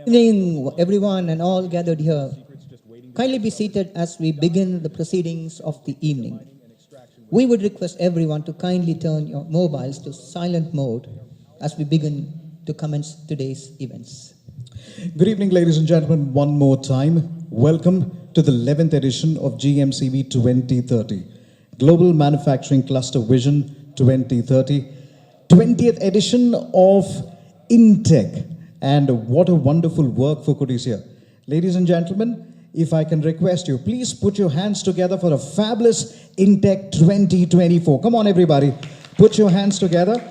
Evening, everyone and all gathered here. Kindly be seated as we begin the proceedings of the evening. We would request everyone to kindly turn your mobiles to silent mode as we begin to commence today's events. Good evening, ladies and gentlemen, one more time. Welcome to the 11th edition of GMCV 2030, Global Manufacturing Cluster Vision 2030, 20th edition of InTech. And what a wonderful work for CODISSIA. Ladies and gentlemen, if I can request you, please put your hands together for a fabulous InTech 2024. Come on, everybody, put your hands together.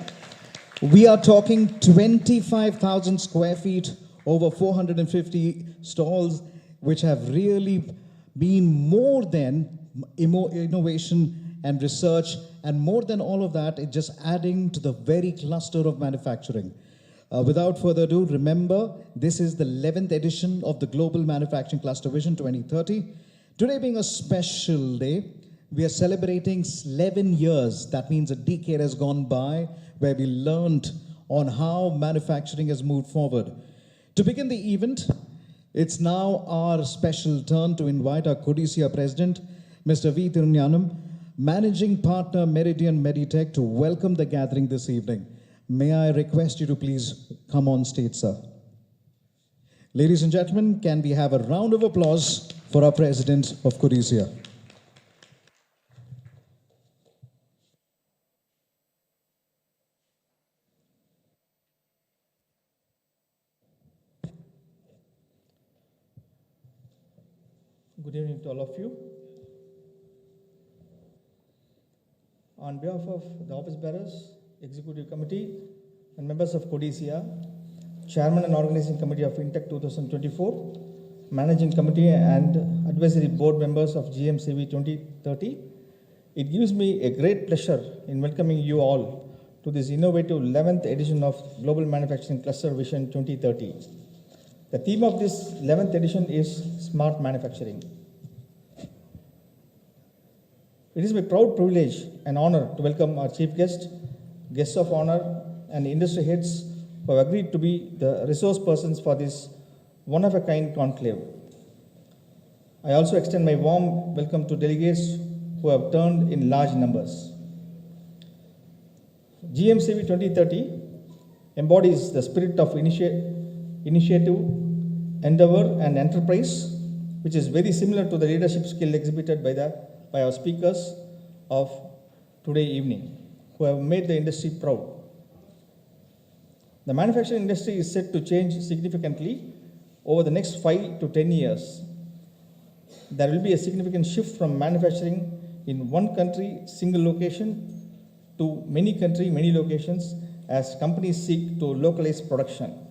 We are talking 25,000 square feet, over 450 stalls, which have really been more than innovation and research, and more than all of that, it's just adding to the very cluster of manufacturing. Without further ado, remember, this is the 11th edition of the Global Manufacturing Cluster Vision 2030. Today being a special day, we are celebrating 11 years. That means a decade has gone by where we learned on how manufacturing has moved forward. To begin the event, it's now our special turn to invite our CODISSIA President, Mr. V. Tirunyanam, Managing Partner, Meridian Meditech, to welcome the gathering this evening. May I request you to please come on stage, sir. Ladies and gentlemen, can we have a round of applause for our President of CODISSIA? Good evening to all of you. On behalf of the office bearers, Executive Committee, and members of CODISSIA, Chairman and Organizing Committee of InTech 2024, Managing Committee and Advisory Board members of GMCV 2030, it gives me a great pleasure in welcoming you all to this innovative 11th edition of Global Manufacturing Cluster Vision 2030. The theme of this 11th edition is Smart Manufacturing. It is my proud privilege and honor to welcome our chief guests of honor, and industry heads who have agreed to be the resource persons for this one-of-a-kind conclave. I also extend my warm welcome to delegates who have turned in large numbers. GMCV 2030 embodies the spirit of initiative, endeavor, and enterprise, which is very similar to the leadership skill exhibited by our speakers of today evening, who have made the industry proud. The manufacturing industry is set to change significantly over the next 5 to 10 years. There will be a significant shift from manufacturing in one country, single location, to many country, many locations, as companies seek to localize production.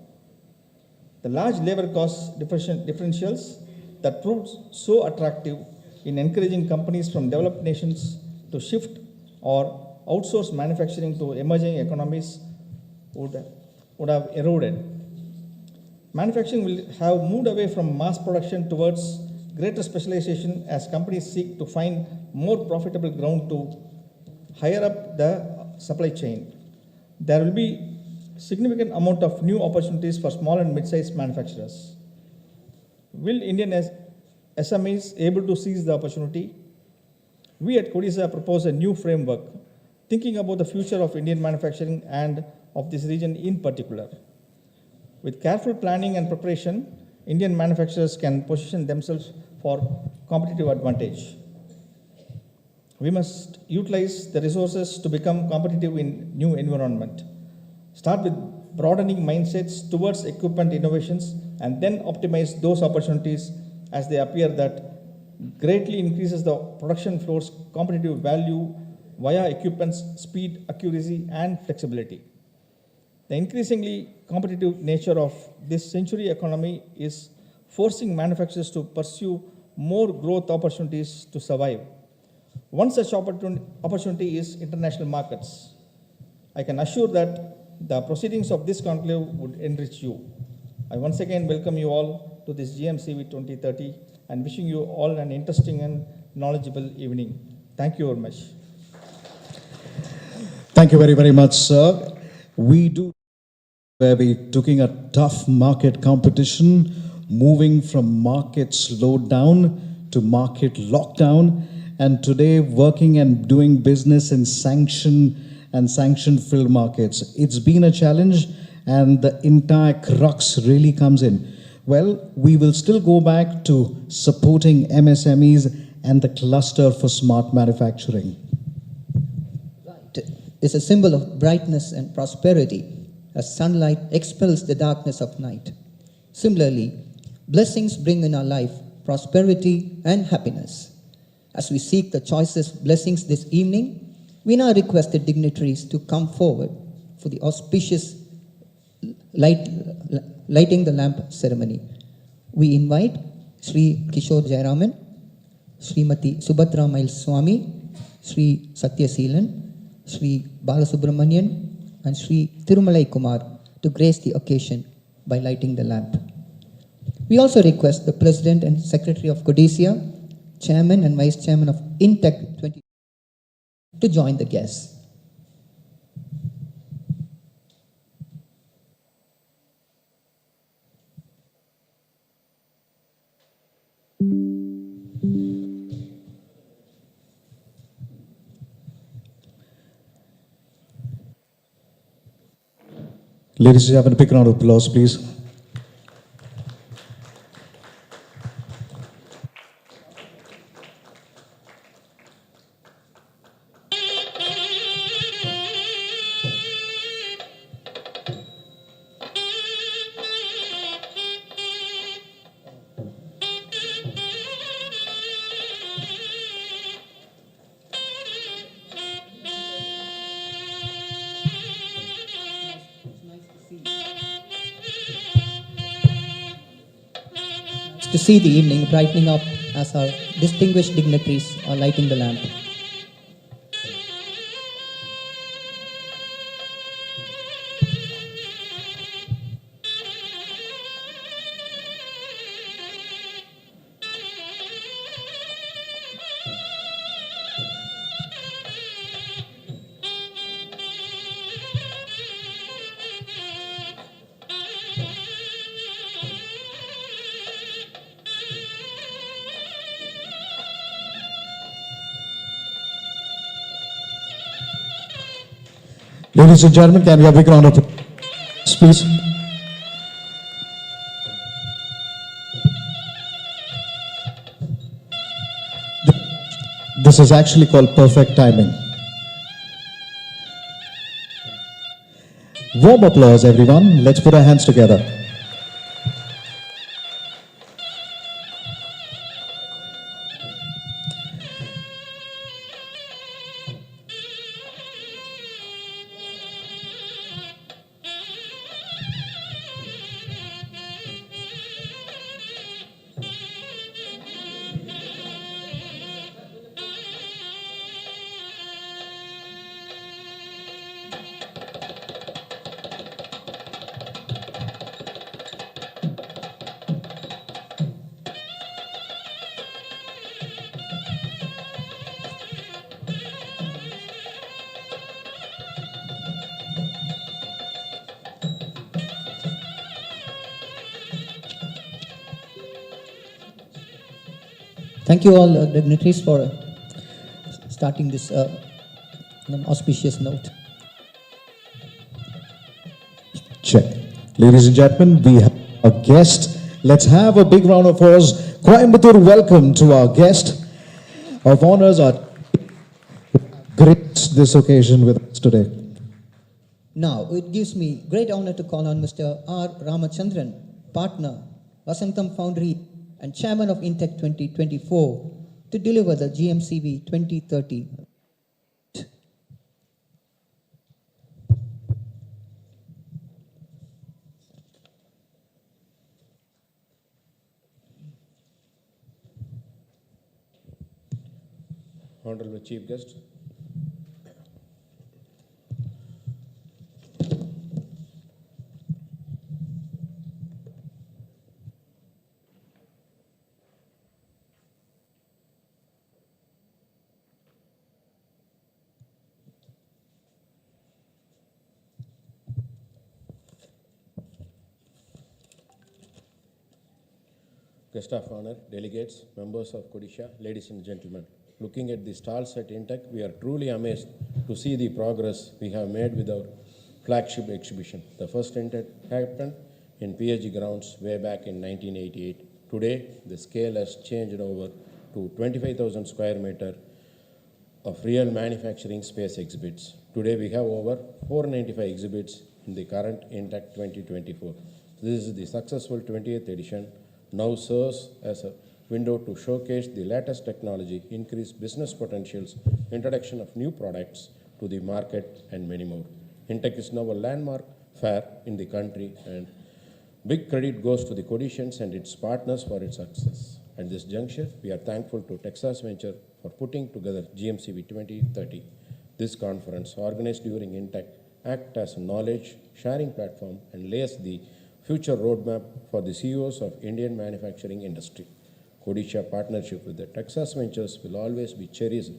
The large labor cost differentials that proved so attractive in encouraging companies from developed nations to shift or outsource manufacturing to emerging economies would have eroded. Manufacturing will have moved away from mass production towards greater specialization as companies seek to find more profitable ground to higher up the supply chain. There will be significant amount of new opportunities for small and mid-sized manufacturers. Will Indian SMEs able to seize the opportunity? We at CODISSIA propose a new framework thinking about the future of Indian manufacturing and of this region in particular. With careful planning and preparation, Indian manufacturers can position themselves for competitive advantage. We must utilize the resources to become competitive in new environment. Start with broadening mindsets towards equipment innovations and then optimize those opportunities as they appear that greatly increases the production floor's competitive value via equipment's speed, accuracy, and flexibility. The increasingly competitive nature of this century economy is forcing manufacturers to pursue more growth opportunities to survive. One such opportunity is international markets. I can assure that the proceedings of this conclave would enrich you. I once again welcome you all to this GMCV 2030 and wishing you all an interesting and knowledgeable evening. Thank you very much. Thank you very, very much, sir. We do where we're taking a tough market competition, moving from market slowdown to market lockdown, and today working and doing business in sanction-filled markets. It's been a challenge, and the entire crux really comes in. Well, we will still go back to supporting MSMEs and the cluster for smart manufacturing. Is a symbol of brightness and prosperity, as sunlight expels the darkness of night. Similarly, blessings bring in our life prosperity and happiness. As we seek the choicest blessings this evening, we now request the dignitaries to come forward for the auspicious lighting the lamp ceremony. We invite Sri Kishore Jayaraman, Srimati Subhadra Mail Swami, Sri Satya Seelan, Sri Balasubramanian, and Sri Tirumalai Kumar to grace the occasion by lighting the lamp. We also request the President and Secretary of CODISSIA, Chairman and Vice Chairman of INTEC 20 to join the guests. Ladies and gentlemen, a big round of applause, please. To see the evening brightening up as our distinguished dignitaries are lighting the lamp. Ladies and gentlemen, can we have a big round of applause, please? This is actually called perfect timing. Warm applause, everyone. Let's put our hands together. Thank you all dignitaries for starting this on an auspicious note. Check. Ladies and gentlemen, we have a guest. Let's have a big round of applause. Coimbatore, welcome to our guest of honors. Our grace this occasion with us today. Now, it gives me great honor to call on Mr. R. Ramachandran, partner, Vasantham Foundry, and Chairman of INTEC 2024, to deliver the GMCV 2030. Honorable Chief Guest, guest of honor, delegates, members of CODISSIA, ladies and gentlemen. Looking at the stalls at Intech, we are truly amazed to see the progress we have made with our flagship exhibition. The first Intech happened in PSG grounds way back in 1988. Today, the scale has changed over to 25,000 square meter of real manufacturing space exhibits. Today, we have over 495 exhibits in the current Intech 2024. This is the successful 20th edition, now serves as a window to showcase the latest technology, increase business potentials, introduction of new products to the market, and many more. Intech is now a landmark fair in the country, and big credit goes to the CODISSIANS and its partners for its success. At this juncture, we are thankful to Texas Venture for putting together GMCV 2030. This conference, organized during Intech, acts as a knowledge-sharing platform and lays the future roadmap for the CEOs of Indian manufacturing industry. CODISSIA partnership with the Texas Ventures will always be cherished,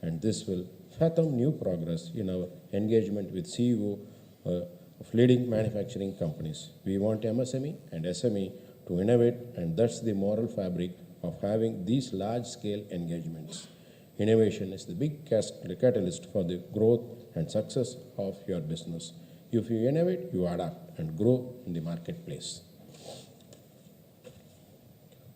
and this will fathom new progress in our engagement with CEO of leading manufacturing companies. We want MSME and SME to innovate, and that's the moral fabric of having these large-scale engagements. Innovation is the big catalyst for the growth and success of your business. If you innovate, you adapt and grow in the marketplace.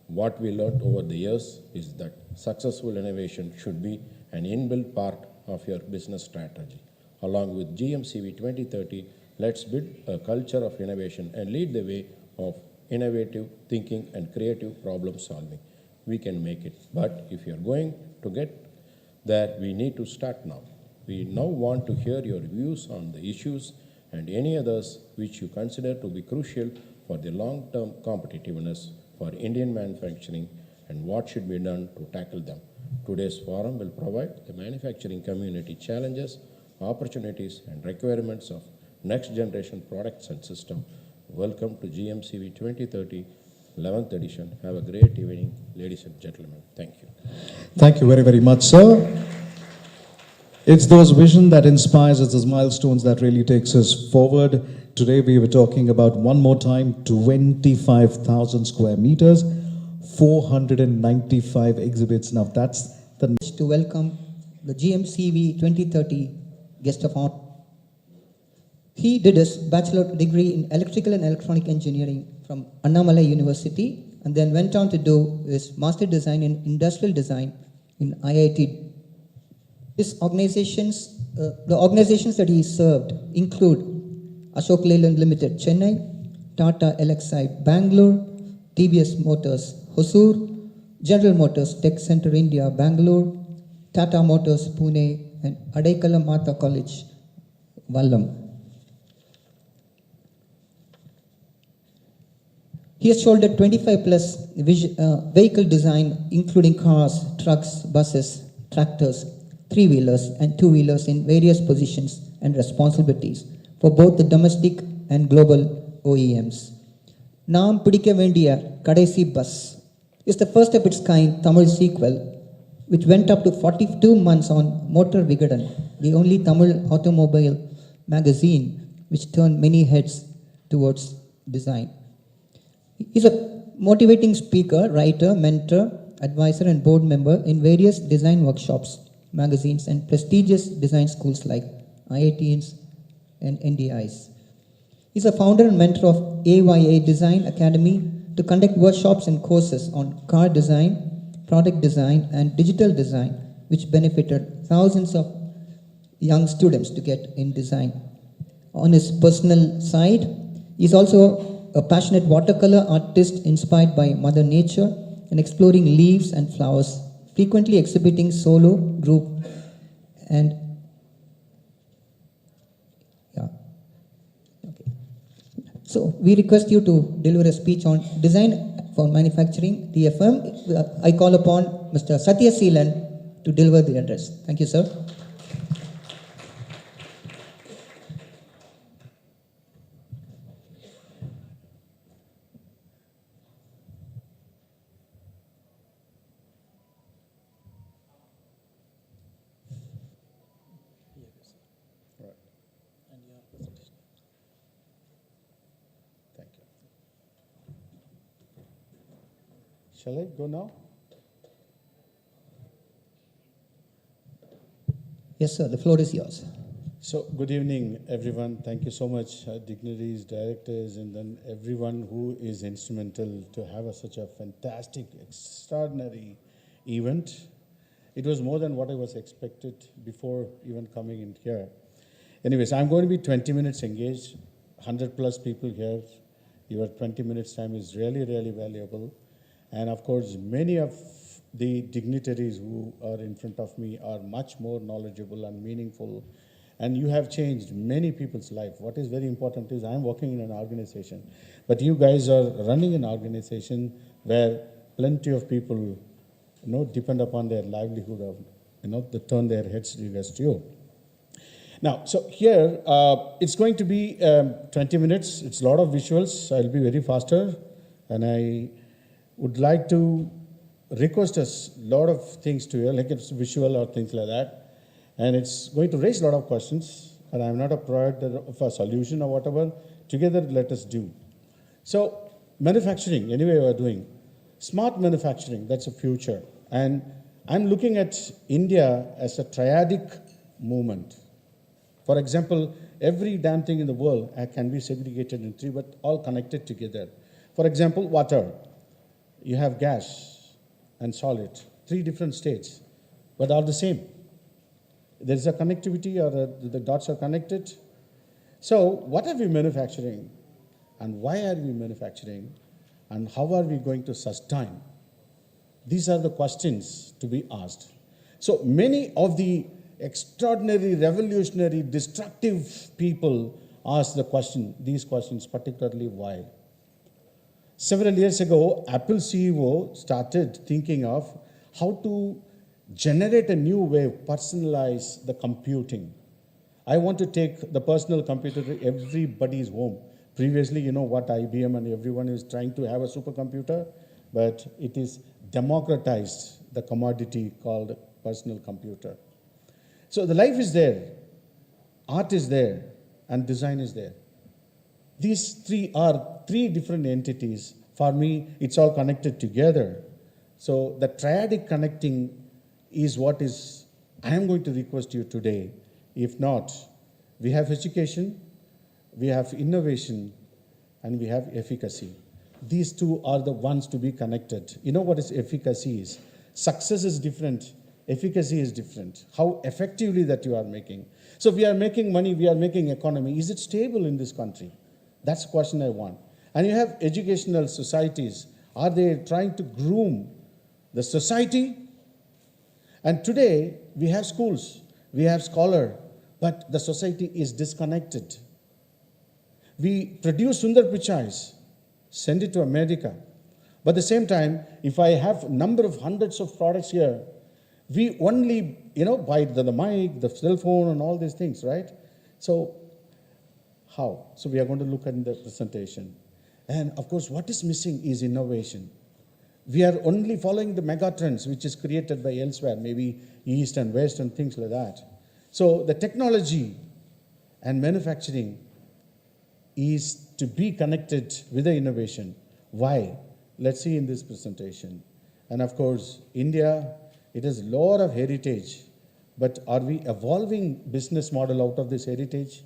What we learned over the years is that successful innovation should be an inbuilt part of your business strategy. Along with GMCV 2030, let's build a culture of innovation and lead the way of innovative thinking and creative problem solving. We can make it, but if you're going to get there, we need to start now. We now want to hear your views on the issues and any others which you consider to be crucial for the long-term competitiveness for Indian manufacturing and what should be done to tackle them. Today's forum will provide the manufacturing community challenges, opportunities, and requirements of next generation products and systems. Welcome to GMCV 2030, 11th edition. Have a great evening, ladies and gentlemen. Thank you. Thank you very, very much, sir. It's those vision that inspires us, those milestones that really takes us forward. Today we were talking about, one more time, 25,000 square meters, 495 exhibits. Now that's the... To welcome the GMCV 2030 guest of honor. He did his bachelor degree in electrical and electronic engineering from Annamalai University, and then went on to do his master design in industrial design in IIT. His organizations, the organizations that he served include Ashok Leyland Limited, Chennai, Tata LXI, Bangalore, TVS Motors, Hosur, General Motors Tech Center India, Bangalore, Tata Motors, Pune, and Adaikala Mata College, Vallam. He has shouldered 25 plus vehicle design, including cars, trucks, buses, tractors, three-wheelers, and two-wheelers in various positions and responsibilities for both the domestic and global OEMs. Naam Pidikka Vendiya Kadaisi Bus is the first of its kind Tamil sequel, which went up to 42 months on Motor Vigadan, the only Tamil automobile magazine which turned many heads towards design. He's a motivating speaker, writer, mentor, advisor, and board member in various design workshops, magazines, and prestigious design schools like IITs and NDIs. He's a founder and mentor of AYA Design Academy to conduct workshops and courses on car design, product design, and digital design, which benefited thousands of young students to get in design. On his personal side, he's also a passionate watercolor artist inspired by Mother Nature and exploring leaves and flowers, frequently exhibiting solo, group, and So we request you to deliver a speech on design for manufacturing, DFM. I call upon Mr. Satya Seelan to deliver the address. Thank you, sir. Shall I go now? Yes, sir, the floor is yours. So, good evening, everyone. Thank you so much, dignitaries, directors, and then everyone who is instrumental to have such a fantastic, extraordinary event. It was more than what I was expected before even coming in here. Anyways, I'm going to be 20 minutes engaged, 100 plus people here. Your 20 minutes time is really, really valuable. And of course, many of the dignitaries who are in front of me are much more knowledgeable and meaningful. And you have changed many people's life. What is very important is I'm working in an organization, but you guys are running an organization where plenty of people, depend upon their livelihood of, they turn their heads regards to you. Now, so here, it's going to be 20 minutes. It's a lot of visuals. I'll be very faster. And I would like to request us a lot of things to you, like it's visual or things like that. And it's going to raise a lot of questions. And I'm not a provider of a solution or whatever. Together, let us do. So, manufacturing, anyway, we're doing. Smart manufacturing, that's a future. And I'm looking at India as a triadic movement. For example, every damn thing in the world can be segregated in three, but all connected together. For example, water. You have gas and solid, three different states, but are the same. There is a connectivity, or the dots are connected. So what are we manufacturing? And why are we manufacturing? And how are we going to sustain? These are the questions to be asked. So many of the extraordinary, revolutionary, destructive people ask these questions, particularly why. Several years ago, Apple CEO started thinking of how to generate a new way of personalize the computing. I want to take the personal computer to everybody's home. Previously, what IBM and everyone is trying to have a supercomputer, but it is democratized the commodity called personal computer. So the life is there, art is there, and design is there. These three are three different entities. For me, it's all connected together. So the triadic connecting is what I am going to request you today. If not, we have education, we have innovation, and we have efficacy. These two are the ones to be connected. You know what is efficacy is? Success is different. Efficacy is different. How effectively that you are making. So if we are making money, we are making economy. Is it stable in this country? That's the question I want. And you have educational societies. Are they trying to groom the society? And today, we have schools, we have scholars, but the society is disconnected. We produce Sundar Pichais, send it to America. But at the same time, if I have a number of hundreds of products here, we only, buy the mic, the cell phone, and all these things, right? So, how? So we are going to look at the presentation. And of course, what is missing is innovation. We are only following the mega trends, which is created by elsewhere, maybe East and West and things like that. So the technology and manufacturing is to be connected with the innovation. Why? Let's see in this presentation. And of course, India, it has a lot of heritage, but are we evolving business model out of this heritage?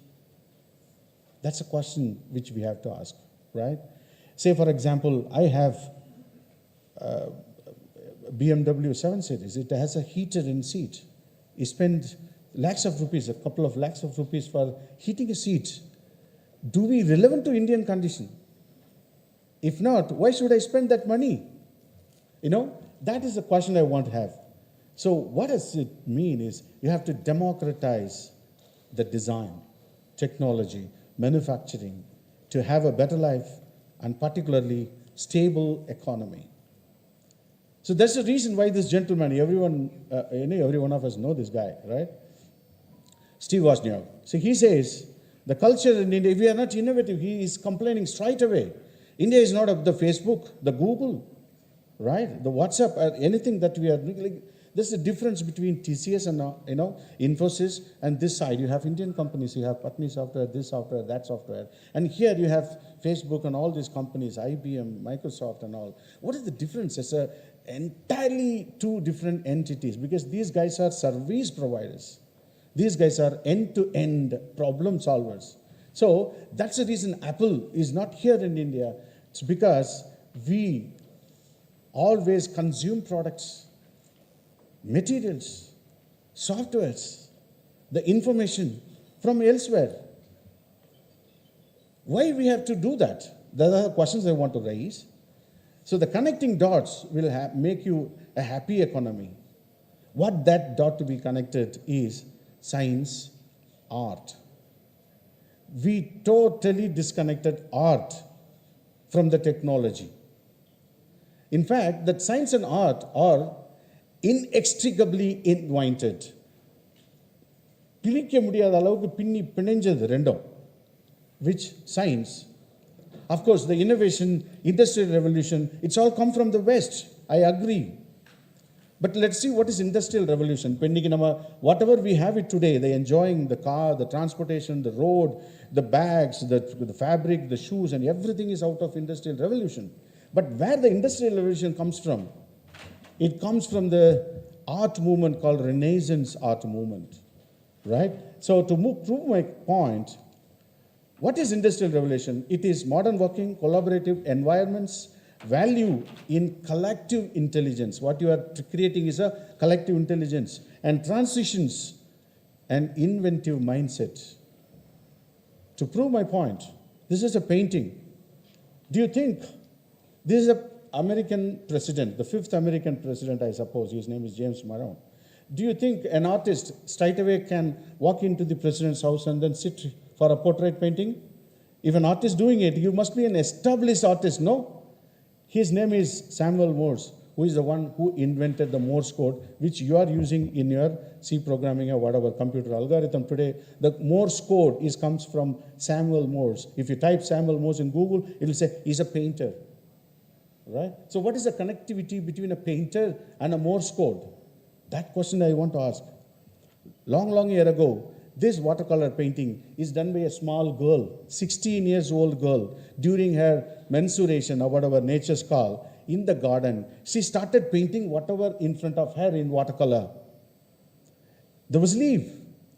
That's a question which we have to ask, right? Say, for example, I have BMW 7 Series. It has a heater in seat. You spend lakhs of rupees, a couple of lakhs of rupees for heating a seat. Do we relevant to Indian condition? If not, why should I spend that money? That is the question I want to have. So what does it mean is you have to democratize the design, technology, manufacturing to have a better life and particularly stable economy. So that's the reason why this gentleman, every one of us know this guy, right? Steve Wozniak. So he says, the culture in India, if we are not innovative, he is complaining straight away. India is not of the Facebook, the Google, right? The WhatsApp, anything that we are doing. There's a difference between TCS and Infosys, and this side you have Indian companies. You have Patni Software, this software, that software, and here you have Facebook and all these companies, IBM, Microsoft, and all. What is the difference? It's entirely two different entities, because these guys are service providers. These guys are end-to-end problem solvers. So that's the reason Apple is not here in India. It's because we always consume products, materials, softwares, the information from elsewhere. Why we have to do that? There are questions I want to raise. So the connecting dots will make you a happy economy. What that dot to be connected is science, art. We totally disconnected art from the technology. In fact, that science and art are inextricably entwined. பிரிக்க முடியாத அளவுக்கு பின்னி பிணைஞ்சது ரெண்டும். Which science? Of course, the innovation, industrial revolution, it's all come from the West. I agree. But let's see what is industrial revolution. Whatever we have it today, the enjoying the car, the transportation, the road, the bags, the fabric, the shoes, and everything is out of industrial revolution. But where the industrial revolution comes from, it comes from the art movement called Renaissance art movement, right? So to prove my point, what is industrial revolution? It is modern working, collaborative environments, value in collective intelligence. What you are creating is a collective intelligence, and transitions and inventive mindset. To prove my point, this is a painting. Do you think this is an American president, the fifth American president, I suppose, his name is James Monroe. Do you think an artist straight away can walk into the president's house and then sit for a portrait painting? If an artist doing it, you must be an established artist, no? His name is Samuel Morse, who is the one who invented the Morse code, which you are using in your C programming or whatever computer algorithm today. The Morse code comes from Samuel Morse. If you type Samuel Morse in Google, it will say he's a painter, right? So what is the connectivity between a painter and a Morse code? That question I want to ask. Long year ago, this watercolor painting is done by a small girl, 16 years old girl, during her menstruation or whatever nature's call in the garden. She started painting whatever in front of her in watercolor. There was leaf,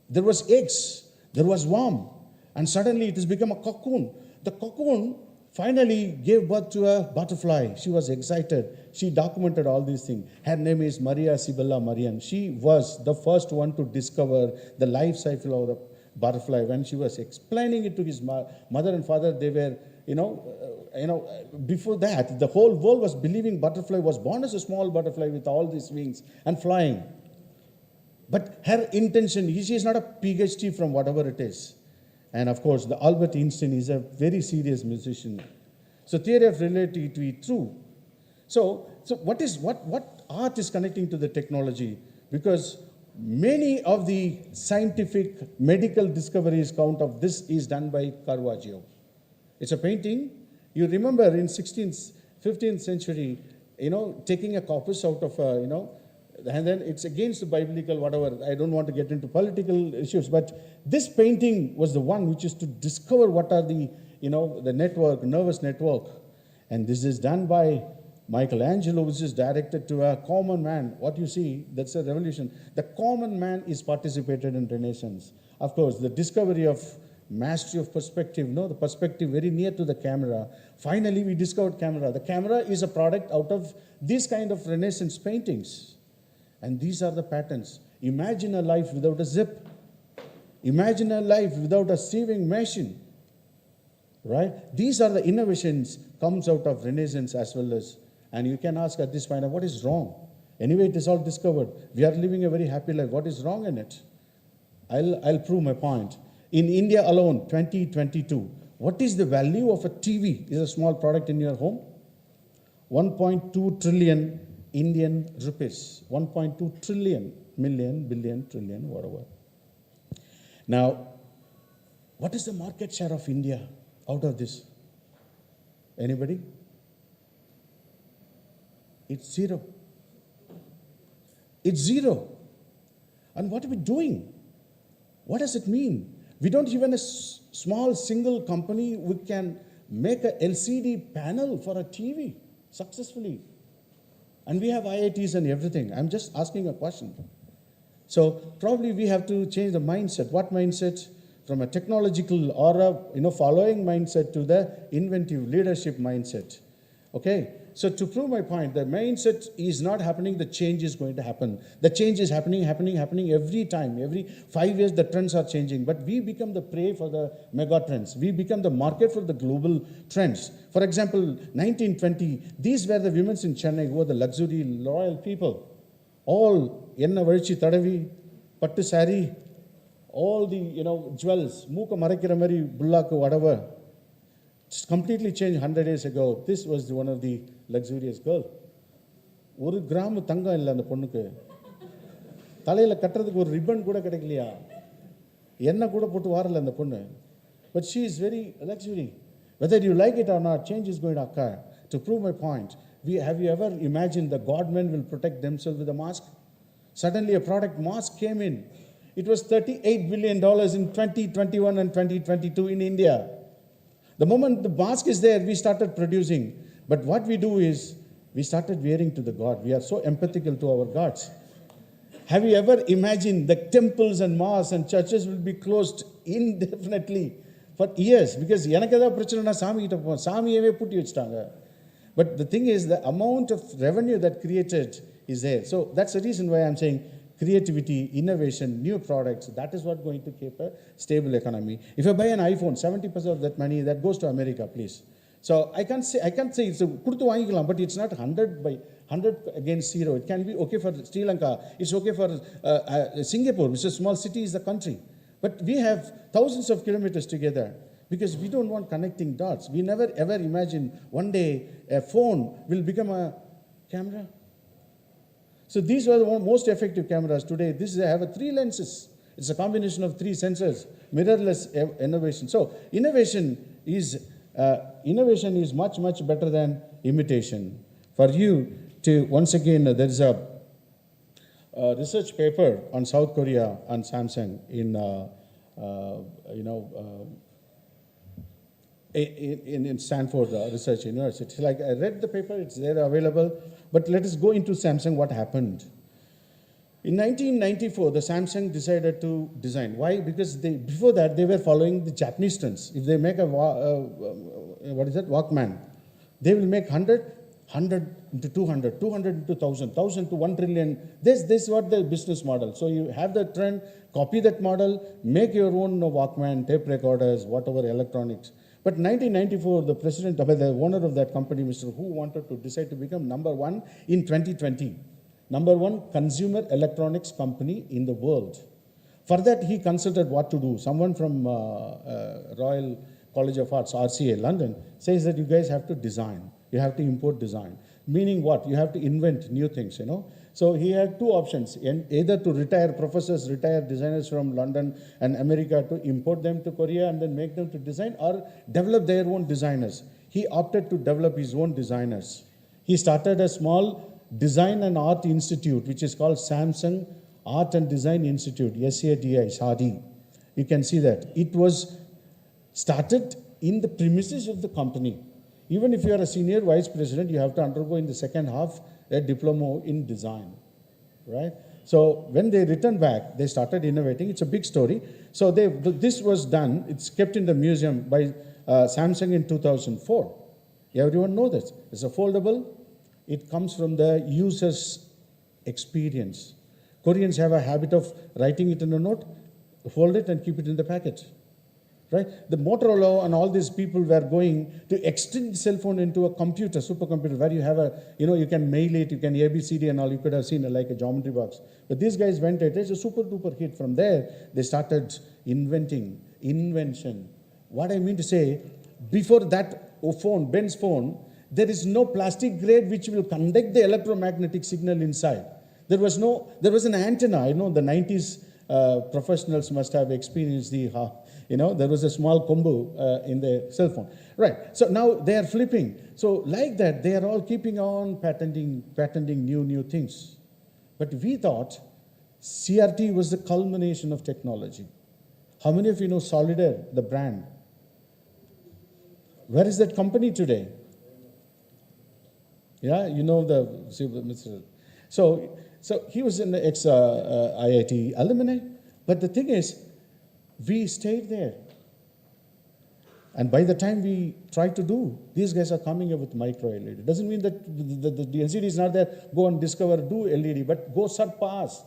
there was eggs, there was worm, and suddenly it has become a cocoon. The cocoon finally gave birth to a butterfly. She was excited. She documented all these things. Her name is Maria Sibylla Marian. She was the first one to discover the life cycle of the butterfly. When she was explaining it to his mother and father, they were, before that, the whole world was believing butterfly was born as a small butterfly with all these wings and flying. But her intention, she is not a PhD from whatever it is. And of course, the Albert Einstein is a very serious musician. So theory of relativity true. So what art is connecting to the technology? Because many of the scientific medical discoveries count of this is done by Caravaggio. It's a painting. You remember in 16th, 15th century, taking a corpus out of and then it's against the biblical whatever. I don't want to get into political issues, but this painting was the one which is to discover what are the network, nervous network. And this is done by Michelangelo, which is directed to a common man. What you see, that's a revolution. The common man is participated in Renaissance. Of course, the discovery of mastery of perspective, the perspective very near to the camera. Finally, we discovered camera. The camera is a product out of these kind of Renaissance paintings. And these are the patterns. Imagine a life without a zip. Imagine a life without a sieving machine. Right? These are the innovations comes out of Renaissance as well as, and you can ask at this point, what is wrong? Anyway, it is all discovered. We are living a very happy life. What is wrong in it? I'll prove my point. In India alone, 2022, what is the value of a TV? Is a small product in your home? 1.2 trillion Indian rupees. 1.2 trillion, million, billion, trillion, whatever. Now, what is the market share of India out of this? Anybody? It's zero. It's zero. And what are we doing? What does it mean? We don't even a small single company we can make a LCD panel for a TV successfully. And we have IITs and everything. I'm just asking a question. So probably we have to change the mindset. What mindset? From a technological or a following mindset to the inventive leadership mindset. Okay? So to prove my point, the mindset is not happening, the change is going to happen. The change is happening every time. Every 5 years the trends are changing. But we become the prey for the mega trends. We become the market for the global trends. For example, 1920, these were the women in Chennai who were the luxury, loyal people. All enna valichi tadavi, pattu sari, all the jewels, mooka maraikira mari, bullak, whatever. It's completely changed 100 years ago. This was one of the luxurious girl. ஒரு gram தங்கம் இல்லை அந்த பொண்ணுக்கு. தலையில கட்டுறதுக்கு ஒரு ribbon கூட கிடைக்கலையா? எண்ணெய் கூட போட்டு வாரல அந்த பொண்ணு. But she is very luxury. Whether you like it or not, change is going to occur. To prove my point, have you ever imagined the godmen will protect themselves with a mask? Suddenly a product mask came in. It was $38 billion in 2021 and 2022 in India. The moment the mask is there, we started producing. But what we do is, we started wearing to the God. We are so empathical to our gods. Have you ever imagined the temples and mosques and churches will be closed indefinitely for years? Because but the thing is, the amount of revenue that created is there. So that's the reason why I'm saying creativity, innovation, new products, that is what going to keep a stable economy. If I buy an iPhone, 70% of that money, that goes to America, please. So I can't say it's a but it's not 100 against 0. It can be okay for Sri Lanka. It's okay for Singapore, which is a small city, is the country. But we have thousands of kilometers together because we don't want connecting dots. We never ever imagine one day a phone will become a camera. So these were the most effective cameras today. They have 3 lenses. It's a combination of 3 sensors, mirrorless innovation. So innovation is much, much better than imitation. For you to, once again, there is a research paper on South Korea and Samsung in Stanford Research University. Like I read the paper, it's there available. But let us go into Samsung, what happened. In 1994, the Samsung decided to design. Why? Because before that, they were following the Japanese trends. If they make a, Walkman, they will make 100 into 200, 200 into 1,000, 1,000 to 1 trillion. This is what the business model. So you have the trend, copy that model, make your own Walkman, tape recorders, whatever electronics. But 1994, the president, the owner of that company, Mr. Hu, wanted to decide to become number 1 in 2020. Number 1 consumer electronics company in the world. For that, he consulted what to do. Someone from Royal College of Arts, RCA, London, says that you guys have to design. You have to import design. Meaning what? You have to invent new things, So he had 2 options, either to retire professors, retire designers from London and America to import them to Korea and then make them to design, or develop their own designers. He opted to develop his own designers. He started a small design and art institute, which is called Samsung Art and Design Institute, SADI. You can see that. It was started in the premises of the company. Even if you are a senior vice president, you have to undergo in the second half a diploma in design, right? So when they returned back, they started innovating. It's a big story. So this was done. It's kept in the museum by Samsung in 2004. Everyone knows this. It's a foldable. It comes from the user's experience. Koreans have a habit of writing it in a note, fold it and keep it in the packet. Right? The Motorola and all these people were going to extend the cell phone into a computer, supercomputer, where you have you can mail it, you can ABCD and all, you could have seen like a geometry box. But these guys went it, it's a super duper hit. From there, they started invention. What I mean to say, before that phone, Ben's phone, there is no plastic grade which will conduct the electromagnetic signal inside. There was an antenna. I know the 90s professionals must have experienced there was a small combo in the cell phone. Right. So now they are flipping. So like that, they are all keeping on patenting new things. But we thought CRT was the culmination of technology. How many of you know Solidaire, the brand? Where is that company today? Yeah, you know the Mr. So he was an ex-IIT alumni. But the thing is, we stayed there. And by the time we tried to do, these guys are coming up with micro LED. It doesn't mean that the LCD is not there, go and discover, do LED, but go surpass,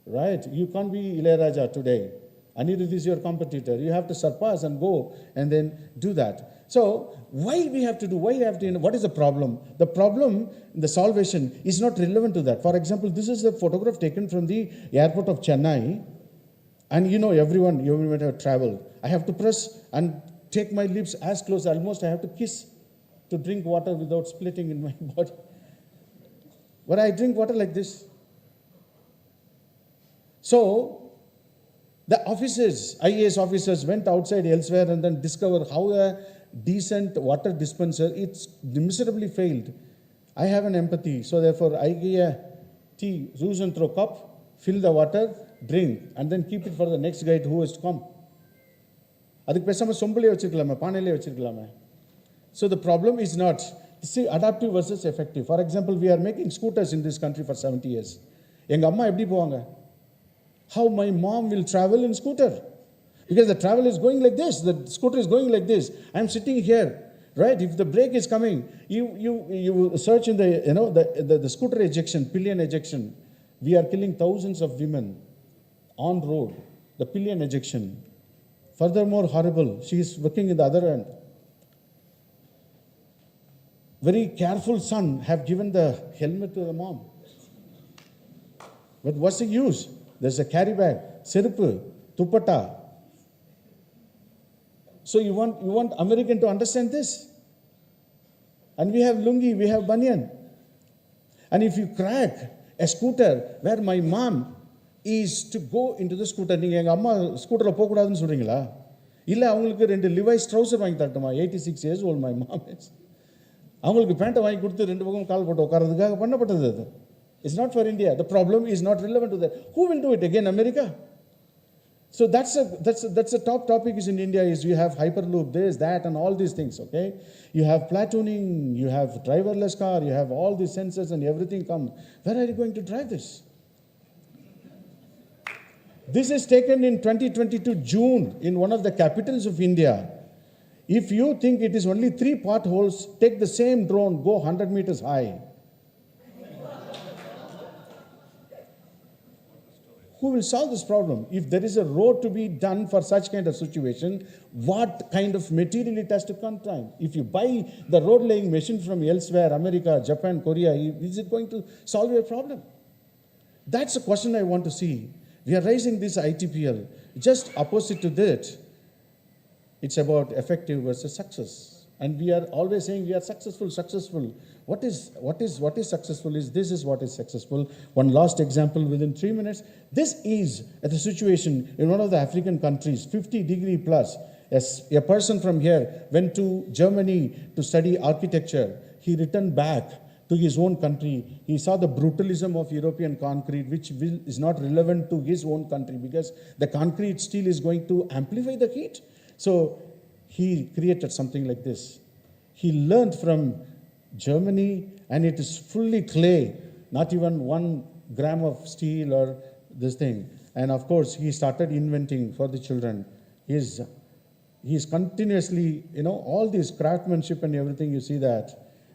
right? You can't be Ilayaraja today. Anirudh is your competitor. You have to surpass and go and then do that. So why we have to do, why we have to, what is the problem? The problem, the salvation is not relevant to that. For example, this is a photograph taken from the airport of Chennai. And you know, everyone, you might have traveled. I have to press and take my lips as close, almost I have to kiss to drink water without splitting in my body. But I drink water like this. So, the officers, IAS officers went outside elsewhere and then discovered how a decent water dispenser, it's miserably failed. I have an empathy, so therefore I give a tea, use and throw cup, fill the water, drink, and then keep it for the next guide who has to come. அதுக்கு பேசாம சொம்பலே வச்சிருக்கலாமே பானையிலே வச்சிருக்கலாமே. So the problem is not, see, adaptive versus effective. For example, we are making scooters in this country for 70 years. எங்க அம்மா எப்படி போவாங்க? How my mom will travel in scooter? Because the travel is going like this, the scooter is going like this. I'm sitting here, right? If the brake is coming, you search in the scooter ejection, pillion ejection. We are killing thousands of women on road. The pillion ejection. Furthermore, horrible, she is working in the other end. Very careful son have given the helmet to the mom. But what's the use? There's a carry bag, serupu, tuppata. So you want American to understand this? And we have lungi, we have banyan. And if you crack a scooter where my mom is to go into the scooter, நீங்க எங்க அம்மா ஸ்கூட்டர்ல போக கூடாதுன்னு சொல்றீங்களா? இல்ல அவங்களுக்கு ரெண்டு Levi's trouser வாங்கி தரட்டுமா? 86 years old my mom is. அவங்களுக்கு பேண்ட் வாங்கி கொடுத்து ரெண்டு பக்கம் கால் போட்டு உட்கார்றதுக்காக பண்ணப்பட்டது அது. It's not for India. The problem is not relevant to that. Who will do it again? America. So that's a top topic is in India is you have hyperloop, this, that, and all these things. Okay, you have platooning, you have driverless car, you have all these sensors and everything come. Where are you going to drive this? This is taken in 2022 June in one of the capitals of India. If you think it is only 3 potholes, take the same drone, go 100 meters high. Who will solve this problem? If there is a road to be done for such kind of situation, what kind of material it has to contain? If you buy the road laying machine from elsewhere, America, Japan, Korea, is it going to solve your problem? That's a question I want to see. We are raising this ITPL. Just opposite to that, it's about effective versus success. And we are always saying we are successful. What is successful is this is what is successful. One last example within 3 minutes. This is the situation in one of the African countries, 50-degree plus. As a person from here went to Germany to study architecture. He returned back to his own country. He saw the brutalism of European concrete, which is not relevant to his own country because the concrete steel is going to amplify the heat. So he created something like this. He learned from Germany, and it is fully clay, not even 1 gram of steel or this thing. And of course, he started inventing for the children. He's continuously, all this craftsmanship and everything, you see that.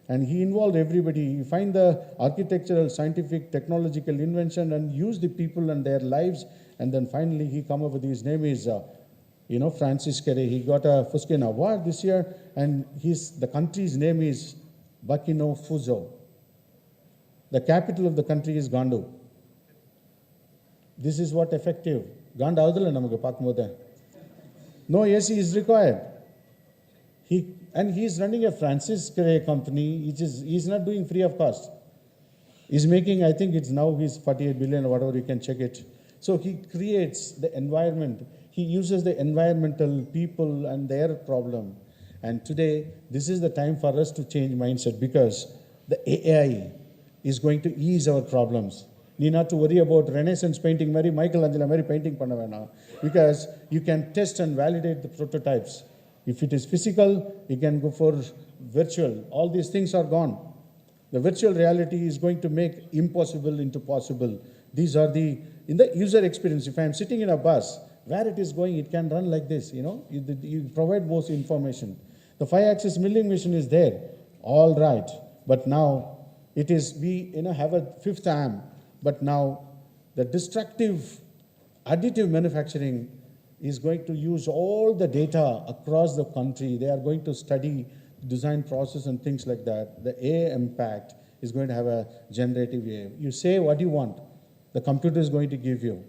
And he involved everybody. You find the architectural, scientific, technological invention and use the people and their lives. And then finally he come up with his name is, Francis Carey. He got a Fuskin Award this year, and the country's name is Burkina Faso. The capital of the country is Gandu. This is what effective. Gandu avudala namakku paakumbodhu. No AC is required. And he is running a Francis Carey company. He's not doing free of cost. He's making, I think it's now he's 48 billion or whatever, you can check it. So he creates the environment. He uses the environmental people and their problem. And today, this is the time for us to change mindset because the AI is going to ease our problems. need not to worry about Renaissance painting, Mary Michelangelo, Mary painting panna vena, because you can test and validate the prototypes. If it is physical, you can go for virtual. All these things are gone. The virtual reality is going to make impossible into possible. These are in the user experience. If I am sitting in a bus, where it is going, it can run like this, you provide most information. The 5-axis milling machine is there, all right, but now it is, we have a fifth arm, but now the destructive additive manufacturing is going to use all the data across the country. They are going to study design process and things like that. The AI impact is going to have a generative AI. You say what you want, the computer is going to give you.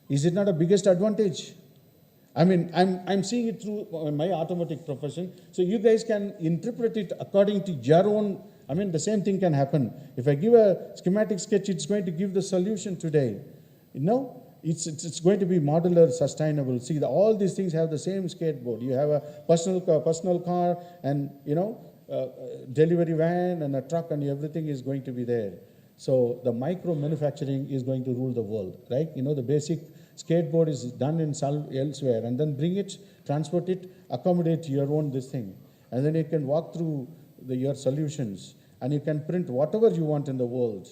Is it not a biggest advantage? I mean, I'm seeing it through my automotive profession. So you guys can interpret it according to your own. I mean, the same thing can happen. If I give a schematic sketch, it's going to give the solution today. It's going to be modular, sustainable. See, all these things have the same skateboard. You have a personal car, and delivery van and a truck, and everything is going to be there. So the micro manufacturing is going to rule the world, right? The basic skateboard is done in elsewhere, and then bring it, transport it, accommodate your own this thing, and then you can walk through your solutions, and you can print whatever you want in the world,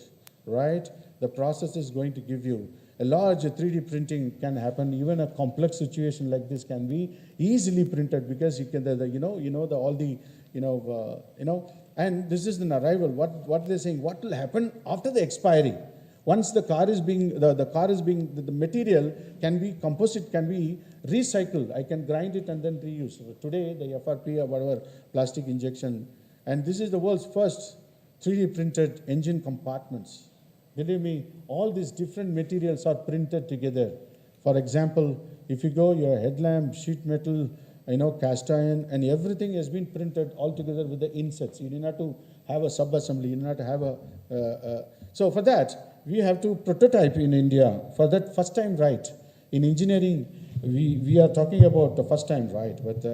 right? The process is going to give you a large 3D printing can happen. Even a complex situation like this can be easily printed, because you can and this is an arrival. What they're saying, what will happen after the expiry? Once the car is being, the material can be composite, can be recycled. I can grind it and then reuse. So today, the FRP or whatever, plastic injection, and this is the world's first 3D printed engine compartments. Believe me, all these different materials are printed together. For example, if you go, your headlamp, sheet metal, cast iron, and everything has been printed all together with the insets. You need not to have a sub-assembly. You need not to have so for that, we have to prototype in India. For that first time right. In engineering, we are talking about the first time right, but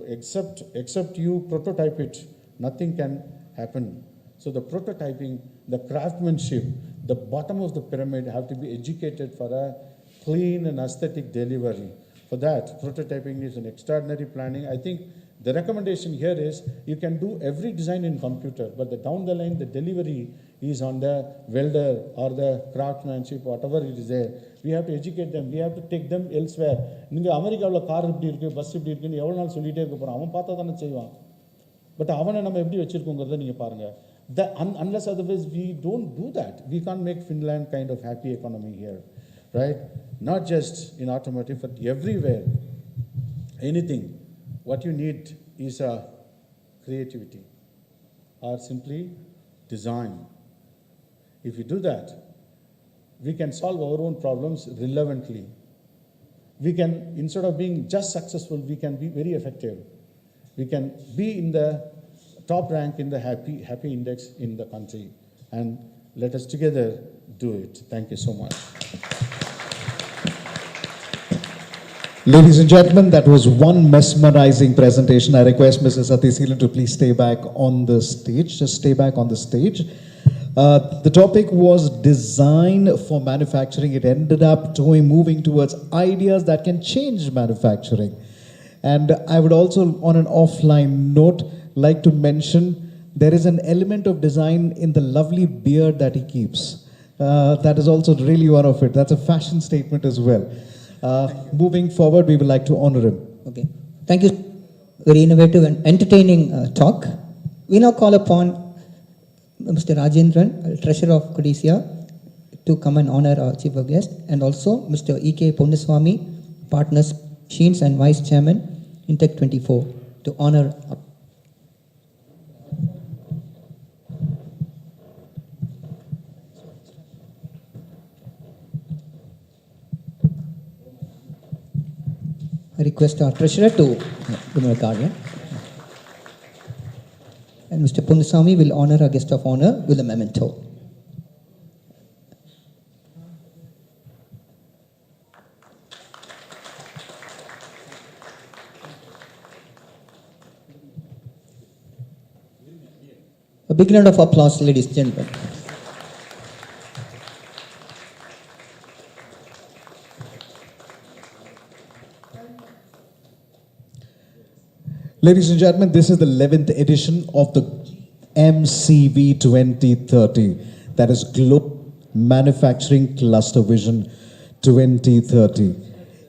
except you prototype it, nothing can happen. So the prototyping, the craftsmanship, the bottom of the pyramid have to be educated for a clean and aesthetic delivery. For that, prototyping is an extraordinary planning. I think the recommendation here is you can do every design in computer, but down the line, the delivery is on the welder or the craftsmanship, whatever it is there. We have to educate them. We have to take them elsewhere. Ninga America car ipdi irukku, bus ipdi irukku, evlo naal sollite irukku poran. Avan paatha thana seivan. But avana nama eppadi vechirukongiradha neenga paarenga. Unless otherwise we don't do that. We can't make Finland kind of happy economy here, right? Not just in automotive, but everywhere. Anything. What you need is a creativity or simply design. If you do that, we can solve our own problems relevantly. We can, instead of being just successful, we can be very effective. We can be in the top rank in the happy index in the country. And let us together do it. Thank you so much. Ladies and gentlemen, that was one mesmerizing presentation. I request Mrs. Sathiseelan to please stay back on the stage. Just stay back on the stage. The topic was design for manufacturing. It ended up moving towards ideas that can change manufacturing. And I would also, on an offline note, like to mention there is an element of design in the lovely beard that he keeps. That is also really one of it. That's a fashion statement as well. Moving forward, we would like to honor him. Okay. Thank you. Very innovative and entertaining talk. We now call upon Mr. Rajendran, Treasurer of CODISSIA, to come and honor our chief of guest, and also Mr. E.K. Ponnaswamy, Partners, Machines and Vice Chairman, Intech 24, to honor our I request our treasurer to give me a guardian. And Mr. Ponnaswamy will honor our guest of honor with a memento. A big round of applause, ladies and gentlemen. Ladies and gentlemen, this is the 11th edition of the MCV 2030. That is Global Manufacturing Cluster Vision 2030.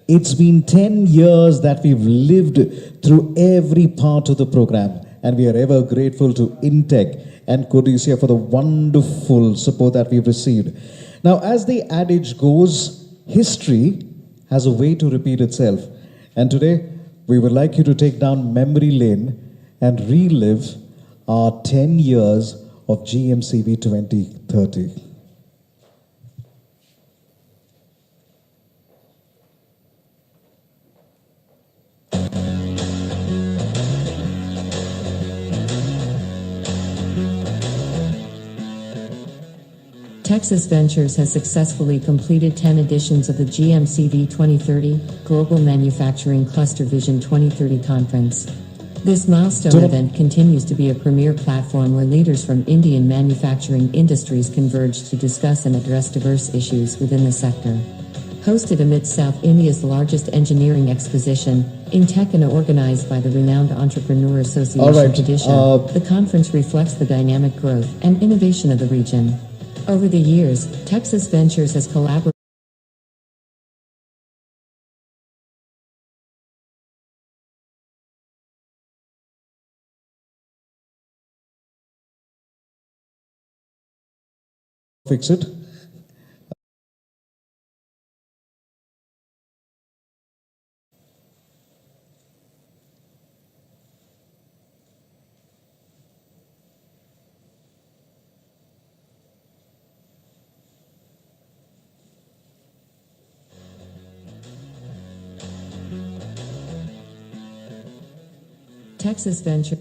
It's been 10 years that we've lived through every part of the program, and we are ever grateful to Intech and CODISSIA for the wonderful support that we've received. Now, as the adage goes, history has a way to repeat itself. And today, we would like you to take down memory lane and relive our 10 years of GMCV 2030. Texas Ventures has successfully completed 10 editions of the GMCV 2030 Global Manufacturing Cluster Vision 2030 Conference. This milestone event continues to be a premier platform where leaders from Indian manufacturing industries converge to discuss and address diverse issues within the sector. Hosted amidst South India's largest engineering exposition, Intech and organized by the renowned Entrepreneur Association CODISSIA, the conference reflects the dynamic growth and innovation of the region. Over the years, Texas Ventures has collaborated Fix it. Texas Venture.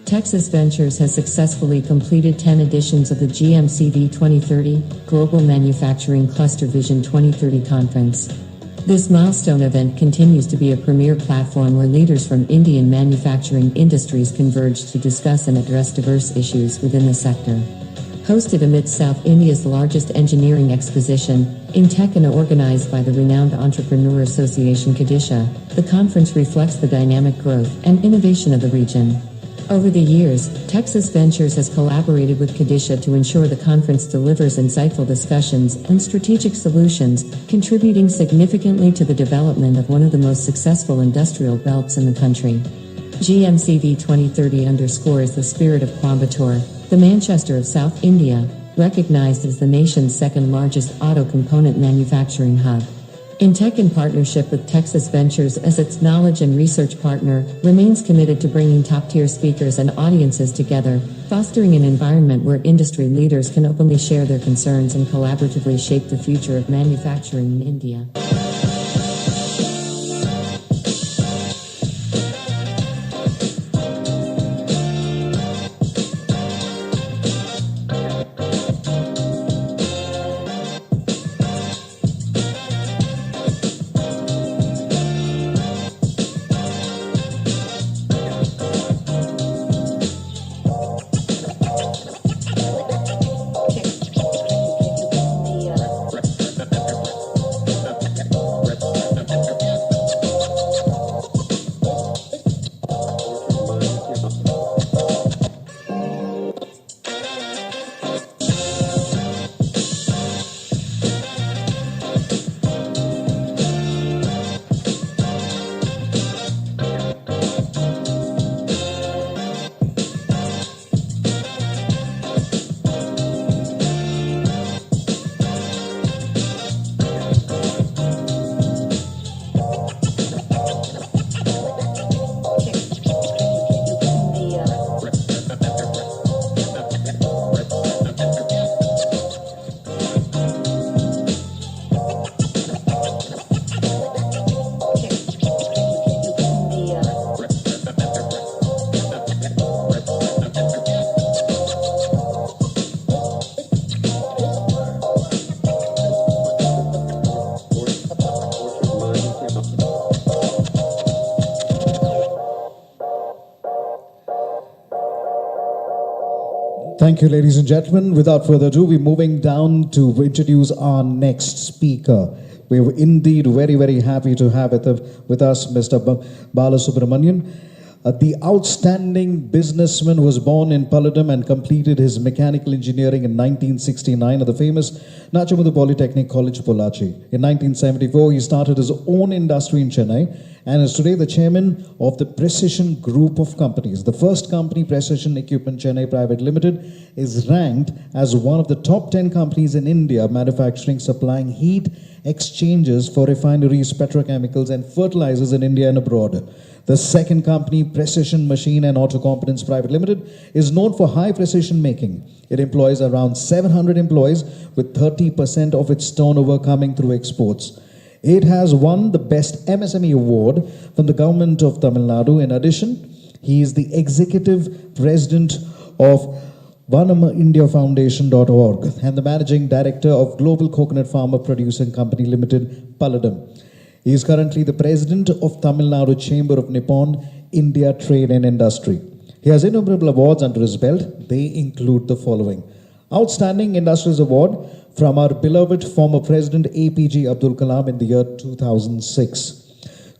Texas Ventures has successfully completed 10 editions of the GMCV 2030 Global Manufacturing Cluster Vision 2030 Conference. This milestone event continues to be a premier platform where leaders from Indian manufacturing industries converge to discuss and address diverse issues within the sector. Hosted amidst South India's largest engineering exposition, Intech and organized by the renowned Entrepreneur Association CODISSIA, the conference reflects the dynamic growth and innovation of the region. Over the years, Texas Ventures has collaborated with CODISSIA to ensure the conference delivers insightful discussions and strategic solutions, contributing significantly to the development of one of the most successful industrial belts in the country. GMCV 2030 underscores the spirit of Coimbatore, the Manchester of South India, recognized as the nation's second-largest auto component manufacturing hub. Intech, in partnership with Texas Ventures as its knowledge and research partner, remains committed to bringing top-tier speakers and audiences together, fostering an environment where industry leaders can openly share their concerns and collaboratively shape the future of manufacturing in India. Thank you, ladies and gentlemen. Without further ado, we're moving down to introduce our next speaker. We're indeed very, very happy to have with us Mr. Balasubramanian. The outstanding businessman was born in Palladam and completed his mechanical engineering in 1969 at the famous Nachamudhu Polytechnic College, Pollachi. In 1974, he started his own industry in Chennai and is today the chairman of the Precision Group of Companies. The first company, Precision Equipment Chennai Private Limited, is ranked as one of the top 10 companies in India manufacturing, supplying heat exchangers for refineries, petrochemicals and fertilizers in India and abroad. The second company, Precision Machine and Auto Components Private Limited, is known for high precision making. It employs around 700 employees with 30% of its turnover coming through exports. It has won the Best MSME Award from the government of Tamil Nadu. In addition, he is the executive president of VanaMindiaFoundation.org and the managing director of Global Coconut Farmer Producing Company Limited, Palladam. He is currently the president of Tamil Nadu Chamber of Nippon India Trade and Industry. He has innumerable awards under his belt. They include the following: Outstanding Industries Award from our beloved former President APJ Abdul Kalam in the year 2006.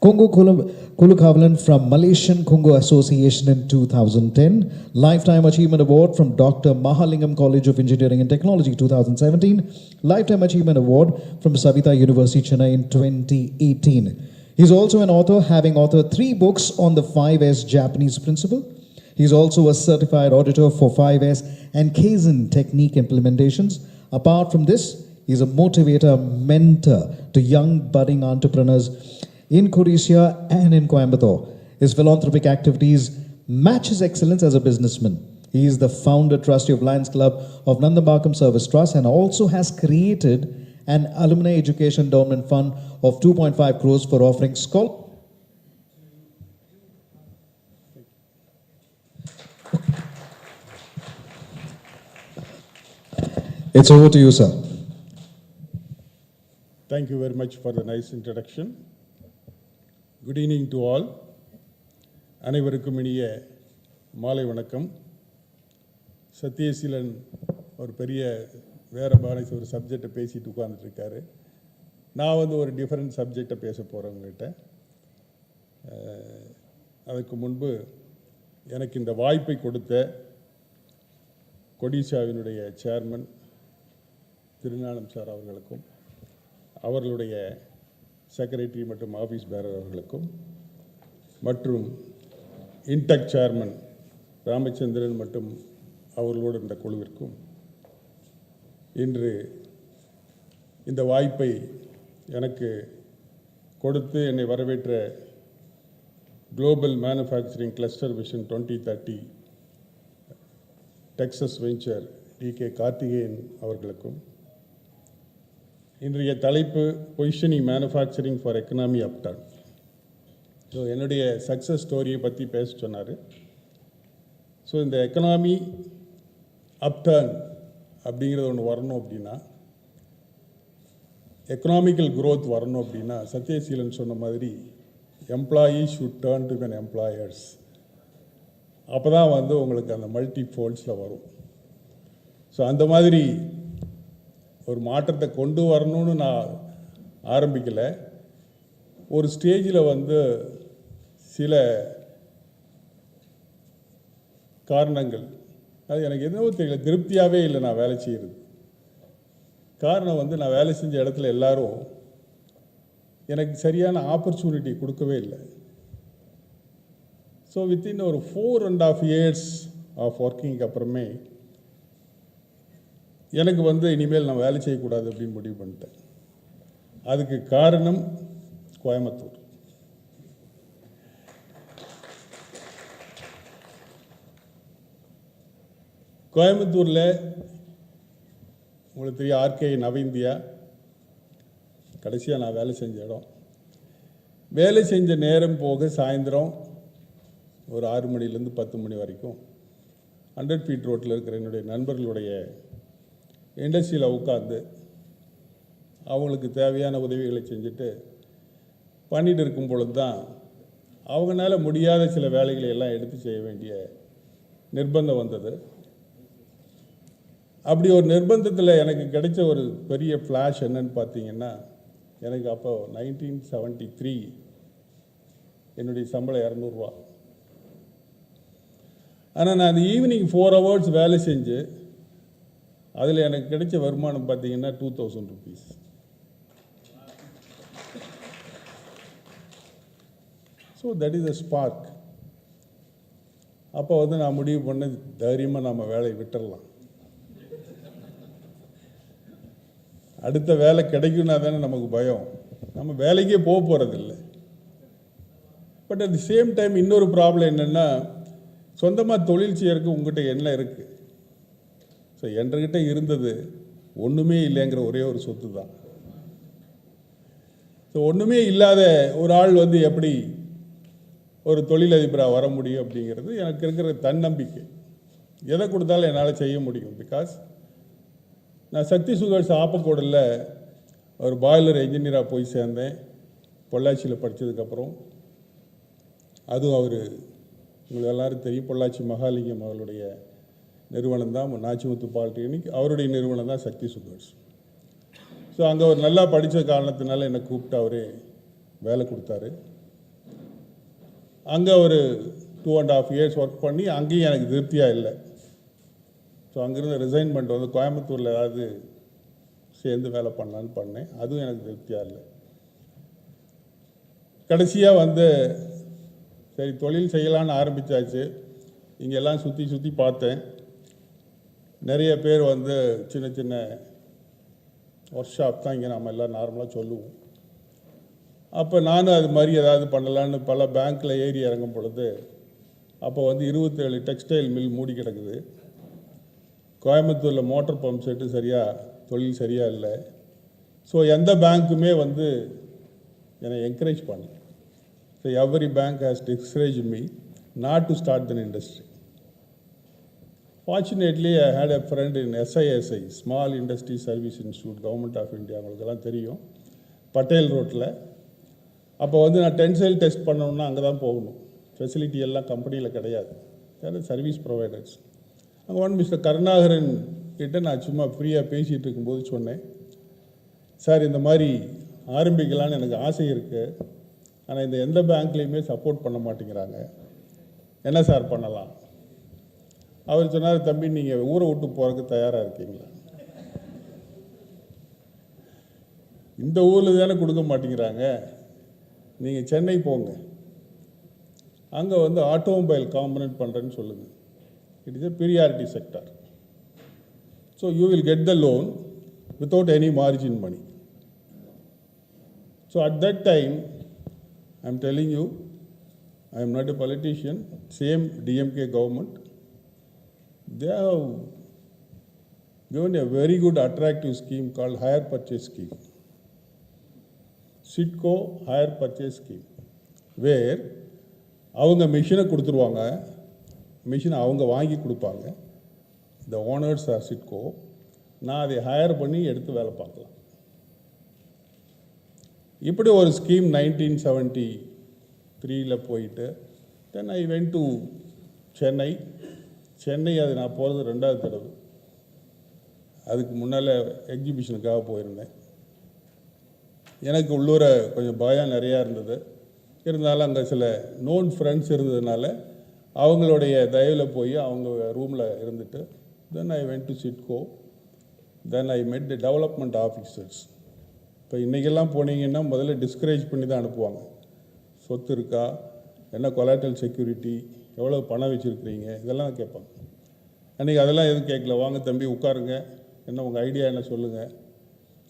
Kongo Kulukavalan from Malaysian Kongo Association in 2010. Lifetime Achievement Award from Dr. Mahalingam College of Engineering and Technology 2017. Lifetime Achievement Award from Savita University, Chennai in 2018. He's also an author, having authored 3 books on the 5S Japanese principle. He's also a certified auditor for 5S and Kaizen technique implementations. Apart from this, he's a motivator, mentor to young budding entrepreneurs in CODISSIA and in Coimbatore. His philanthropic activities match his excellence as a businessman. He is the founder trustee of Lions Club of Nandambakam Service Trust and also has created an alumni education endowment fund of 2.5 crores for offering scholarship. It's over to you, sir. Thank you very much for the nice introduction. Good evening to all. அனைவருக்கும் இனிய மாலை வணக்கம். சத்யசீலன் ஒரு பெரிய வேற பாணி ஒரு சப்ஜெக்டை பேசிட்டு உட்கார்ந்துட்டு இருக்காரு. நான் ஒரு டிஃபரண்ட் சப்ஜெக்டை பேச போகிறேன் உங்கள்கிட்ட. அதுக்கு முன்பு எனக்கு இந்த வாய்ப்பை கொடுத்த கொடிஷாவினுடைய சேர்மன் திருஞானம் சார் அவர்களுக்கும் அவர்களுடைய செக்ரட்டரி மற்றும் ஆஃபீஸ் பேரர் அவர்களுக்கும் மற்றும் இன்டெக் சேர்மன் ராமச்சந்திரன் மற்றும் அவர்களோடு இருந்த குழுவிற்கும் இன்று இந்த வாய்ப்பை எனக்கு கொடுத்து என்னை வரவேற்ற global manufacturing cluster vision 2030 Texas venture T K. Karthikeyan அவர்களுக்கும் இன்றைய தலைப்பு positioning manufacturing for economy upturn. So என்னுடைய சக்ஸஸ் ஸ்டோரியை பற்றி பேச சொன்னார். ஸோ இந்த எக்கனாமி அப்டர்ன் அப்படிங்கிறது ஒன்று வரணும் அப்படின்னா, எக்கனாமிக்கல் க்ரோத் வரணும் அப்படின்னா, சத்யசீலன் சொன்ன மாதிரி employees should turn to the employers. அப்போ தான் உங்களுக்கு அந்த மல்டி ஃபோல்ட்ஸில் வரும். ஸோ அந்த மாதிரி ஒரு மாற்றத்தை கொண்டு வரணும்னு நான் ஆரம்பிக்கலை. ஒரு ஸ்டேஜில் சில காரணங்கள், அது எனக்கு எதுவும் தெரியல, திருப்தியாகவே இல்லை நான் வேலை செய்கிறது. காரணம் நான் வேலை செஞ்ச இடத்துல எல்லாரும் எனக்கு சரியான ஆப்பர்ச்சுனிட்டி கொடுக்கவே இல்லை. ஸோ வித்தின் ஒரு 4.5 years ஆஃப் ஒர்க்கிங்க்கு அப்புறமே எனக்கு இனிமேல் நான் வேலை செய்யக்கூடாது அப்படின்னு முடிவு பண்ணிட்டேன். அதுக்கு காரணம் கோயம்புத்தூர். கோயம்புத்தூரில் உங்களுக்கு தெரியும் ஆர்கே நவஇந்தியா கடைசியாக நான் வேலை செஞ்ச இடம். வேலை செஞ்ச நேரம் போக சாயந்தரம் ஒரு 6 மணிலேருந்து 10 மணி வரைக்கும் 100 feet ரோட்டில் இருக்கிற என்னுடைய நண்பர்களுடைய இண்டஸ்ட்ரியில் உட்காந்து அவங்களுக்கு தேவையான உதவிகளை செஞ்சுட்டு பண்ணிட்டு இருக்கும் பொழுது தான் அவங்களால முடியாத சில வேலைகளை எல்லாம் எடுத்து செய்ய வேண்டிய நிர்பந்தம் வந்தது. அப்படி ஒரு நிர்பந்தத்தில் எனக்கு கிடைச்ச ஒரு பெரிய ஃப்ளாஷ் என்னன்னு பார்த்தீங்கன்னா, எனக்கு அப்போ 1973 என்னுடைய சம்பளம் 200 ரூபா. ஆனால் நான் அந்த ஈவினிங் 4 hours வேலை செஞ்சு அதில் எனக்கு கிடைச்ச வருமானம் பார்த்தீங்கன்னா 2000 rupees. So that is a spark. அப்போ வந்து நான் முடிவு பண்ண தைரியமாக நம்ம வேலையை விட்டுடலாம். அடுத்த வேலை கிடைக்கும்னா தானே நமக்கு பயம், நம்ம வேலைக்கே போக போகிறதில்லை. But at the same time இன்னொரு ப்ராப்ளம் என்னென்னா, சொந்தமாக தொழில் செய்யறதுக்கு உங்கள்கிட்ட என்ன இருக்குது? ஸோ என்கிட்ட இருந்தது ஒன்றுமே இல்லைங்கிற ஒரே ஒரு சொத்து தான். ஸோ ஒன்றுமே இல்லாத ஒரு ஆள் வந்து எப்படி ஒரு தொழிலதிபராக வர முடியும் அப்படிங்கிறது எனக்கு இருக்கிற தன்னம்பிக்கை. எதை கொடுத்தாலும் என்னால் செய்ய முடியும். பிகாஸ் நான் சக்தி சுகர்ஸ் ஆப்பக்கூடல ஒரு பாய்லர் என்ஜினியராக போய் சேர்ந்தேன் பொள்ளாச்சியில் படித்ததுக்கப்புறம். அதுவும் அவர் உங்களுக்கு எல்லோரும் தெரியும், பொள்ளாச்சி மகாலிங்கம் அவருடைய நிறுவனம் தான் நாச்சிமுத்து பாலிடெக்னிக், அவருடைய நிறுவனம் தான் சக்தி சுகர்ஸ். ஸோ அங்கே அவர் நல்லா படித்த காரணத்தினால என்னை கூப்பிட்டு அவரே வேலை கொடுத்தாரு. அங்கே ஒரு 2.5 years ஒர்க் பண்ணி அங்கேயும் எனக்கு திருப்தியாக இல்லை. ஸோ அங்கேருந்து ரிசைன் பண்ணிட்டு வந்து கோயம்புத்தூரில் ஏதாவது சேர்ந்து வேலை பண்ணலான்னு பண்ணேன். அதுவும் எனக்கு திருப்தியாக இல்லை. கடைசியாக வந்து சரி தொழில் செய்யலான்னு ஆரம்பித்தாச்சு. இங்கெல்லாம் சுற்றி சுற்றி பார்த்தேன். நிறைய பேர் வந்து சின்ன சின்ன ஒர்க் ஷாப் தான் இங்கே நம்ம எல்லாம் நார்மலாக சொல்லுவோம். அப்போ நானும் அது மாதிரி ஏதாவது பண்ணலான்னு பல பேங்க்கில் ஏறி இறங்கும் பொழுது அப்போ வந்து 27 டெக்ஸ்டைல் மில் மூடி கிடக்குது. கோயம்புத்தூரில் மோட்டர் பம்ப் செட்டு சரியாக தொழில் சரியாக இல்லை. ஸோ எந்த பேங்க்குமே வந்து என்னை என்கரேஜ் பண்ணல. So every bank has discourage me not to start the industry. Fortunately, I had a friend in SISI, Small Industry Service Institute, Government of India, உங்களுக்கெல்லாம் தெரியும், பட்டேல் ரோட்டில். அப்போ வந்து நான் டென்சைல் டெஸ்ட் பண்ணணுன்னா அங்கே தான் போகணும். ஃபெசிலிட்டி எல்லாம் கம்பெனியில் கிடையாது, அதாவது சர்வீஸ் ப்ரொவைடர்ஸ். அங்கே ஒன் மிஸ்டர் கருணாகரன் கிட்ட நான் சும்மா ஃப்ரீயாக பேசிகிட்டு இருக்கும்போது சொன்னேன், சார் இந்த மாதிரி ஆரம்பிக்கலான்னு எனக்கு ஆசை இருக்குது, ஆனால் இந்த எந்த பேங்க்லேயுமே சப்போர்ட் பண்ண மாட்டேங்கிறாங்க, என்ன சார் பண்ணலாம்? அவர் சொன்னார், தம்பி நீங்கள் ஊரை விட்டு போகிறதுக்கு தயாராக இருக்கீங்களா? இந்த ஊரில் தானே கொடுக்க மாட்டேங்கிறாங்க, நீங்கள் சென்னை போங்க, அங்கே வந்து ஆட்டோமொபைல் காம்பனன்ட் பண்ணுறேன்னு சொல்லுங்கள். It is a priority sector. So you will get the loan without any margin money. So at that time I am telling you, I am not a politician, same DMK government, they have given a very good attractive scheme called hire purchase scheme, SITCO hire purchase scheme, where அவங்க மிஷினை கொடுத்துருவாங்க, மிஷினை அவங்க வாங்கி கொடுப்பாங்க, the owners are SITCO, நான் அதை higher பண்ணி எடுத்து வேலை பார்க்கலாம். இப்படி ஒரு ஸ்கீம் 1973 போயிட்டு தென் ஐ வென்ட் டு சென்னை. அது நான் போகிறது 2வது தடவை. அதுக்கு முன்னால் எக்ஸிபிஷனுக்காக போயிருந்தேன். எனக்கு உள்ளூர கொஞ்சம் பயம் நிறையா இருந்தது. இருந்தாலும் அங்கே சில நோன் ஃப்ரெண்ட்ஸ் இருந்ததுனால அவங்களுடைய தயவில் போய் அவங்க ரூமில் இருந்துட்டு தென் ஐ வென்ட் டு சிட்கோ. தென் ஐ மெட் தி டெவலப்மெண்ட் ஆஃபீஸர்ஸ். இப்போ இன்றைக்கெல்லாம் போனீங்கன்னா முதல்ல டிஸ்கரேஜ் பண்ணி தான் அனுப்புவாங்க. சொத்து இருக்கா, என்ன கொலாட்ரல் செக்யூரிட்டி, எவ்வளோ பணம் வச்சுருக்கிறீங்க, இதெல்லாம் கேட்பாங்க. அன்றைக்கி அதெல்லாம் எதுவும் கேட்கல. வாங்க தம்பி உட்காருங்க, என்ன உங்கள் ஐடியா என்ன சொல்லுங்கள்.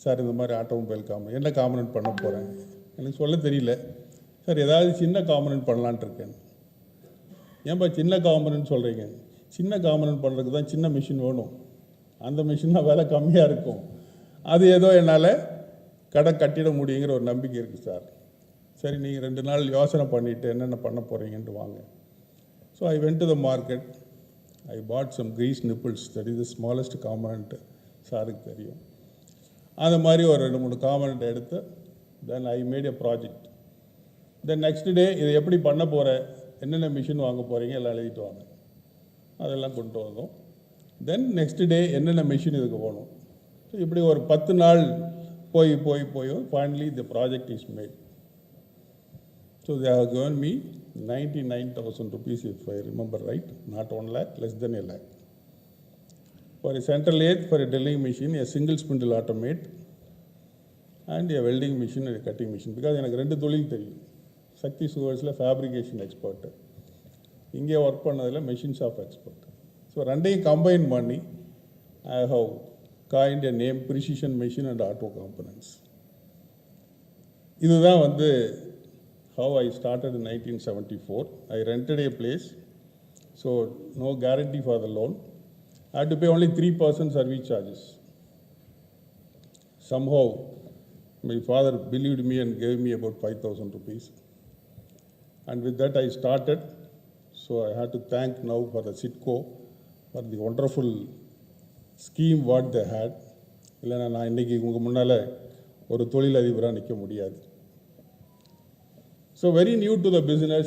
சார் இந்த மாதிரி ஆட்டோமொபைல் என்ன காம்பனன்ட் பண்ண போகிறேன், எனக்கு சொல்ல தெரியல சார், ஏதாவது சின்ன காம்பனன்ட் பண்ணலான்ட்டு இருக்கேன். ஏன்பா சின்ன காம்பனன்ட் சொல்கிறீங்க? சின்ன காம்பனன்ட் பண்ணுறதுக்கு தான் சின்ன மிஷின் வேணும், அந்த மிஷின் தான் விலை கம்மியாக இருக்கும், அது ஏதோ என்னால் கடை கட்டிட முடியுங்கிற ஒரு நம்பிக்கை இருக்குது சார். சரி நீங்கள் 2 நாள் யோசனை பண்ணிவிட்டு என்னென்ன பண்ண போகிறீங்கன்ட்டு வாங்க. So I went to the market. I bought some grease nipples, that is the smallest component, சாருக்கு தெரியும். அந்த மாதிரி ஒரு 2-3 காம்பனன்ட் எடுத்து then I made a project. Then next day இதை எப்படி பண்ண போகிறேன், என்னென்ன மிஷின் வாங்க போகிறீங்க எல்லாம் எழுதிட்டு வாங்க. அதெல்லாம் கொண்டு வந்தோம். தென் நெக்ஸ்ட் டே என்னென்ன மெஷின் இதுக்கு போகணும். ஸோ இப்படி ஒரு 10 நாள் போய் finally the project is made. So they have given me 99,000 rupees, if I remember right, not 1 lakh, less than a lakh. For a central lathe, for a drilling machine, a single spindle automate, and a welding machine and a cutting machine. Because எனக்கு 2 தொழில் தெரியும். சக்தி சுகர்ஸில் fabrication expert, இங்கே work பண்ணதில் machine shop expert. So ரெண்டையும் combine பண்ணி I have coined a name precision machine and auto components. இதுதான் வந்து how I started in 1974. I rented a place, so no guarantee for the loan. I had to pay only 3% service charges. Somehow, my father believed me and gave me about 5,000 rupees. And with that I started. So I had to thank now for the CITCO for the wonderful scheme what they had. இல்லைனா நான் இன்றைக்கி உங்கள் முன்னால் ஒரு தொழிலதிபராக நிற்க முடியாது. So very new to the business,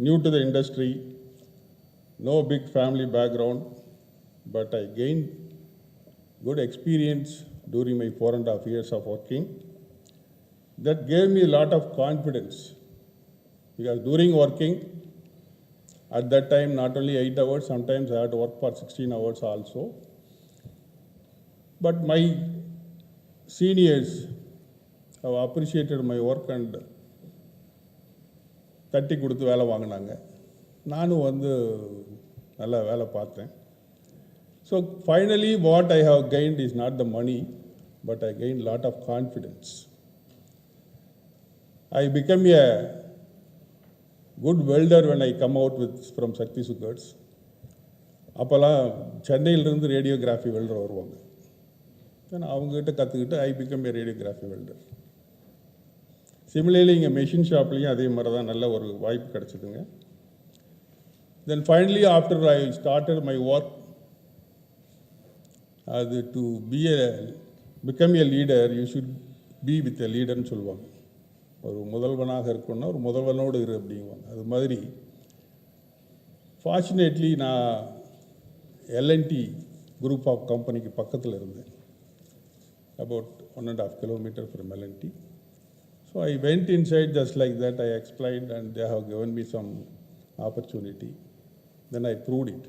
new to the industry, no big family background, but I gained good experience during my 4.5 years of working. That gave me a lot of confidence, because during working, at that time not only 8 hours, sometimes I had to work for 16 hours also. But my seniors have appreciated my work and தட்டி கொடுத்து வேலை வாங்கினாங்க. நானும் வந்து நல்லா வேலை பார்த்தேன். So finally what I have gained is not the money, but I gain lot of confidence. I become a good welder when I come out with from Sakthi Sugars. அப்போல்லாம் சென்னையிலிருந்து ரேடியோகிராஃபி வெல்டர் வருவாங்க. அவங்ககிட்ட கற்றுக்கிட்டு I become a radiography welder. Similarly இங்கே machine ஷாப்லேயும் அதே மாதிரி தான் நல்ல ஒரு வாய்ப்பு கிடச்சிதுங்க. Then finally after I started my work, அது to become a leader you should be with a லீடர்னு சொல்லுவாங்க. ஒரு முதல்வனாக இருக்கணும்னா ஒரு முதல்வனோடு இரு அப்படிங்குவாங்க. அது மாதிரி ஃபார்ச்சுனேட்லி நான் எல்என்டி குரூப் ஆஃப் கம்பெனிக்கு பக்கத்தில் இருந்தேன், about 1.5 kilometers from LNT. So I went inside just like that. I explained and they have given me some opportunity. Then I proved it.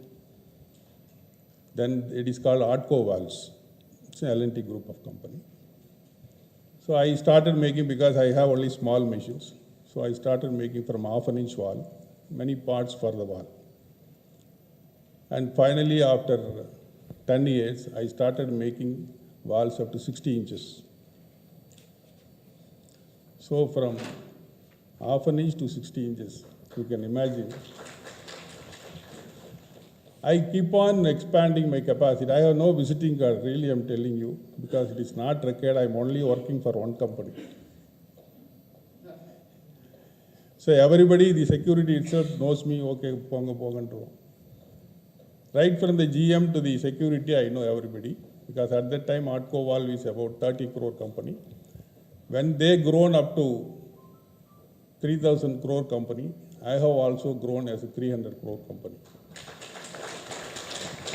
Then it is called Atco Valves. It's an LNT group of company. So I started making, because I have only small machines. So I started making from 1/2 inch valve, many parts for the valve. And finally after 10 years, I started making valves up to 60 inches. So from 1/2 inch to 60 inches, you can imagine. I keep on expanding my capacity. I have no visiting card, really I'm telling you, because it is not required. I'm only working for one company. So everybody, the security itself knows me, okay, ponga. Right from the GM to the security, I know everybody, because at that time Atco Valve is about 30 crore company. When they grown up to 3,000 crore company, I have also grown as a 300 crore company.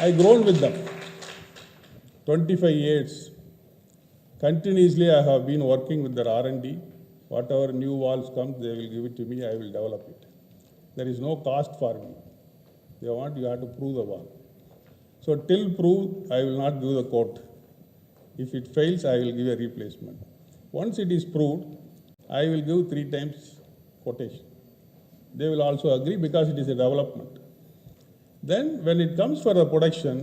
I grown with them. 25 years. Continuously I have been working with their R&D. Whatever new valves come, they will give it to me, I will develop it. There is no cost for me. They want, you have to prove the valve. So till proved, I will not give the quote. If it fails, I will give a replacement. Once it is proved, I will give 3 times quotation. They will also agree, because it is a development. Then when it comes for the production,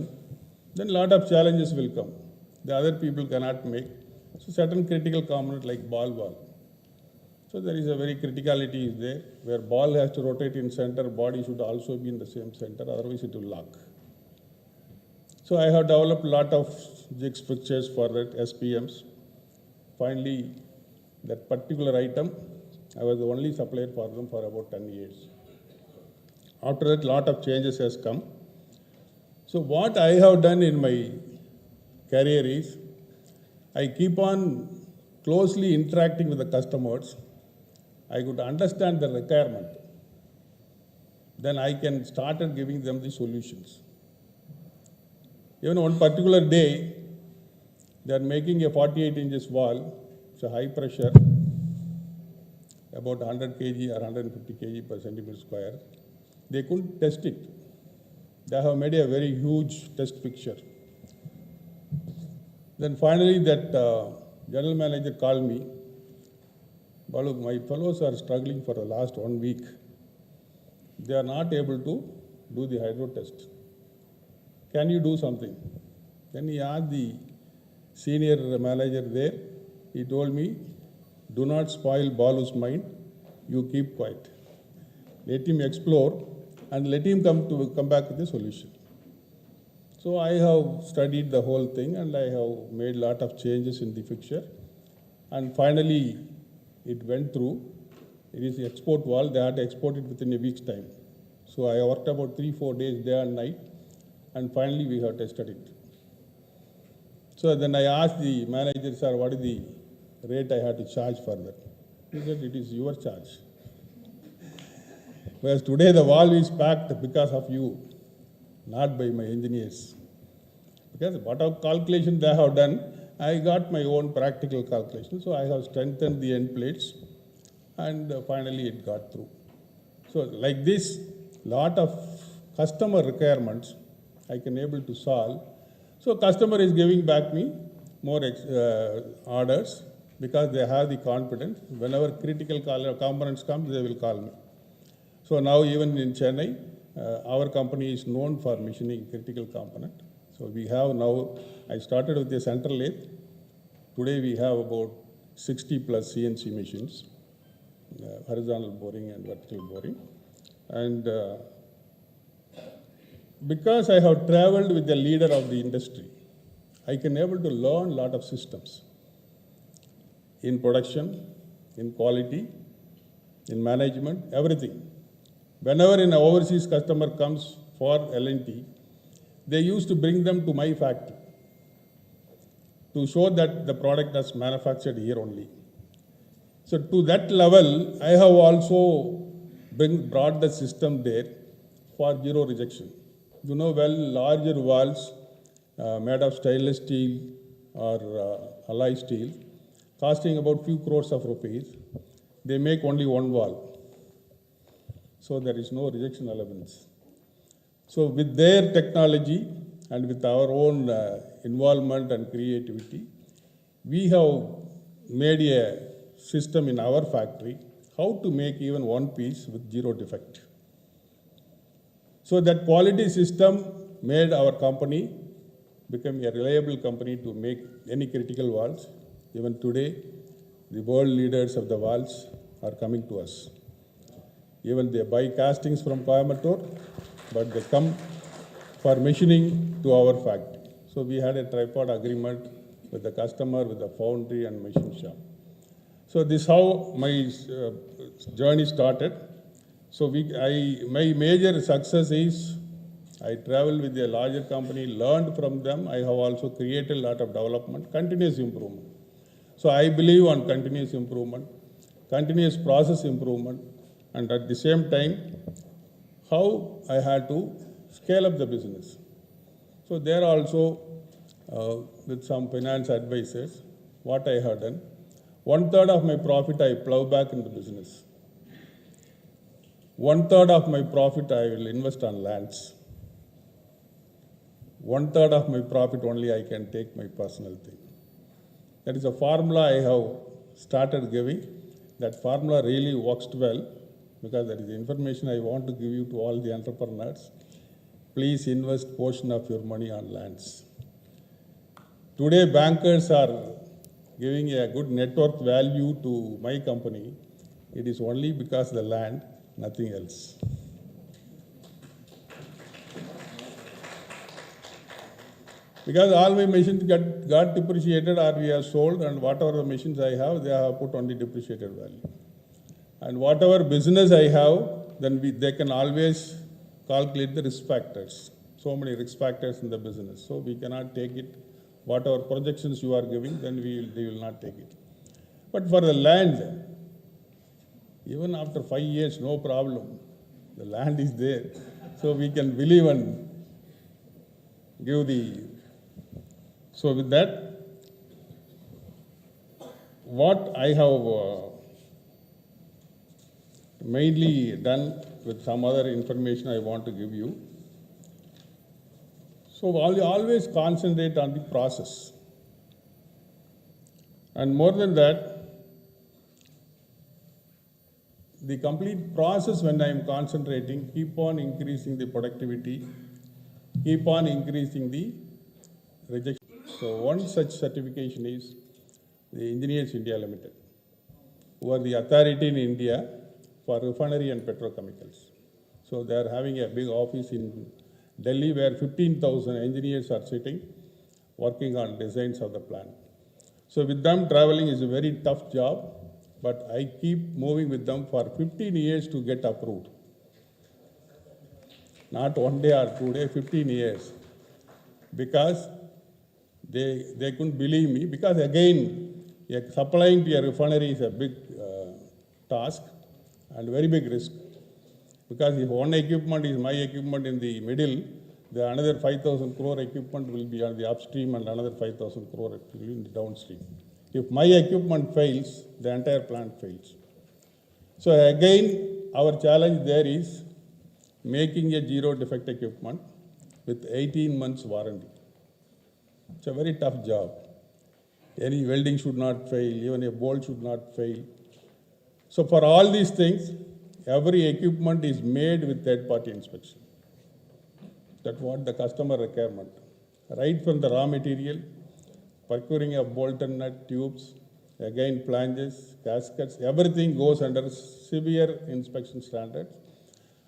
then lot of challenges will come. The other people cannot make. So certain critical component like ball valve. So there is a very criticality is there, where ball has to rotate in center, body should also be in the same center, otherwise it will lock. So I have developed lot of jigs fixtures for that, SPMs. Finally, that particular item, I was the only supplier for them for about 10 years. After that, lot of changes has come. So what I have done in my career is, I keep on closely interacting with the customers. I could understand the requirement. Then I can start giving them the solutions. Even one particular day, they are making a 48 inches wall, it's a high pressure, about 100 kg or 150 kg per centimeter square. They couldn't test it. They have made a very huge test picture. Then finally that general manager called me, Balu, my fellows are struggling for the last 1 week. They are not able to do the hydro test. Can you do something? Then he asked the senior manager there. He told me, do not spoil Balu's mind. You keep quiet. Let him explore and let him come back with a solution. So I have studied the whole thing and I have made a lot of changes in the fixture. And finally, it went through. It is the export wall. They had to export it within a week's time. So I worked about 3-4 days, day and night. And finally, we have tested it. So then I asked the manager, sir, what is the rate I had to charge for that? He said, it is your charge. Whereas today the wall is packed because of you, not by my engineers. Because whatever calculation they have done, I got my own practical calculation. So I have strengthened the end plates and finally it got through. So like this, lot of customer requirements I can able to solve. So customer is giving back me more orders because they have the confidence. Whenever critical components come, they will call me. So now even in Chennai, our company is known for machining critical component. So we have now, I started with a center lathe. Today we have about 60 plus CNC machines, horizontal boring and vertical boring. And because I have traveled with the leader of the industry, I can able to learn a lot of systems in production, in quality, in management, everything. Whenever an overseas customer comes for L&T, they used to bring them to my factory to show that the product is manufactured here only. So to that level, I have also brought the system there for zero rejection. You know well, larger valves made of stainless steel or alloy steel, costing about few crores of rupees, they make only one valve. So there is no rejection allowance. So with their technology and with our own involvement and creativity, we have made a system in our factory how to make even one piece with zero defect. So that quality system made our company become a reliable company to make any critical valves. Even today, the world leaders of the valves are coming to us. Even they buy castings from Coimbatore, but they come for machining to our factory. So we had a tripod agreement with the customer, with the foundry and machine shop. So this is how my journey started. So my major success is I traveled with a larger company, learned from them. I have also created a lot of development, continuous improvement. So I believe on continuous improvement, continuous process improvement, and at the same time, how I had to scale up the business. So there also, with some finance advisors, what I have done, 1/3 of my profit I plow back in the business. 1/3 of my profit I will invest on lands. 1/3 of my profit only I can take my personal thing. That is a formula I have started giving. That formula really works well because that is the information I want to give you to all the entrepreneurs. Please invest portion of your money on lands. Today bankers are giving a good net worth value to my company. It is only because of the land, nothing else. Because all my machines got depreciated or we have sold, and whatever the machines I have, they have put on the depreciated value. And whatever business I have, then they can always calculate the risk factors. So many risk factors in the business. So we cannot take it. Whatever projections you are giving, then they will not take it. But for the land, even after 5 years, no problem. The land is there. So we can believe and give the So with that, what I have mainly done with some other information I want to give you. So I'll always concentrate on the process. And more than that, the complete process when I am concentrating, keep on increasing the productivity, keep on increasing the rejection. So one such certification is the Engineers India Limited, who are the authority in India for refinery and petrochemicals. So they are having a big office in Delhi where 15,000 engineers are sitting, working on designs of the plant. So with them, traveling is a very tough job, but I keep moving with them for 15 years to get approved. Not 1 day or 2 days, 15 years. Because they couldn't believe me, because again, supplying to a refinery is a big task and very big risk. Because if one equipment is my equipment in the middle, the another 5,000 crore equipment will be on the upstream and another 5,000 crore will be in the downstream. If my equipment fails, the entire plant fails. So again, our challenge there is making a zero defect equipment with 18 months warranty. It's a very tough job. Any welding should not fail, even a bolt should not fail. So for all these things, every equipment is made with third-party inspection. That's what the customer requirement. Right from the raw material, procuring a bolt and nut, tubes, again flanges, gaskets, everything goes under severe inspection standards.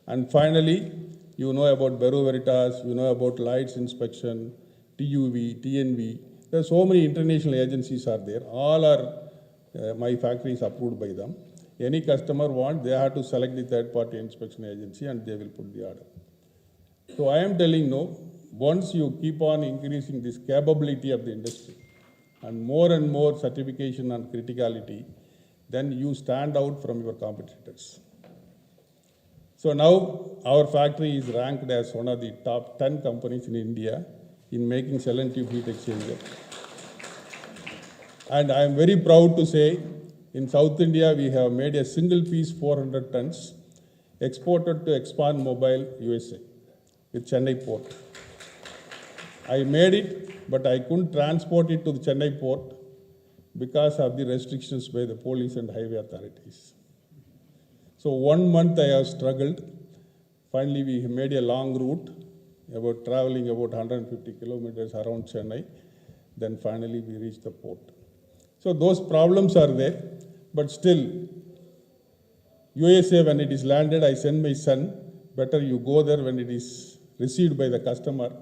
And finally, you know about Bureau Veritas, you know about lights inspection, TUV, TNV. There are so many international agencies are there. All are, my factory is approved by them. Any customer wants, they have to select the third-party inspection agency and they will put the order. So I am telling no, once you keep on increasing this capability of the industry and more certification and criticality, then you stand out from your competitors. So now our factory is ranked as one of the top 10 companies in India in making selective heat exchanger. And I am very proud to say, in South India, we have made a single piece 400 tons, exported to Expand Mobile, USA, with Chennai port. I made it, but I couldn't transport it to the Chennai port because of the restrictions by the police and highway authorities. So 1 month I have struggled. Finally, we made a long route, about traveling about 150 kilometers around Chennai. Then finally we reached the port. So those problems are there, but still, USA, when it is landed, I send my son, better you go there when it is received by the customer,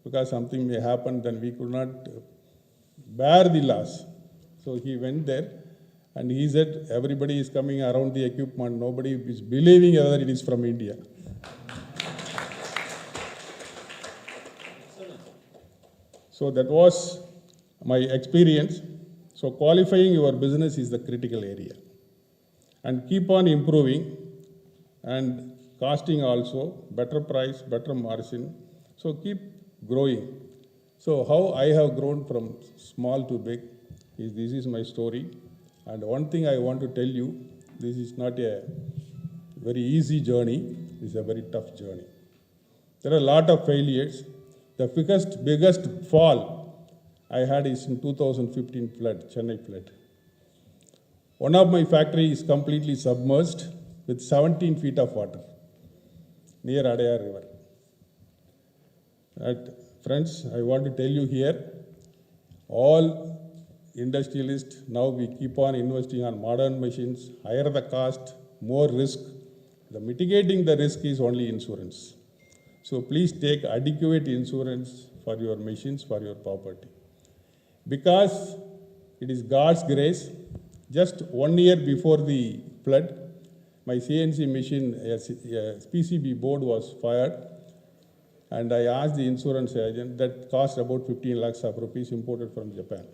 because something may happen, then we could not bear the loss. So he went there, and he said, everybody is coming around the equipment, nobody is believing whether it is from India. So that was my experience. So qualifying your business is the critical area. And keep on improving, and costing also, better price, better margin. So keep growing. So how I have grown from small to big is, this is my story. And one thing I want to tell you, this is not a very easy journey, it's a very tough journey. There are a lot of failures. The biggest fall I had is in 2015 flood, Chennai flood. One of my factories is completely submerged with 17 feet of water near Adaya River. Friends, I want to tell you here, all industrialists, now we keep on investing on modern machines, higher the cost, more risk. The mitigating the risk is only insurance. So please take adequate insurance for your machines, for your property. Because it is God's grace, just 1 year before the flood, my CNC machine, a PCB board was fired, and I asked the insurance agent, that cost about 15 lakhs of rupees imported from Japan.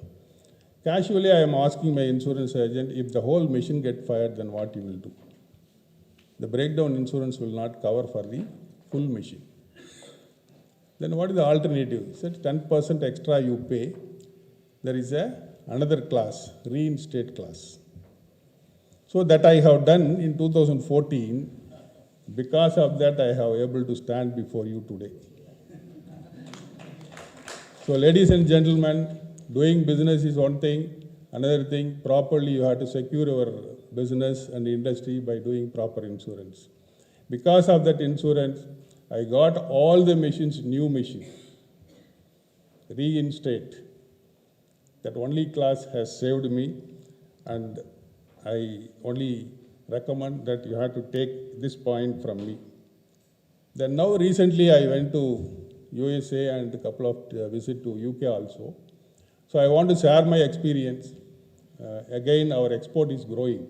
Casually, I am asking my insurance agent, if the whole machine gets fired, then what you will do? The breakdown insurance will not cover for the full machine. Then what is the alternative? He said 10% extra you pay, there is another class, reinstate class. So that I have done in 2014. Because of that, I have able to stand before you today. So ladies and gentlemen, doing business is one thing. Another thing, properly you have to secure your business and industry by doing proper insurance. Because of that insurance, I got all the machines, new machines, reinstate. That only class has saved me, and I only recommend that you have to take this point from me. Then now recently I went to USA and a couple of visit to UK also. So I want to share my experience. Again, our export is growing.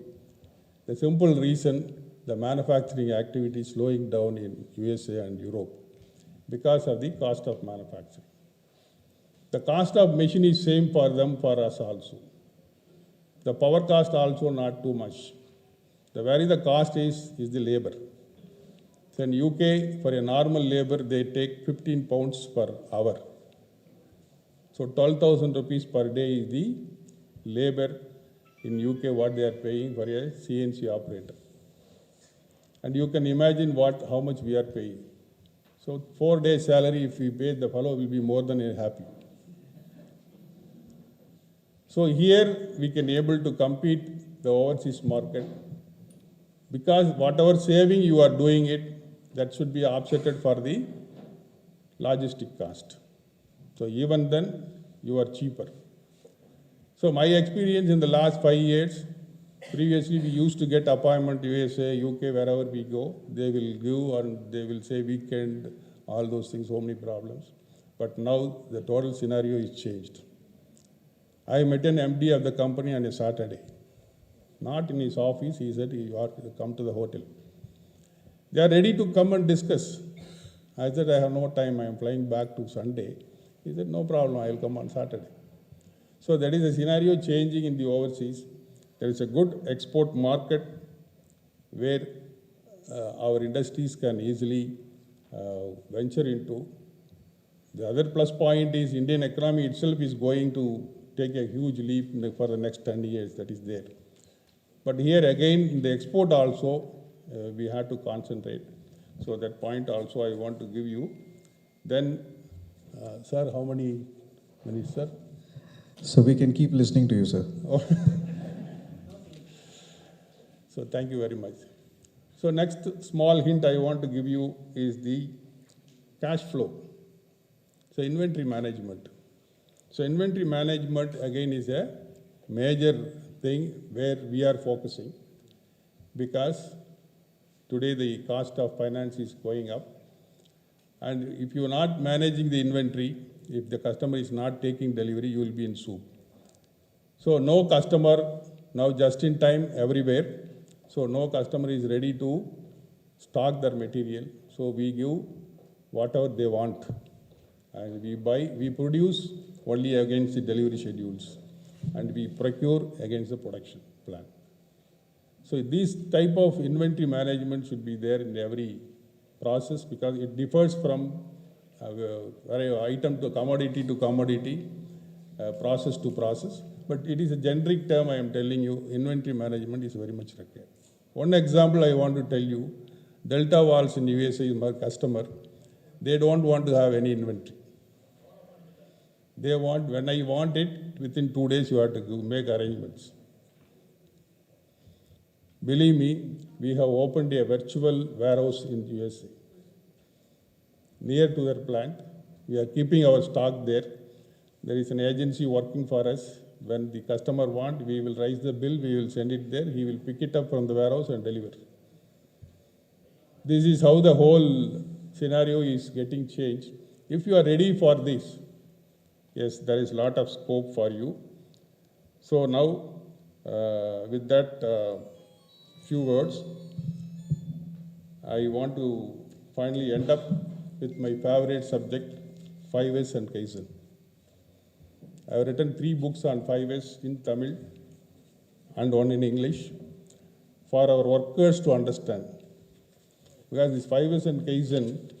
The simple reason, the manufacturing activity is slowing down in USA and Europe because of the cost of manufacturing. The cost of machine is same for them, for us also. The power cost also not too much. Where the cost is the labor. So in UK, for a normal labor, they take 15 pounds per hour. So 12,000 rupees per day is the labor in UK, what they are paying for a CNC operator. And you can imagine how much we are paying. So 4 days salary, if we pay, the fellow will be more than happy. So here we can able to compete the overseas market, because whatever saving you are doing it, that should be offsetted for the logistic cost. So even then, you are cheaper. So my experience in the last 5 years, previously we used to get appointment USA, UK, wherever we go, they will give and they will say weekend, all those things, so many problems. But now the total scenario is changed. I met an MD of the company on a Saturday. Not in his office, he said, you have to come to the hotel. They are ready to come and discuss. I said, I have no time, I am flying back to Sunday. He said, no problem, I will come on Saturday. So that is a scenario changing in the overseas. There is a good export market where our industries can easily venture into. The other plus point is Indian economy itself is going to take a huge leap for the next 10 years, that is there. But here again, in the export also, we have to concentrate. So that point also I want to give you. Then, sir, how many minutes, sir? So we can keep listening to you, sir. So thank you very much. So next small hint I want to give you is the cash flow. So inventory management. So inventory management again is a major thing where we are focusing, because today the cost of finance is going up, and if you are not managing the inventory, if the customer is not taking delivery, you will be in soup. So no customer, now just in time everywhere, so no customer is ready to stock their material, so we give whatever they want, and we produce only against the delivery schedules, and we procure against the production plan. So this type of inventory management should be there in every process, because it differs from item to commodity, process to process. But it is a generic term I am telling you, inventory management is very much required. One example I want to tell you, Delta Walls in USA is my customer. They don't want to have any inventory. They want, when I want it, within 2 days you have to make arrangements. Believe me, we have opened a virtual warehouse in USA, near to their plant. We are keeping our stock there. There is an agency working for us. When the customer wants, we will raise the bill, we will send it there, he will pick it up from the warehouse and deliver. This is how the whole scenario is getting changed. If you are ready for this, yes, there is a lot of scope for you. So now, with that few words, I want to finally end up with my favorite subject, 5S and Kaizen. I have written 3 books on 5S in Tamil and 1 in English for our workers to understand. Because this 5S and Kaizen,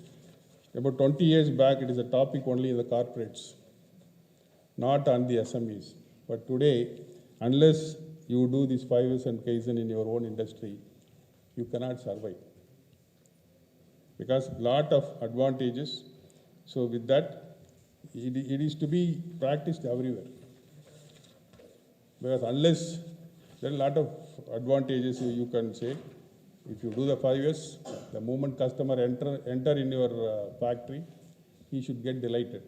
about 20 years back, it is a topic only in the corporates. not on the SMEs. But today, unless you do this 5S and Kaizen in your own industry, you cannot survive. Because lot of advantages. So with that, it is to be practiced everywhere. Because unless there are a lot of advantages you can say, if you do the 5 years, the moment customer enter in your factory, he should get delighted.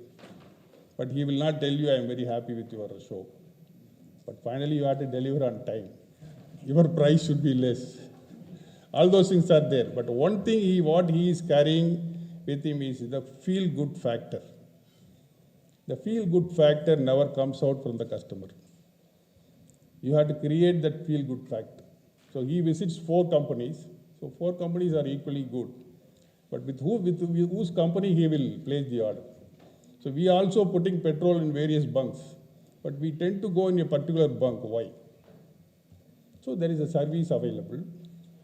But he will not tell you, I am very happy with your show. But finally you have to deliver on time. Your price should be less. All those things are there. But one thing what he is carrying with him is the feel-good factor. The feel-good factor never comes out from the customer. You have to create that feel-good factor. So he visits 4 companies. So 4 companies are equally good. But with whose company he will place the order. So we are also putting petrol in various bunks. But we tend to go in a particular bunk. Why? So there is a service available.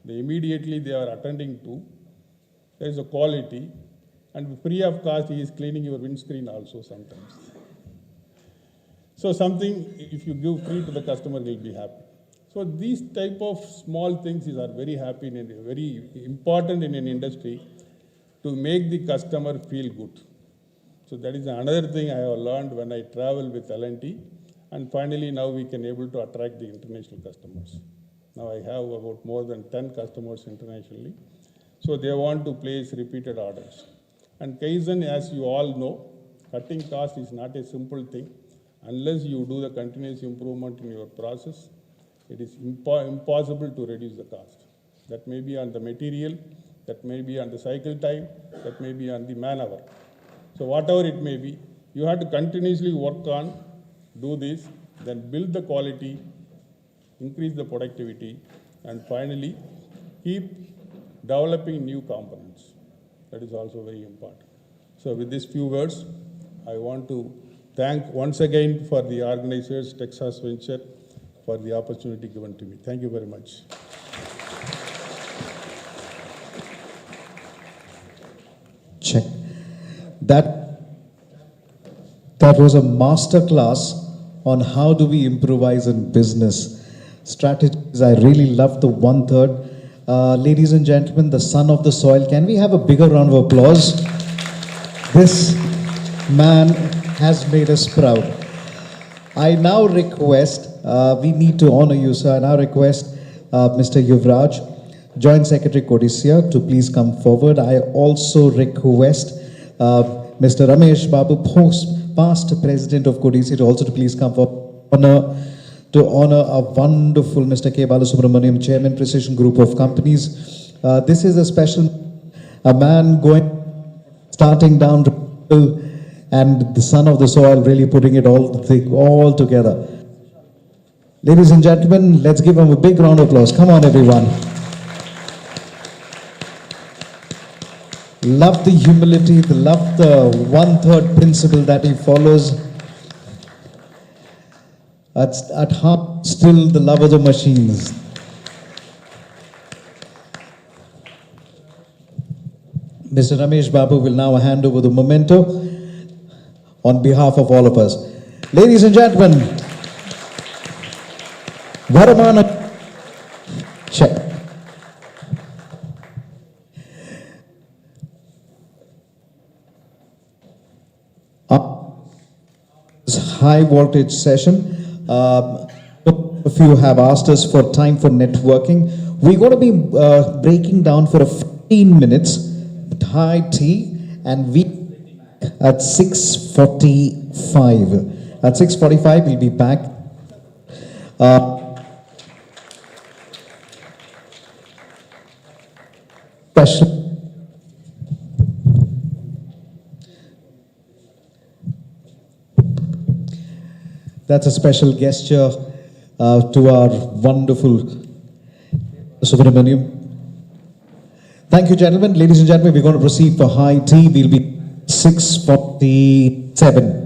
Immediately they are attending to. There is a quality. And free of cost, he is cleaning your windscreen also sometimes. So something, if you give free to the customer, will be happy. So these type of small things are very happy and very important in an industry to make the customer feel good. So that is another thing I have learned when I travel with L&T. And finally, now we can able to attract the international customers. Now I have about more than 10 customers internationally. So they want to place repeated orders. And Kaizen, as you all know, cutting cost is not a simple thing. Unless you do the continuous improvement in your process, it is impossible to reduce the cost. That may be on the material, that may be on the cycle time, that may be on the man hour. So whatever it may be, you have to continuously work on, do this, then build the quality, increase the productivity, and finally keep developing new components. That is also very important. So with these few words, I want to thank once again for the organizers, Texas Venture, for the opportunity given to me. Thank you very much. Check. That was a master class on how do we improvise in business. Strategies, I really love the 1/3. Ladies and gentlemen, the son of the soil, can we have a bigger round of applause? This man has made us proud. I now request, we need to honor you, sir. I now request Mr. Yuvraj, Joint Secretary CODISSIA, to please come forward. I also request Mr. Ramesh Babu, past President of CODISSIA, to please come forward. To honor a wonderful Mr. K. Balasubramaniam, Chairman, Precision Group of Companies. This is a special, a man starting down, and the son of the soil really putting it all together. Ladies and gentlemen, let's give him a big round of applause. Come on, everyone. Love the humility, love the 1/3 principle that he follows. At heart, still the love of the machines. Mr. Ramesh Babu will now hand over the memento on behalf of all of us. Ladies and gentlemen, Varamana check. High voltage session. If you have asked us for time for networking, we're going to be breaking down for 15 minutes, high tea, and we at 6:45. At 6:45, we'll be back. Special. That's a special gesture to our wonderful Subramaniam. Thank you, gentlemen. Ladies and gentlemen, we're going to proceed for high tea. We'll be 6:47.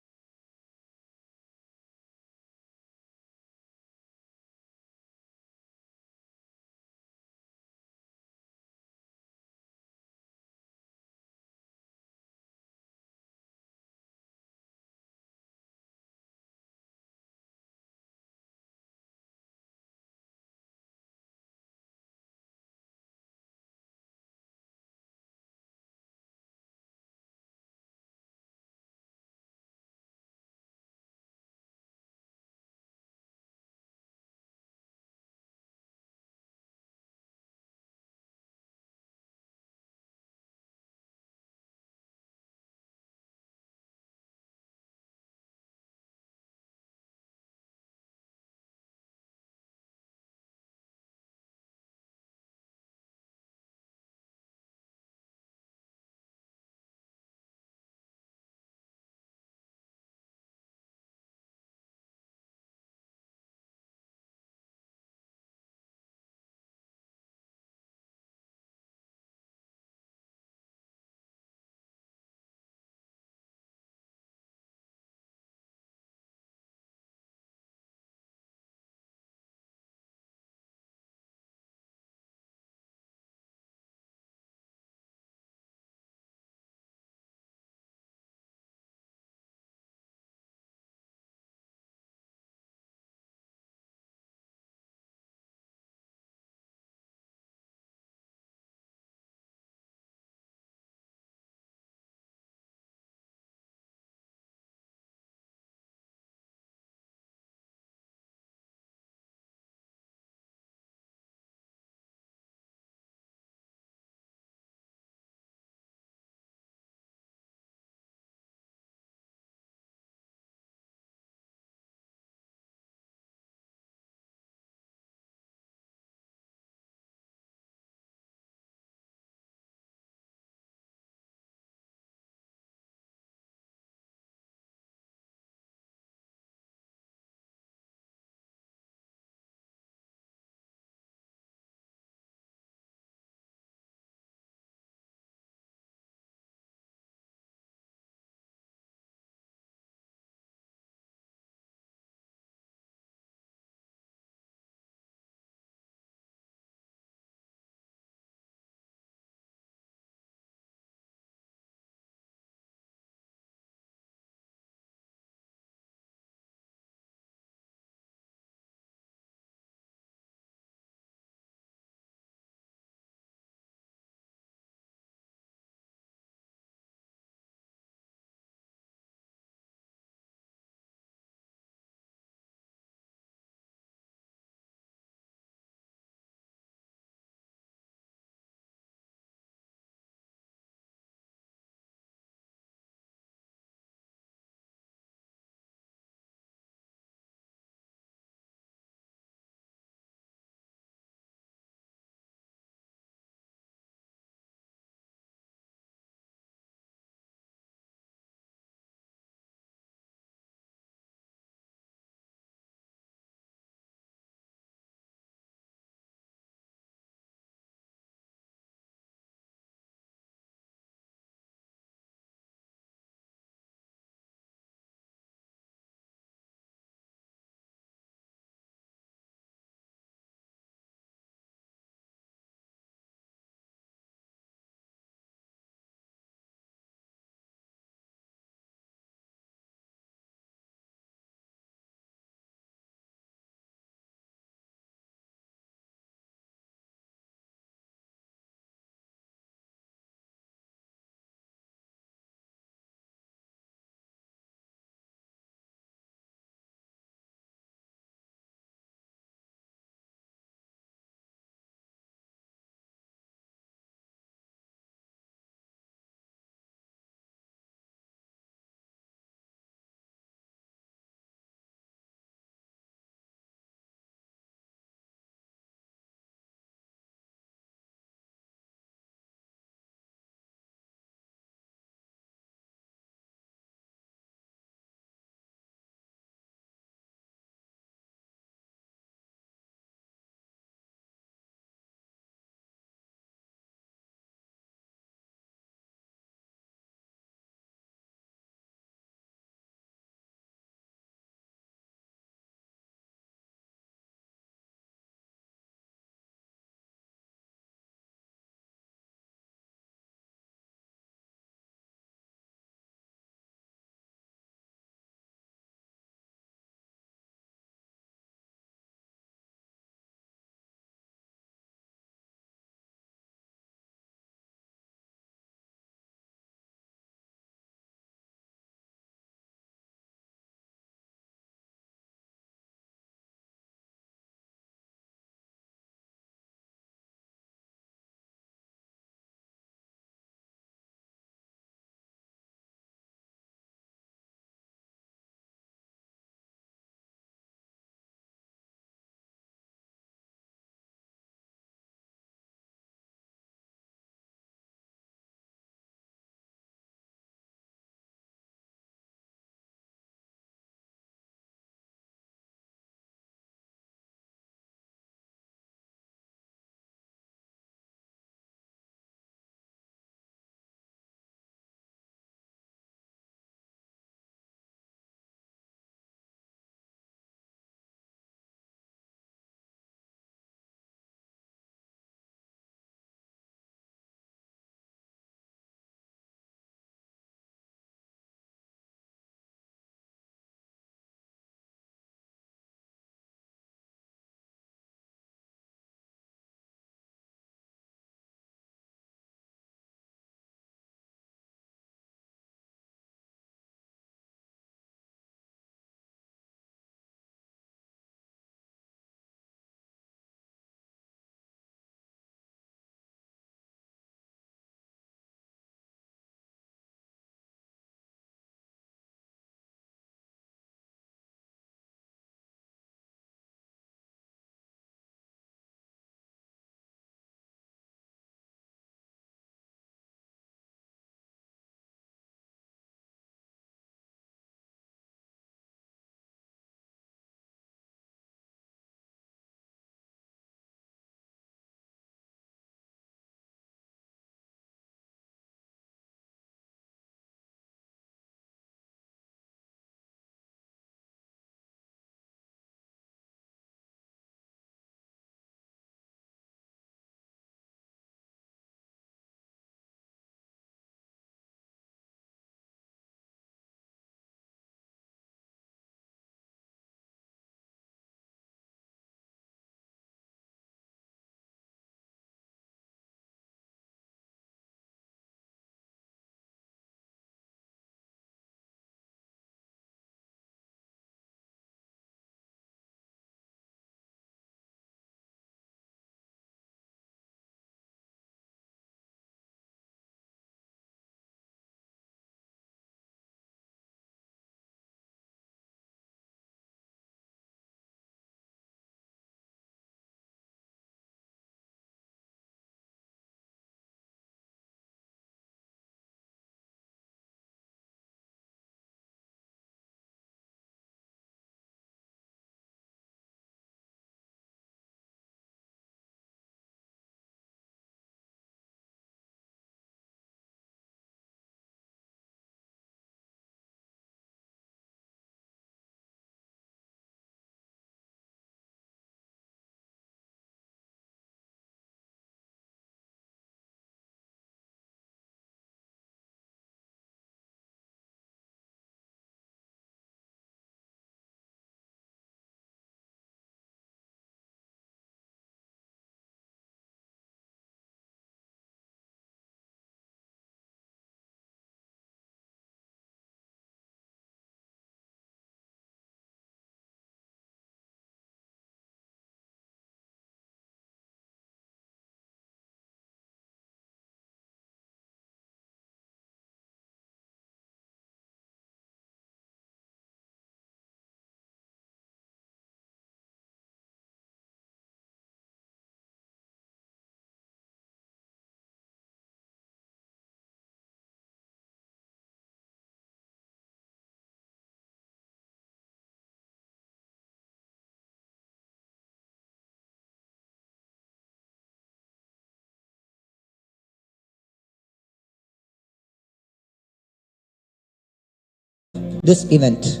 this event.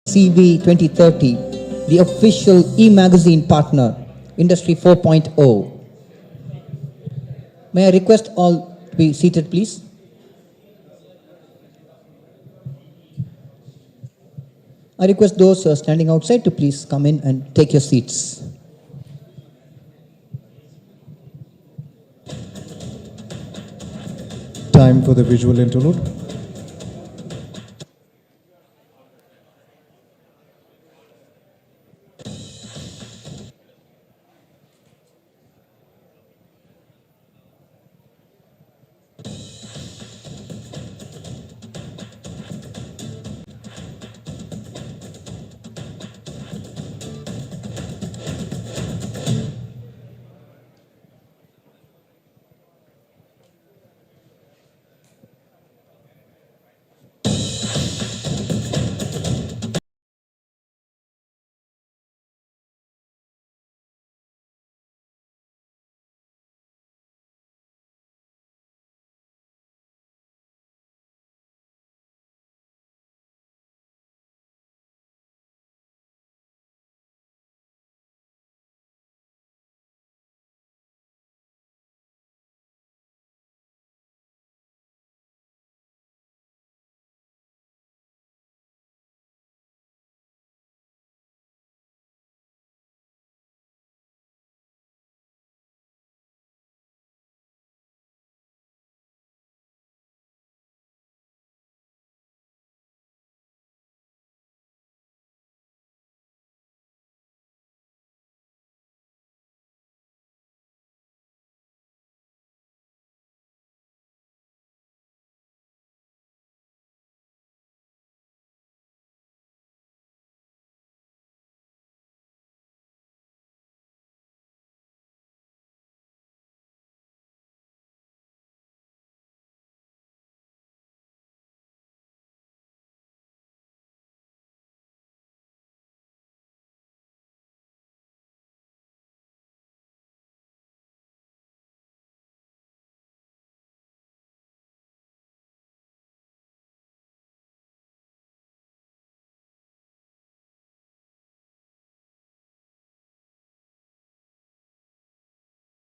CV 2030, the official e-magazine partner, Industry 4.0. May I request all to be seated, please? I request those standing outside to please come in and take your seats. Time for the visual interlude.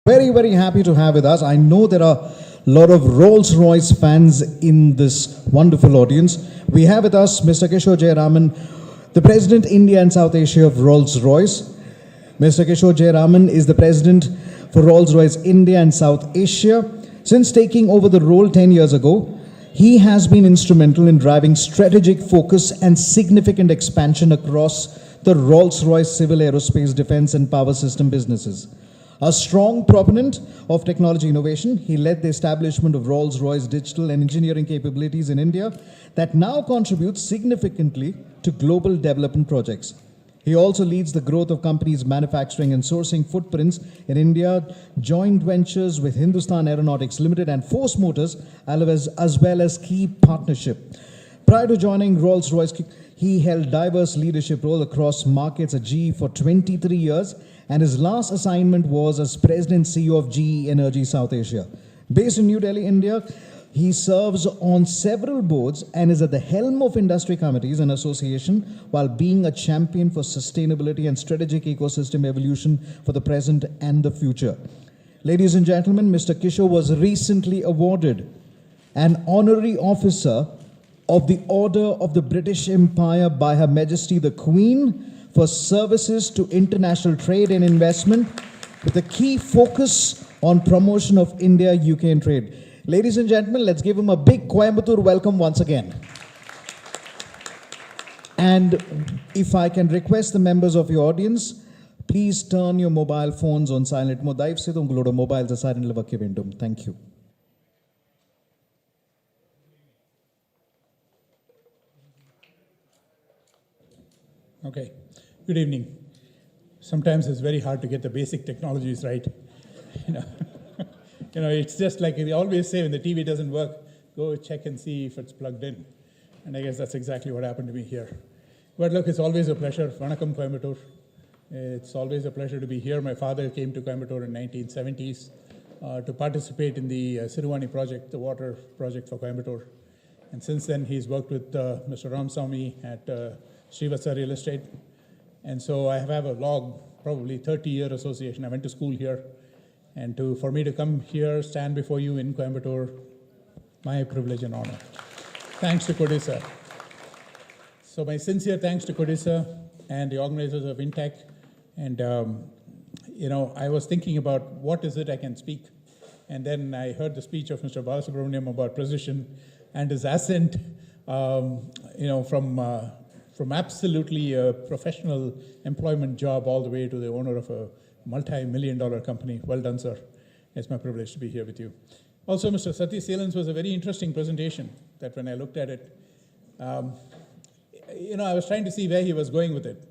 Very, very happy to have with us. I know there are a lot of Rolls-Royce fans in this wonderful audience. We have with us Mr. Kishore Jayaraman, the President, India and South Asia of Rolls-Royce. Mr. Kishore Jayaraman is the President for Rolls-Royce India and South Asia. Since taking over the role 10 years ago, he has been instrumental in driving strategic focus and significant expansion across the Rolls-Royce civil aerospace, defense and power system businesses. A strong proponent of technology innovation, he led the establishment of Rolls-Royce digital and engineering capabilities in India that now contribute significantly to global development projects. He also leads the growth of companies' manufacturing and sourcing footprints in India, joint ventures with Hindustan Aeronautics Limited and Force Motors, as well as key partnership. Prior to joining Rolls-Royce, he held diverse leadership roles across markets at GE for 23 years, and his last assignment was as President and CEO of GE Energy South Asia. Based in New Delhi, India, he serves on several boards and is at the helm of industry committees and association while being a champion for sustainability and strategic ecosystem evolution for the present and the future. Ladies and gentlemen, Mr. Kishore was recently awarded an honorary officer of the Order of the British Empire by Her Majesty the Queen for services to international trade and investment with a key focus on promotion of India, UK and trade. Ladies and gentlemen, let's give him a big Coimbatore welcome once again. And if I can request the members of your audience, please turn your mobile phones on silent mode. Thank you. Okay, good evening. Sometimes it's very hard to get the basic technologies right. It's just like we always say, when the TV doesn't work, go check and see if it's plugged in. And I guess that's exactly what happened to me here. But look, it's always a pleasure. Vanakkam, Coimbatore. It's always a pleasure to be here. My father came to Coimbatore in 1970s. to participate in the Siruvani project, the water project for Coimbatore. And since then, he's worked with Mr. Ramsamy at Srivastava Real Estate. And so I have a long, probably 30-year association. I went to school here. And for me to come here, stand before you in Coimbatore, my privilege and honor. Thanks to CODISSIA. So my sincere thanks to CODISSIA and the organizers of INTEC. And, I was thinking about what is it I can speak. And then I heard the speech of Mr. Balasubramaniam about precision and his ascent, from absolutely a professional employment job all the way to the owner of a multi-million-dollar company. Well done, sir. It's my privilege to be here with you. Also, Mr. Satish Seelan's was a very interesting presentation that when I looked at it, I was trying to see where he was going with it.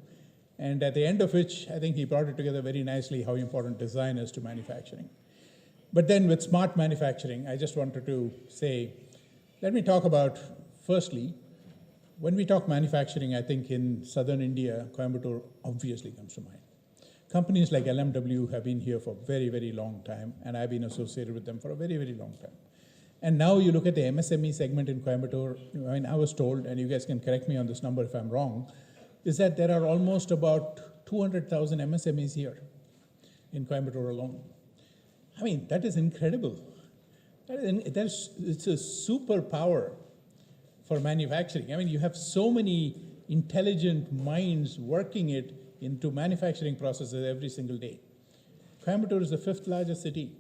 And at the end of which, I think he brought it together very nicely, how important design is to manufacturing. But then with smart manufacturing, I just wanted to say, let me talk about, firstly, when we talk manufacturing, I think in southern India, Coimbatore obviously comes to mind. Companies like LMW have been here for a very, very long time, and I've been associated with them for a very, very long time. And now you look at the MSME segment in Coimbatore, I was told, and you guys can correct me on this number if I'm wrong, is that there are almost about 200,000 MSMEs here in Coimbatore alone. That is incredible. It's a superpower for manufacturing. You have so many intelligent minds working it into manufacturing processes every single day. Coimbatore is the 5th largest city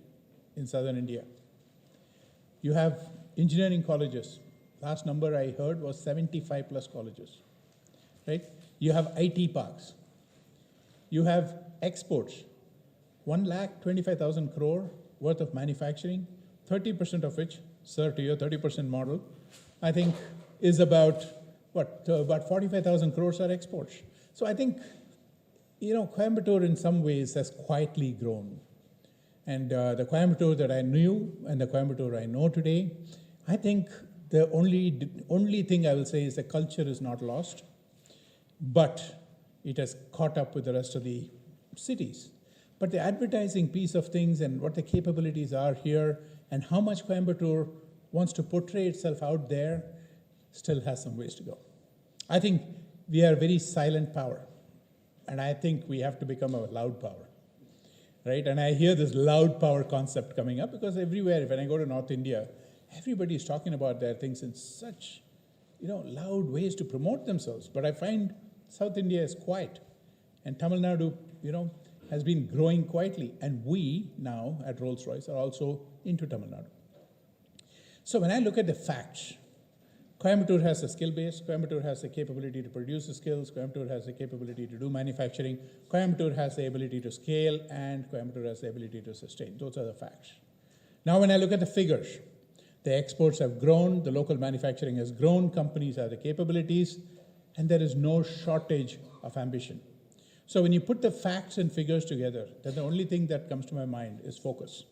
in southern India. You have engineering colleges. Last number I heard was 75 plus colleges, right? You have IT parks. You have exports. 1,25,000 crore worth of manufacturing, 30% of which, sir, to your 30% model, I think is about 45,000 crores are exports. So I think, Coimbatore in some ways has quietly grown. And the Coimbatore that I knew and the Coimbatore I know today, I think the only thing I will say is the culture is not lost, but it has caught up with the rest of the cities. But the advertising piece of things and what the capabilities are here and how much Coimbatore wants to portray itself out there still has some ways to go. I think we are very silent power, and I think we have to become a loud power, right? And I hear this loud power concept coming up because everywhere, when I go to North India, everybody is talking about their things in such, loud ways to promote themselves. But I find South India is quiet, and Tamilnadu, has been growing quietly. And we now at Rolls-Royce are also into Tamilnadu. So when I look at the facts, Coimbatore has a skill base, Coimbatore has the capability to produce the skills, Coimbatore has the capability to do manufacturing, Coimbatore has the ability to scale, and Coimbatore has the ability to sustain. Those are the facts. Now when I look at the figures, the exports have grown, the local manufacturing has grown, companies have the capabilities, and there is no shortage of ambition. So when you put the facts and figures together, then the only thing that comes to my mind is focus.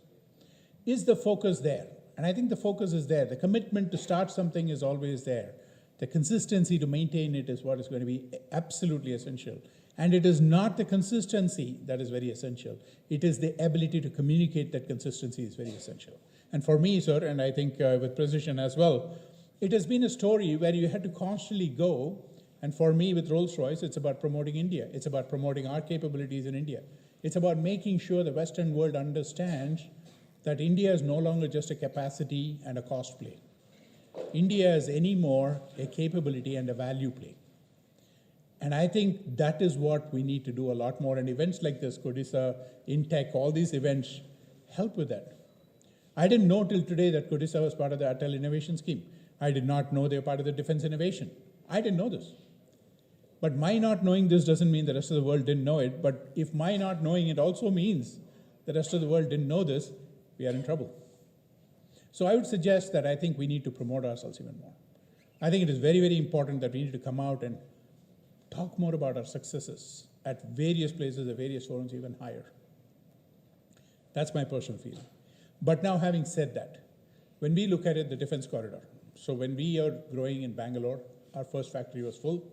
Is the focus there? And I think the focus is there. The commitment to start something is always there. The consistency to maintain it is what is going to be absolutely essential. And it is not the consistency that is very essential. It is the ability to communicate that consistency is very essential. And for me, sir, and I think with precision as well, it has been a story where you had to constantly go. And for me, with Rolls-Royce, it's about promoting India. It's about promoting our capabilities in India. It's about making sure the Western world understands that India is no longer just a capacity and a cost play. India is anymore a capability and a value play. And I think that is what we need to do a lot more. And events like this, CODISSIA, INTEC, all these events help with that. I didn't know till today that CODISSIA was part of the Atal Innovation Scheme. I did not know they were part of the Defense Innovation. I didn't know this. But my not knowing this doesn't mean the rest of the world didn't know it. But if my not knowing it also means the rest of the world didn't know this, we are in trouble. So I would suggest that I think we need to promote ourselves even more. I think it is very, very important that we need to come out and talk more about our successes at various places, at various forums, even higher. That's my personal feeling. But now having said that, when we look at it, the defense corridor. So when we are growing in Bangalore, our first factory was full.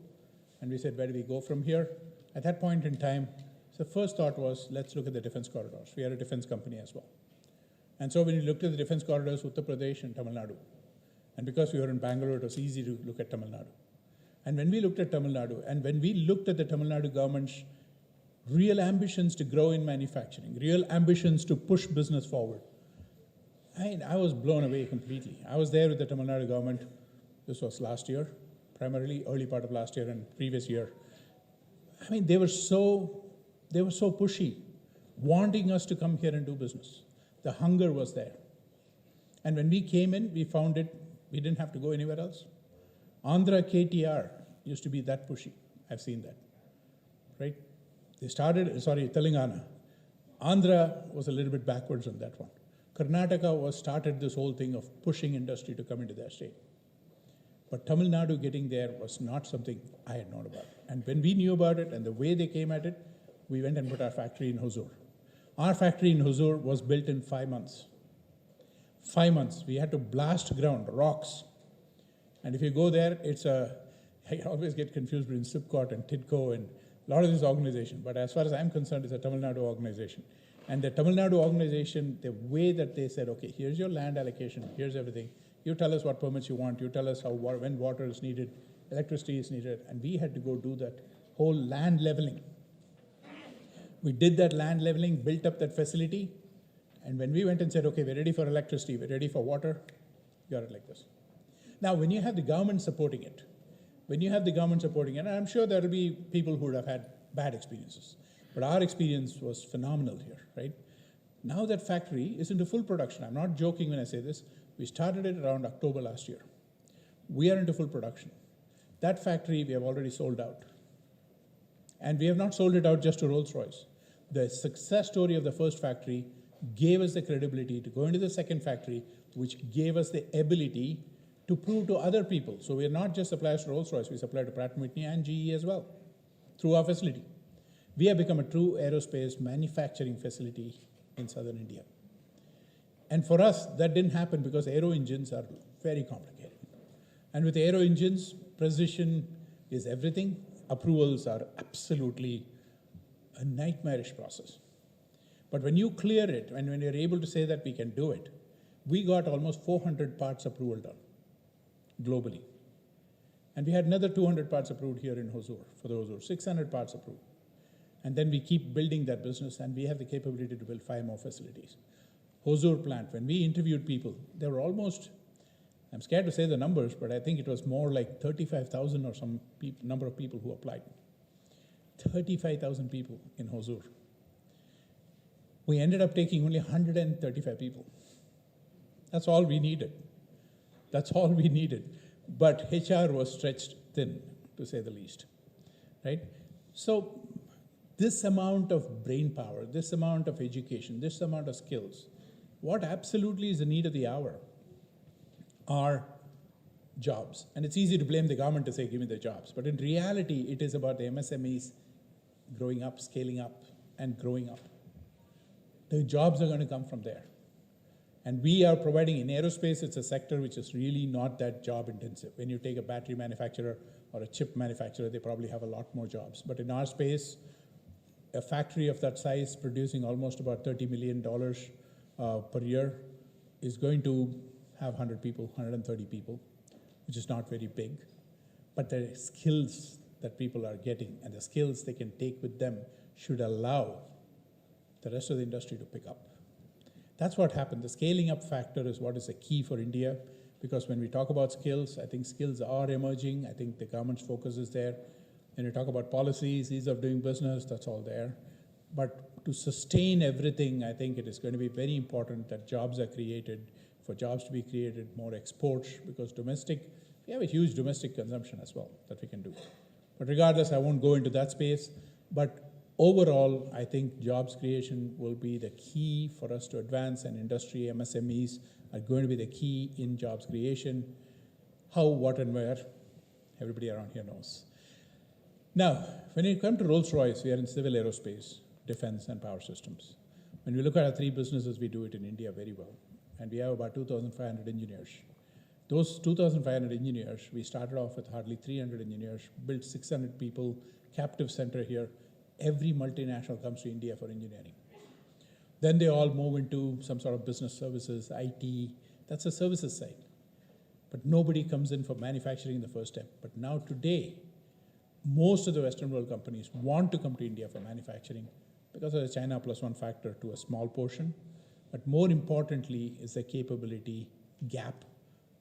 And we said, where do we go from here? At that point in time, the first thought was, let's look at the defense corridors. We are a defense company as well. And so when you looked at the defense corridors, Uttar Pradesh and Tamil Nadu, and because we were in Bangalore, it was easy to look at Tamil Nadu. And when we looked at Tamil Nadu, and when we looked at the Tamil Nadu government's real ambitions to grow in manufacturing, real ambitions to push business forward, I was blown away completely. I was there with the Tamil Nadu government. This was last year, primarily early part of last year and previous year. I mean, they were so pushy, wanting us to come here and do business. The hunger was there. And when we came in, we found it, we didn't have to go anywhere else. Andhra KTR used to be that pushy. I've seen that, right? They started, Telangana. Andhra was a little bit backwards on that one. Karnataka started this whole thing of pushing industry to come into their state. But Tamil Nadu getting there was not something I had known about. And when we knew about it and the way they came at it, we went and put our factory in Hosur. Our factory in Hosur was built in 5 months. 5 months. We had to blast ground, rocks. And if you go there, I always get confused between SIPCOT and TIDCO and a lot of these organizations. But as far as I'm concerned, it's a Tamil Nadu organization. And the Tamil Nadu organization, the way that they said, okay, here's your land allocation, here's everything. You tell us what permits you want. You tell us when water is needed, electricity is needed. And we had to go do that whole land leveling. We did that land leveling, built up that facility. And when we went and said, okay, we're ready for electricity, we're ready for water, you got it like this. Now, when you have the government supporting it, and I'm sure there will be people who would have had bad experiences, but our experience was phenomenal here, right? Now that factory is into full production. I'm not joking when I say this. We started it around October last year. We are into full production. That factory we have already sold out. And we have not sold it out just to Rolls-Royce. The success story of the first factory gave us the credibility to go into the second factory, which gave us the ability to prove to other people. So we're not just suppliers to Rolls-Royce, we supply to Pratt & Whitney and GE as well through our facility. We have become a true aerospace manufacturing facility in southern India. And for us, that didn't happen because aero engines are very complicated. And with aero engines, precision is everything. Approvals are absolutely a nightmarish process. But when you clear it, and when you're able to say that we can do it, we got almost 400 parts approval done globally. And we had another 200 parts approved here in Hosur, for the Hosur, 600 parts approved. And then we keep building that business, and we have the capability to build 5 more facilities. Hosur plant, when we interviewed people, there were almost, I'm scared to say the numbers, but I think it was more like 35,000 or some number of people who applied. 35,000 people in Hosur. We ended up taking only 135 people. That's all we needed. That's all we needed. But HR was stretched thin, to say the least, right? So this amount of brain power, this amount of education, this amount of skills, what absolutely is the need of the hour are jobs. And it's easy to blame the government to say, give me the jobs. But in reality, it is about the MSMEs growing up, scaling up, and growing up. The jobs are going to come from there. And we are providing, in aerospace, it's a sector which is really not that job intensive. When you take a battery manufacturer or a chip manufacturer, they probably have a lot more jobs. But in our space, a factory of that size producing almost about $30 million per year is going to have 100 people, 130 people, which is not very big. But the skills that people are getting and the skills they can take with them should allow the rest of the industry to pick up. That's what happened. The scaling up factor is what is the key for India, because when we talk about skills, I think skills are emerging. I think the government's focus is there. When you talk about policies, ease of doing business, that's all there. But to sustain everything, I think it is going to be very important that jobs are created. For jobs to be created, more exports, because we have a huge domestic consumption as well that we can do. But regardless, I won't go into that space. But overall, I think jobs creation will be the key for us to advance, and industry, MSMEs are going to be the key in jobs creation. How, what, and where, everybody around here knows. Now, when you come to Rolls-Royce, we are in civil aerospace, defense, and power systems. When we look at our 3 businesses, we do it in India very well. And we have about 2,500 engineers. Those 2,500 engineers, we started off with hardly 300 engineers, built 600 people, captive center here. Every multinational comes to India for engineering. Then they all move into some sort of business services, IT. That's the services side. But nobody comes in for manufacturing in the first step. But now today, most of the Western world companies want to come to India for manufacturing because of the China plus one factor to a small portion. But more importantly is the capability gap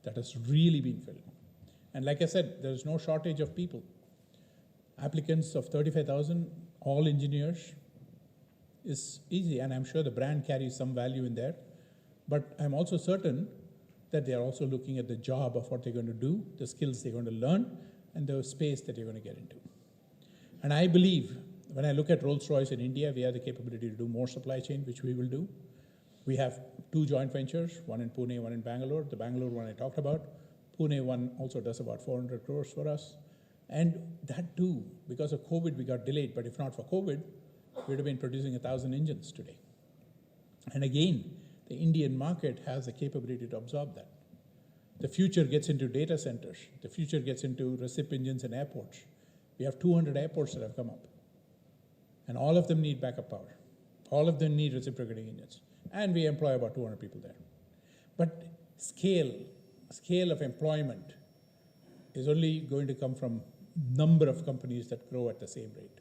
that has really been filled. And like I said, there's no shortage of people. Applicants of 35,000, all engineers, is easy. And I'm sure the brand carries some value in there. But I'm also certain that they're also looking at the job of what they're going to do, the skills they're going to learn, and the space that they're going to get into. And I believe, when I look at Rolls-Royce in India, we have the capability to do more supply chain, which we will do. We have 2 joint ventures, one in Pune, one in Bangalore. The Bangalore one I talked about. Pune one also does about 400 crores for us. And that too, because of COVID, we got delayed. But if not for COVID, we would have been producing 1,000 engines today. And again, the Indian market has the capability to absorb that. The future gets into data centers. The future gets into recip engines and airports. We have 200 airports that have come up. And all of them need backup power. All of them need reciprocating engines. And we employ about 200 people there. But scale of employment is only going to come from number of companies that grow at the same rate.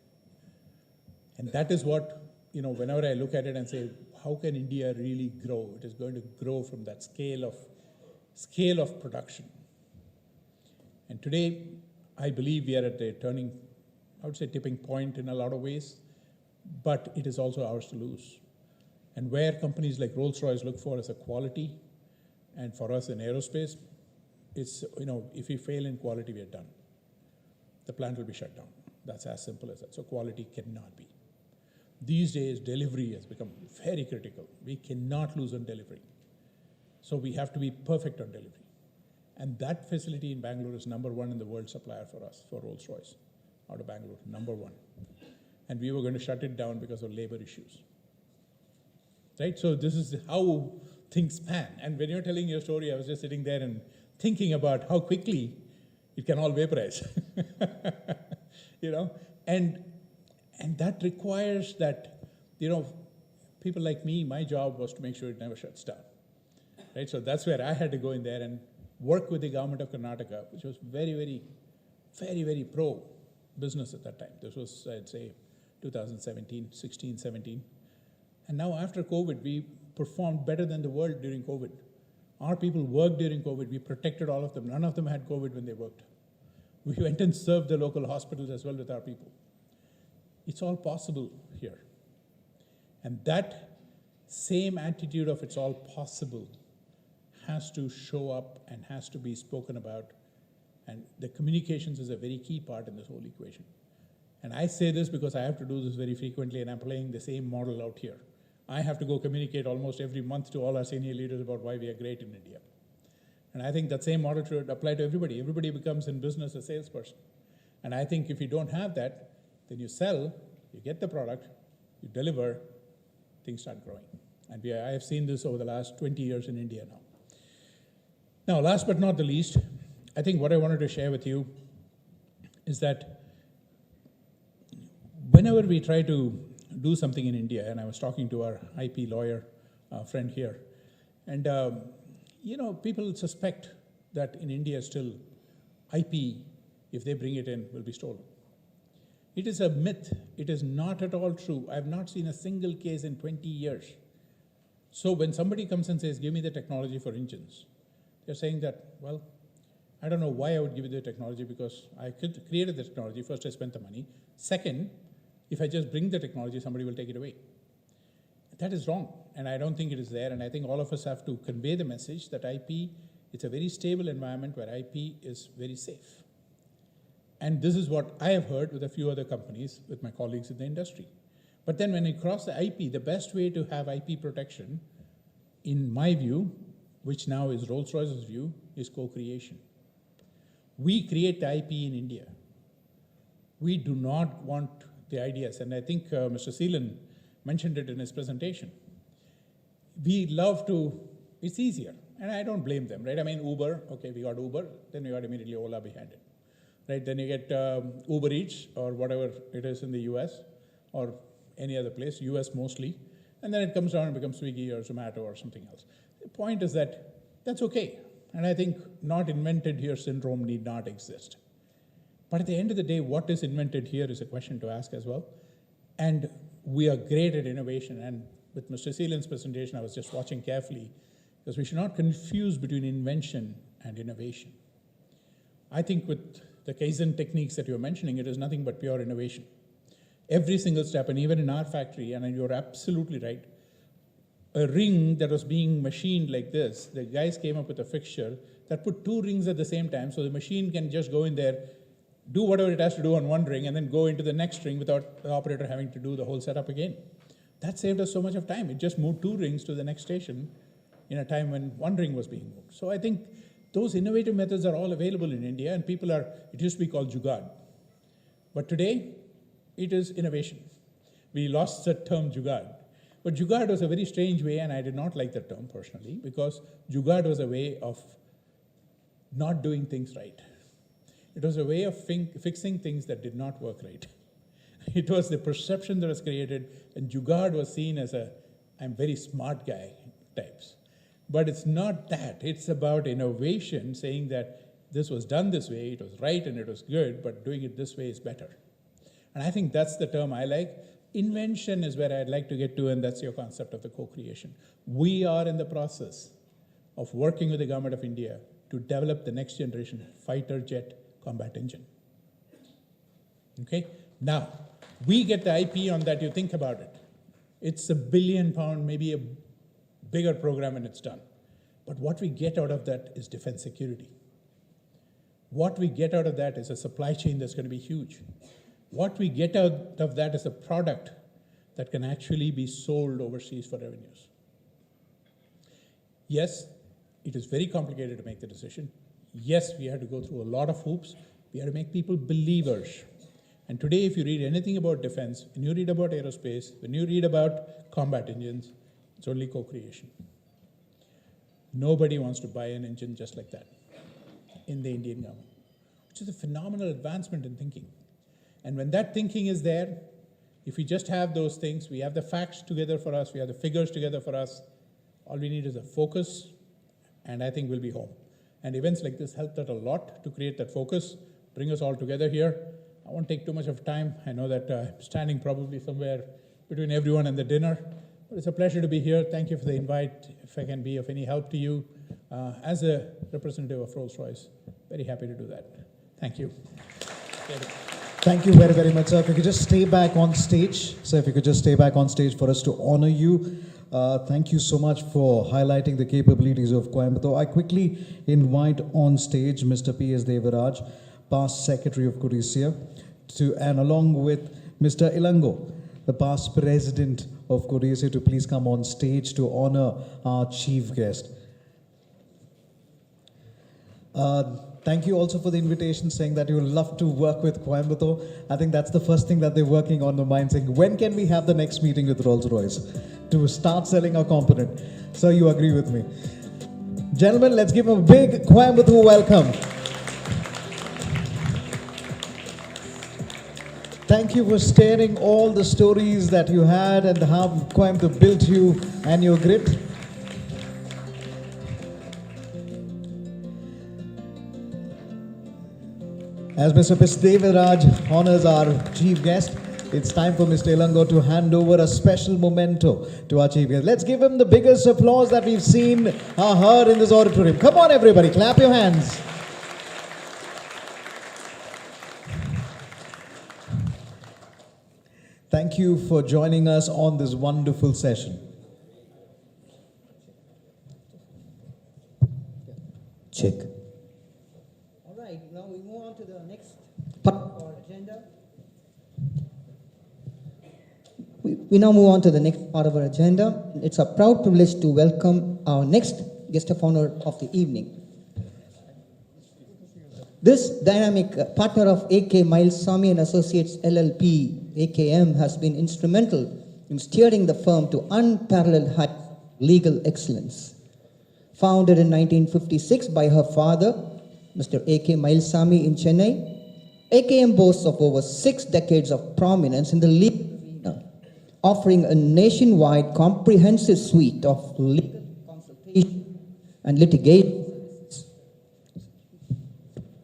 And that is what, whenever I look at it and say, how can India really grow? It is going to grow from that scale of production. And today, I believe we are at a tipping point in a lot of ways, but it is also ours to lose. And where companies like Rolls-Royce look for is a quality, and for us in aerospace, it's, if we fail in quality, we are done. The plant will be shut down. That's as simple as that. So quality cannot be. These days, delivery has become very critical. We cannot lose on delivery. So we have to be perfect on delivery. And that facility in Bangalore is #1 in the world supplier for us, for Rolls-Royce, out of Bangalore, #1. And we were going to shut it down because of labor issues. Right? So this is how things pan. And when you're telling your story, I was just sitting there and thinking about how quickly it can all vaporize. And that requires that, people like me, my job was to make sure it never shuts down. Right? So that's where I had to go in there and work with the government of Karnataka, which was very, very, very, very pro-business at that time. This was, I'd say, 2017, 16, 17. And now after COVID, we performed better than the world during COVID. Our people worked during COVID. We protected all of them. None of them had COVID when they worked. We went and served the local hospitals as well with our people. It's all possible here. And that same attitude of it's all possible has to show up and has to be spoken about. And the communications is a very key part in this whole equation. And I say this because I have to do this very frequently, and I'm playing the same model out here. I have to go communicate almost every month to all our senior leaders about why we are great in India. And I think that same model should apply to everybody. Everybody becomes in business a salesperson. And I think if you don't have that, then you sell, you get the product, you deliver, things start growing. And I have seen this over the last 20 years in India now. Now, last but not the least, I think what I wanted to share with you is that whenever we try to do something in India, and I was talking to our IP lawyer friend here, and people suspect that in India still IP, if they bring it in, will be stolen. It is a myth. It is not at all true. I have not seen a single case in 20 years. So when somebody comes and says, give me the technology for engines, they're saying that, well, I don't know why I would give you the technology, because I created the technology. First, I spent the money. Second, if I just bring the technology, somebody will take it away. That is wrong, and I don't think it is there, and I think all of us have to convey the message that IP, it's a very stable environment where IP is very safe. And this is what I have heard with a few other companies, with my colleagues in the industry. But then when you cross the IP, the best way to have IP protection, in my view, which now is Rolls-Royce's view, is co-creation. We create the IP in India. We do not want the ideas, and I think Mr. Seelan mentioned it in his presentation. We love to, it's easier, and I don't blame them, right? I mean, Uber, okay, we got Uber, then we got immediately Ola behind it, right? Then you get Uber Eats or whatever it is in the US or any other place, US mostly, and then it comes down and becomes Swiggy or Zomato or something else. The point is that that's okay. And I think not invented here syndrome need not exist. But at the end of the day, what is invented here is a question to ask as well. And we are great at innovation. And with Mr. Seelan's presentation, I was just watching carefully, because we should not confuse between invention and innovation. I think with the Kaizen techniques that you're mentioning, it is nothing but pure innovation. Every single step, and even in our factory, and you're absolutely right, a ring that was being machined like this, the guys came up with a fixture that put 2 rings at the same time, so the machine can just go in there, do whatever it has to do on one ring, and then go into the next ring without the operator having to do the whole setup again. That saved us so much of time. It just moved 2 rings to the next station in a time when 1 ring was being moved. So I think those innovative methods are all available in India, and it used to be called Jugaad. But today, it is innovation. We lost the term Jugaad. But Jugaad was a very strange way, and I did not like that term personally, because Jugaad was a way of not doing things right. It was a way of fixing things that did not work right. It was the perception that was created, and Jugaad was seen as I'm very smart guy types. But it's not that. It's about innovation, saying that this was done this way, it was right and it was good, but doing it this way is better. And I think that's the term I like. Invention is where I'd like to get to, and that's your concept of the co-creation. We are in the process of working with the government of India to develop the next generation fighter jet combat engine. Okay? Now, we get the IP on that. You think about it. It's £1 billion, maybe a bigger program, and it's done. But what we get out of that is defense security. What we get out of that is a supply chain that's going to be huge. What we get out of that is a product that can actually be sold overseas for revenues. Yes, it is very complicated to make the decision. Yes, we had to go through a lot of hoops. We had to make people believers. And today, if you read anything about defense, when you read about aerospace, when you read about combat engines, it's only co-creation. Nobody wants to buy an engine just like that in the Indian government, which is a phenomenal advancement in thinking. And when that thinking is there, if we just have those things, we have the facts together for us, we have the figures together for us, all we need is a focus, and I think we'll be home. And events like this help that a lot to create that focus, bring us all together here. I won't take too much of time. I know that I'm standing probably somewhere between everyone and the dinner, but it's a pleasure to be here. Thank you for the invite. If I can be of any help to you, as a representative of Rolls-Royce, very happy to do that. Thank you. Thank you very, very much, sir. If you could just stay back on stage. Sir, if you could just stay back on stage for us to honor you. Thank you so much for highlighting the capabilities of Coimbatore. I quickly invite on stage Mr. P.S. Devaraj, past Secretary of CODISSIA, and along with Mr. Ilango, the past President of CODISSIA, to please come on stage to honor our chief guest. Thank you also for the invitation, saying that you would love to work with Coimbatore. I think that's the first thing that they're working on the mind, saying, when can we have the next meeting with Rolls-Royce to start selling our component? So you agree with me. Gentlemen, let's give a big Coimbatore welcome. Thank you for sharing all the stories that you had and how Coimbatore built you and your grit. As Mr. Devaraj honors our chief guest, it's time for Mr. Ilango to hand over a special memento to our chief guest. Let's give him the biggest applause that we've seen or heard in this auditorium. Come on, everybody, clap your hands. Thank you for joining us on this wonderful session. Check. All right, now we move on to the next part of our agenda. We now move on to the next part of our agenda. It's a proud privilege to welcome our next guest of honor of the evening. This dynamic partner of A.K. Milesamy and Associates LLP, AKM, has been instrumental in steering the firm to unparalleled heights of legal excellence. Founded in 1956 by her father, Mr. A.K. Milesamy in Chennai, AKM boasts of over 6 decades of prominence in the legal arena, offering a nationwide comprehensive suite of legal consultation and litigation.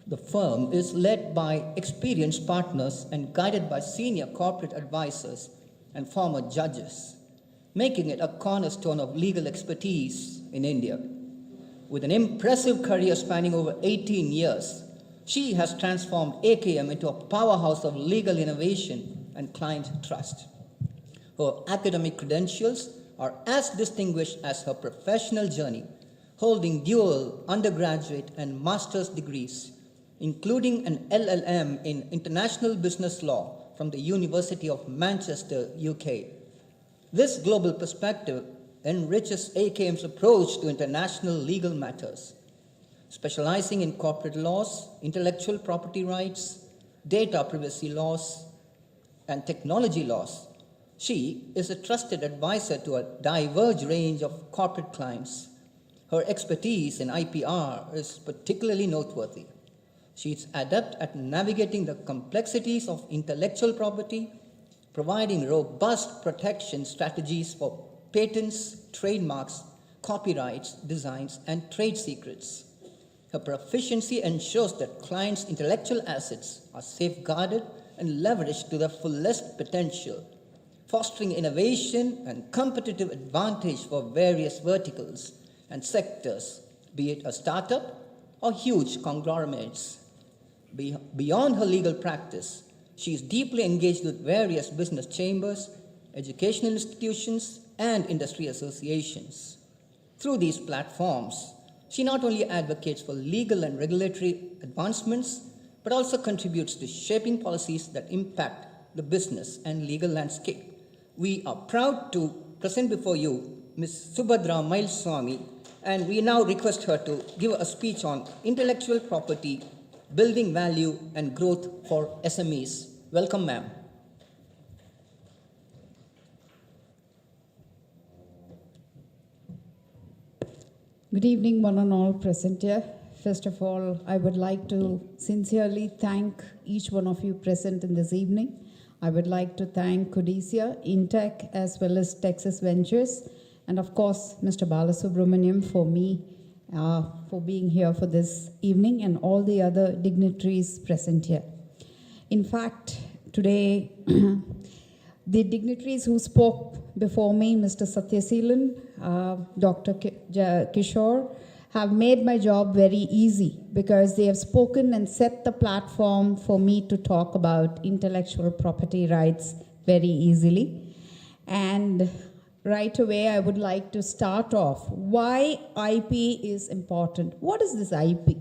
The firm is led by experienced partners and guided by senior corporate advisors and former judges, making it a cornerstone of legal expertise in India. With an impressive career spanning over 18 years, she has transformed AKM into a powerhouse of legal innovation and client trust. Her academic credentials are as distinguished as her professional journey, holding dual undergraduate and master's degrees, including an LLM in International Business Law from the University of Manchester, UK. This global perspective enriches AKM's approach to international legal matters, specializing in corporate laws, intellectual property rights, data privacy laws, and technology laws. She is a trusted advisor to a diverse range of corporate clients. Her expertise in IPR is particularly noteworthy. She is adept at navigating the complexities of intellectual property, providing robust protection strategies for patents, trademarks, copyrights, designs, and trade secrets. Her proficiency ensures that clients' intellectual assets are safeguarded and leveraged to their fullest potential, fostering innovation and competitive advantage for various verticals and sectors, be it a startup or huge conglomerates. Beyond her legal practice, she is deeply engaged with various business chambers, educational institutions, and industry associations. Through these platforms, she not only advocates for legal and regulatory advancements, but also contributes to shaping policies that impact the business and legal landscape. We are proud to present before you Ms. Subhadra Mailswamy, and we now request her to give a speech on intellectual property, building value and growth for SMEs. Welcome, ma'am. Good evening, one and all present here. First of all, I would like to sincerely thank each one of you present in this evening. I would like to thank CODISSIA, Intech, as well as Texas Ventures, and of course, Mr. Balasubramaniam for being here for this evening, and all the other dignitaries present here. In fact, today, the dignitaries who spoke before me, Mr. Sathyaseelan, Dr. Kishore, have made my job very easy because they have spoken and set the platform for me to talk about intellectual property rights very easily. And right away, I would like to start off why IP is important. What is this IP?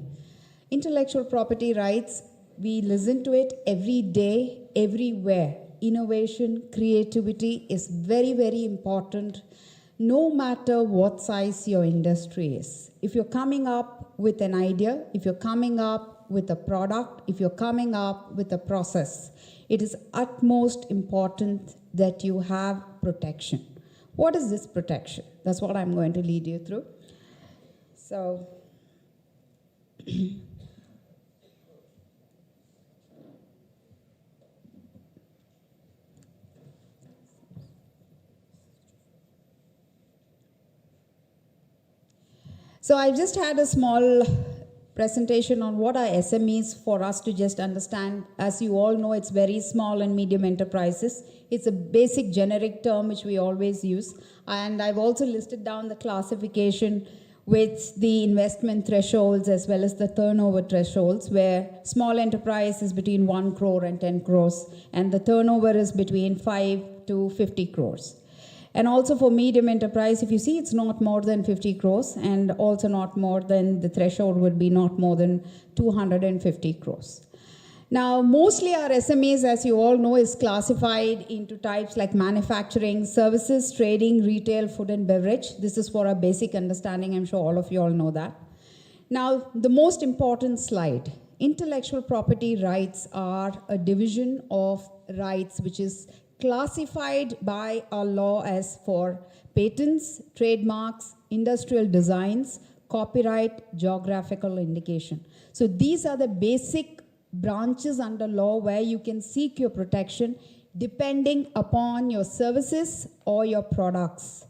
Intellectual property rights, we listen to it every day, everywhere. Innovation, creativity is very, very important, no matter what size your industry is. If you're coming up with an idea, if you're coming up with a product, if you're coming up with a process, it is utmost important that you have protection. What is this protection? That's what I'm going to lead you through. So, I've just had a small presentation on what are SMEs for us to just understand. As you all know, it's very small and medium enterprises. It's a basic generic term which we always use. And I've also listed down the classification with the investment thresholds as well as the turnover thresholds, where small enterprise is between 1 crore and 10 crores, and the turnover is between 5 to 50 crores. And also for medium enterprise, if you see, it's not more than 50 crores, and also not more than, the threshold would be not more than 250 crores. Now, mostly our SMEs, as you all know, is classified into types like manufacturing, services, trading, retail, food and beverage. This is for our basic understanding. I'm sure all of you all know that. Now, the most important slide. Intellectual property rights are a division of rights which is classified by our law as for patents, trademarks, industrial designs, copyright, geographical indication. So these are the basic branches under law where you can seek your protection depending upon your services or your products.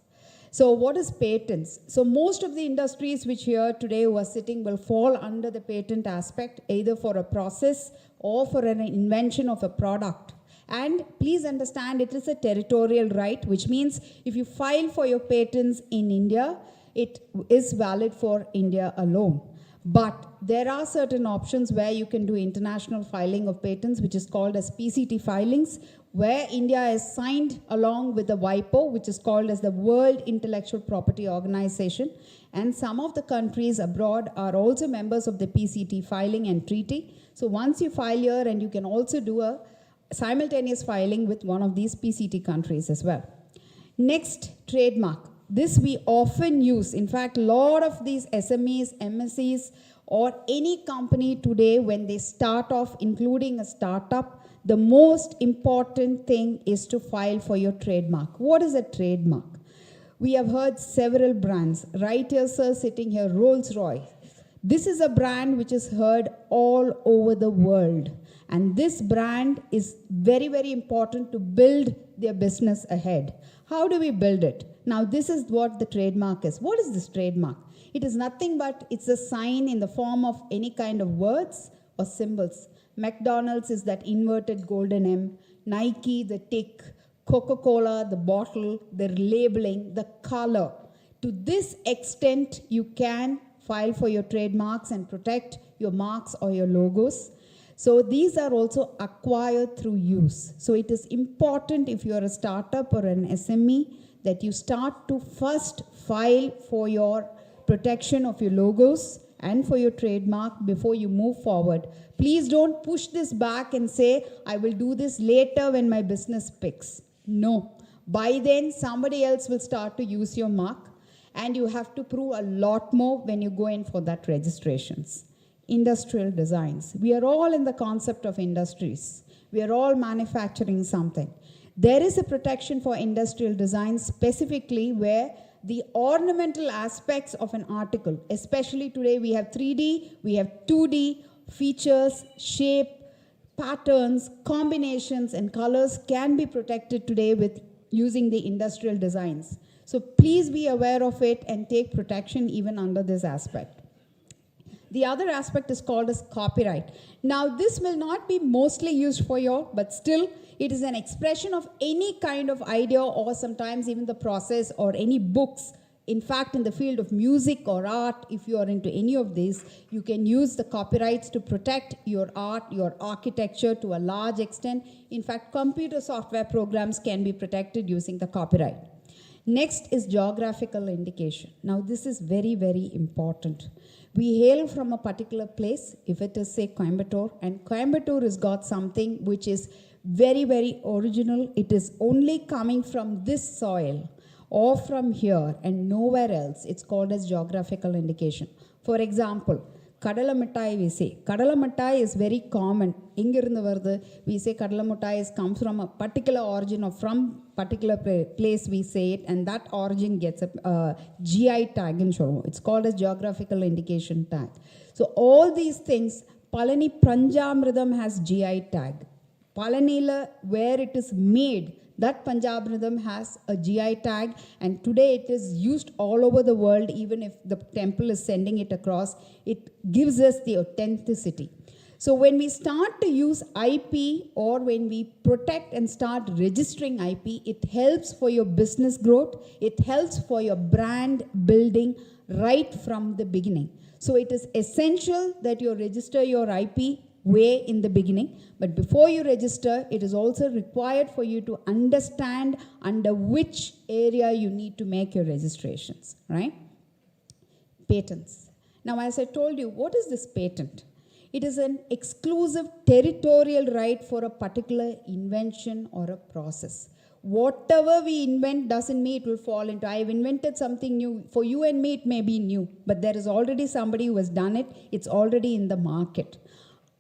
So what is patents? So most of the industries which here today who are sitting will fall under the patent aspect, either for a process or for an invention of a product. And please understand, it is a territorial right, which means if you file for your patents in India, it is valid for India alone. But there are certain options where you can do international filing of patents, which is called as PCT filings, where India is signed along with the WIPO, which is called as the World Intellectual Property Organization. And some of the countries abroad are also members of the PCT filing and treaty. So once you file here, and you can also do a simultaneous filing with one of these PCT countries as well. Next, trademark. This we often use. In fact, a lot of these SMEs, MSCs, or any company today, when they start off, including a startup, the most important thing is to file for your trademark. What is a trademark? We have heard several brands. Right here, sir, sitting here, Rolls-Royce. This is a brand which is heard all over the world. And this brand is very, very important to build their business ahead. How do we build it? Now, this is what the trademark is. What is this trademark? It is nothing but it's a sign in the form of any kind of words or symbols. McDonald's is that inverted golden M, Nike, the tick, Coca-Cola, the bottle, the labeling, the color. To this extent, you can file for your trademarks and protect your marks or your logos. So these are also acquired through use. So it is important, if you are a startup or an SME, that you start to first file for your protection of your logos and for your trademark before you move forward. Please don't push this back and say, I will do this later when my business picks. No. By then, somebody else will start to use your mark, and you have to prove a lot more when you go in for that registrations. Industrial designs. We are all in the concept of industries. We are all manufacturing something. There is a protection for industrial design specifically where the ornamental aspects of an article, especially today we have 3D, we have 2D, features, shape, patterns, combinations, and colors can be protected today with using the industrial designs. So please be aware of it and take protection even under this aspect. The other aspect is called as copyright. Now, this will not be mostly used for you, but still, it is an expression of any kind of idea or sometimes even the process or any books. In fact, in the field of music or art, if you are into any of these, you can use the copyrights to protect your art, your architecture to a large extent. In fact, computer software programs can be protected using the copyright. Next is geographical indication. Now, this is very, very important. We hail from a particular place, if it is, say, Coimbatore, and Coimbatore has got something which is very, very original. It is only coming from this soil or from here and nowhere else. It's called as geographical indication. For example, Kadala Mittai we say. Kadala Mittai is very common. We say Kadala Mittai comes from a particular origin or from particular place we say it, and that origin gets a GI tag in Sholo. It's called as geographical indication tag. So all these things, Palani Panjamridam has GI tag. Palanila, where it is made, that Punjab rhythm has a GI tag, and today it is used all over the world. Even if the temple is sending it across, it gives us the authenticity. So when we start to use IP or when we protect and start registering IP, it helps for your business growth. It helps for your brand building right from the beginning. So it is essential that you register your IP way in the beginning, but before you register, it is also required for you to understand under which area you need to make your registrations, right? Patents. Now, as I told you, what is this patent? It is an exclusive territorial right for a particular invention or a process. Whatever we invent doesn't mean it will fall into, I've invented something new. For you and me, it may be new, but there is already somebody who has done it. It's already in the market.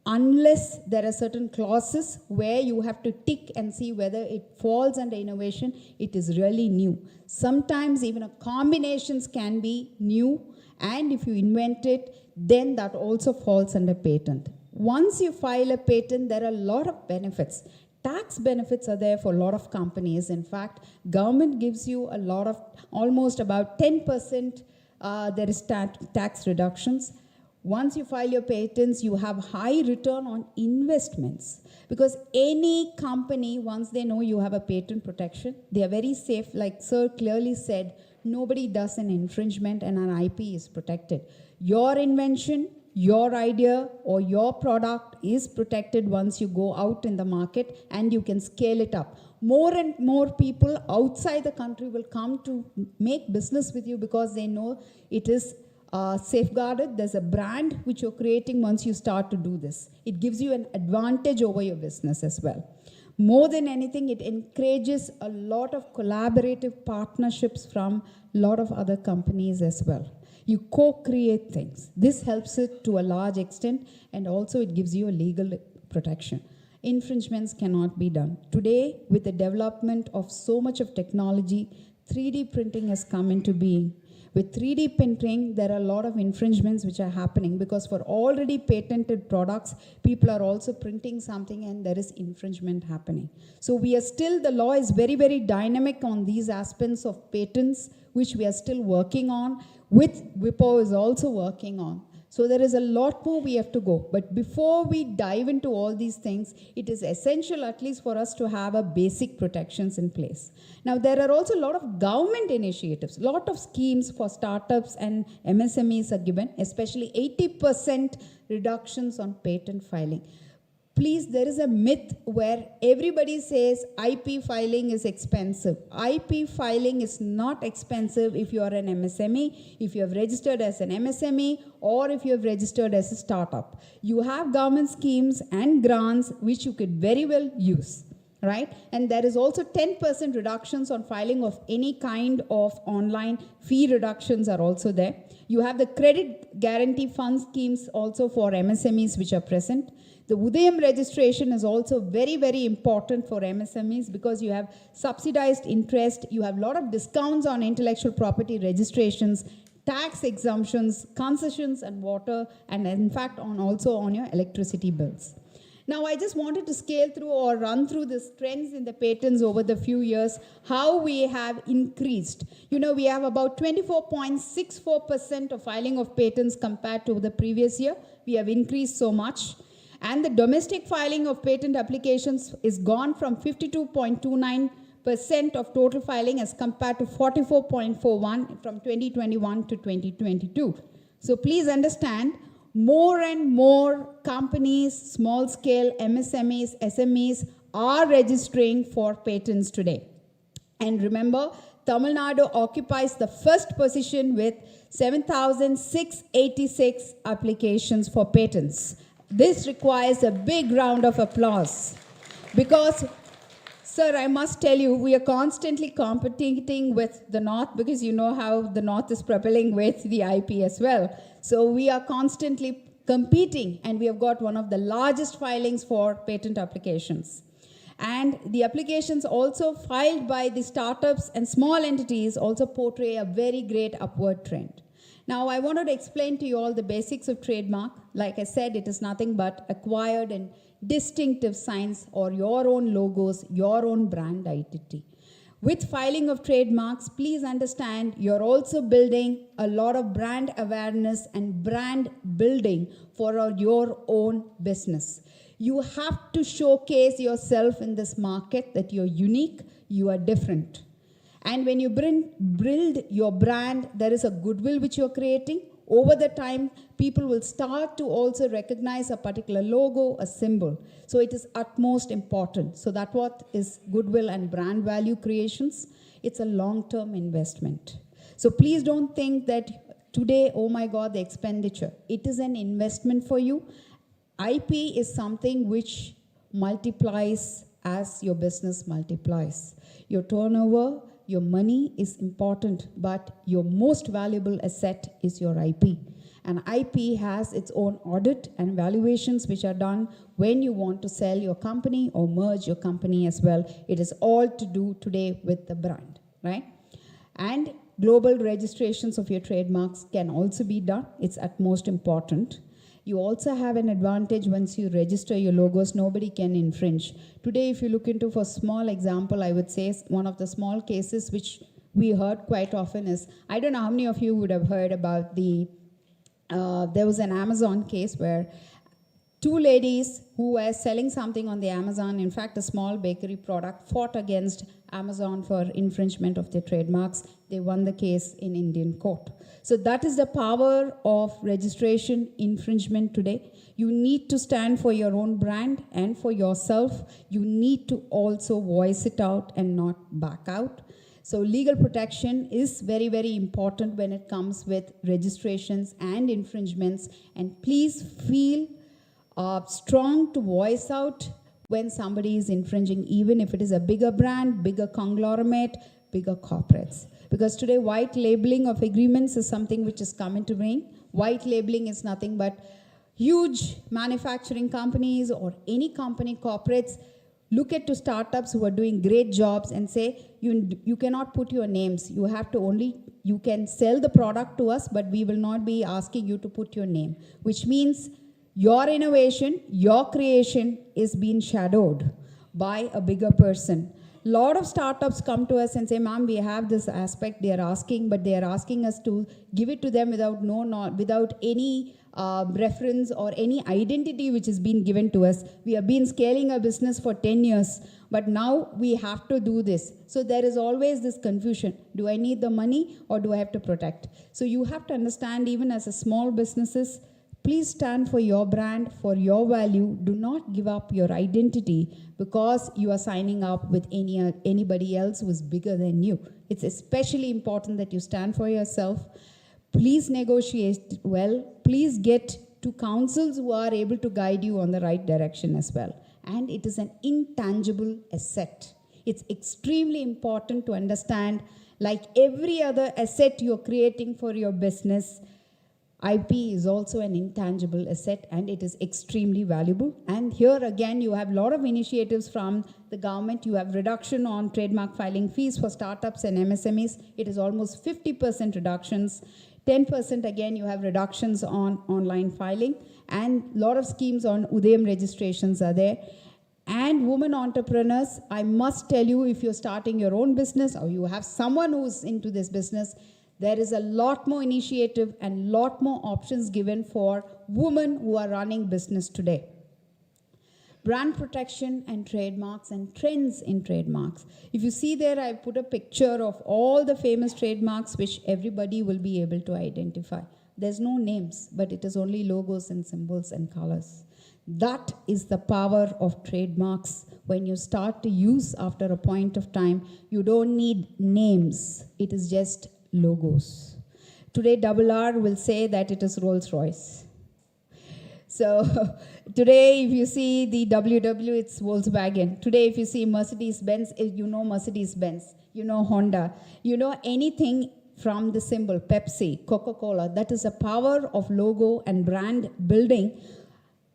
Unless there are certain clauses where you have to tick and see whether it falls under innovation, it is really new. Sometimes even combinations can be new, and if you invent it, then that also falls under patent. Once you file a patent, there are a lot of benefits. Tax benefits are there for a lot of companies. In fact, government gives you a lot of, almost about 10% there is tax reductions. Once you file your patents, you have high return on investments. Because any company, once they know you have a patent protection, they are very safe. Like Sir clearly said, nobody does an infringement and an IP is protected. Your invention, your idea or your product is protected once you go out in the market and you can scale it up. More and more people outside the country will come to make business with you because they know it is safeguarded. There's a brand which you're creating once you start to do this. It gives you an advantage over your business as well. More than anything, it encourages a lot of collaborative partnerships from a lot of other companies as well. You co-create things. This helps it to a large extent, and also it gives you a legal protection. Infringements cannot be done. Today, with the development of so much of technology, 3D printing has come into being. With 3D printing, there are a lot of infringements which are happening because for already patented products, people are also printing something and there is infringement happening. So we are still, the law is very, very dynamic on these aspects of patents, which we are still working on, with WIPO is also working on. So there is a lot more we have to go. But before we dive into all these things, it is essential at least for us to have a basic protections in place. Now there are also a lot of government initiatives, a lot of schemes for startups and MSMEs are given, especially 80% reductions on patent filing. Please, there is a myth where everybody says IP filing is expensive. IP filing is not expensive if you are an MSME, if you have registered as an MSME, or if you have registered as a startup. You have government schemes and grants which you could very well use, right? And there is also 10% reductions on filing of any kind of online fee reductions are also there. You have the credit guarantee fund schemes also for MSMEs which are present. The Udayam registration is also very, very important for MSMEs because you have subsidized interest, you have a lot of discounts on intellectual property registrations, tax exemptions, concessions and water, and in fact also on your electricity bills. Now I just wanted to scale through or run through these trends in the patents over the few years, how we have increased. You know, we have about 24.64% of filing of patents compared to the previous year. We have increased so much. And the domestic filing of patent applications is gone from 52.29% of total filing as compared to 44.41 from 2021 to 2022. So please understand, more and more companies, small scale MSMEs, SMEs are registering for patents today. And remember, Tamil Nadu occupies the first position with 7,686 applications for patents. This requires a big round of applause because, sir, I must tell you, we are constantly competing with the North because you know how the North is propelling with the IP as well. So we are constantly competing and we have got one of the largest filings for patent applications. And the applications also filed by the startups and small entities also portray a very great upward trend. Now, I wanted to explain to you all the basics of trademark. Like I said, it is nothing but acquired and distinctive signs or your own logos, your own brand identity. With filing of trademarks, please understand you're also building a lot of brand awareness and brand building for your own business. You have to showcase yourself in this market that you're unique, you are different. And when you build your brand, there is a goodwill which you're creating. Over the time, people will start to also recognize a particular logo, a symbol. So it is utmost important. So that's what is goodwill and brand value creations. It's a long-term investment. So please don't think that today, oh my God, the expenditure. It is an investment for you. IP is something which multiplies as your business multiplies. Your turnover, your money is important, but your most valuable asset is your IP. And IP has its own audit and valuations which are done when you want to sell your company or merge your company as well. It is all to do today with the brand, right? And global registrations of your trademarks can also be done. It's at most important. You also have an advantage once you register your logos, nobody can infringe. Today, if you look into, for small example, I would say one of the small cases which we heard quite often is, I don't know how many of you would have heard about there was an Amazon case where two ladies who were selling something on the Amazon, in fact, a small bakery product, fought against Amazon for infringement of their trademarks. They won the case in Indian court. So that is the power of registration infringement today. You need to stand for your own brand and for yourself. You need to also voice it out and not back out. So legal protection is very, very important when it comes with registrations and infringements. And please feel strong to voice out when somebody is infringing, even if it is a bigger brand, bigger conglomerate, bigger corporates. Because today, white labeling of agreements is something which is come into being. White labeling is nothing but huge manufacturing companies or any company, corporates, look at to startups who are doing great jobs and say, you cannot put your names. You have to only, you can sell the product to us, but we will not be asking you to put your name, which means your innovation, your creation is being shadowed by a bigger person. A lot of startups come to us and say, ma'am, we have this aspect they are asking, but they are asking us to give it to them without any reference or any identity which has been given to us. We have been scaling our business for 10 years, but now we have to do this. So there is always this confusion. Do I need the money or do I have to protect? So you have to understand, even as a small businesses, please stand for your brand, for your value. Do not give up your identity because you are signing up with anybody else who is bigger than you. It's especially important that you stand for yourself. Please negotiate well. Please get to counsels who are able to guide you on the right direction as well. And it is an intangible asset. It's extremely important to understand, like every other asset you're creating for your business, IP is also an intangible asset and it is extremely valuable. And here again, you have a lot of initiatives from the government. You have reduction on trademark filing fees for startups and MSMEs. It is almost 50% reductions. 10% again, you have reductions on online filing, and a lot of schemes on Udayam registrations are there. And women entrepreneurs, I must tell you, if you're starting your own business or you have someone who's into this business, there is a lot more initiative and lot more options given for women who are running business today. Brand protection and trademarks and trends in trademarks. If you see there, I put a picture of all the famous trademarks which everybody will be able to identify. There's no names, but it is only logos and symbols and colors. That is the power of trademarks. When you start to use after a point of time, you don't need names. It is just logos. Today, RR will say that it is Rolls-Royce. So today, if you see the WW, it's Volkswagen. Today, if you see Mercedes-Benz, you know Mercedes-Benz. You know Honda. You know anything from the symbol, Pepsi, Coca-Cola. That is a power of logo and brand building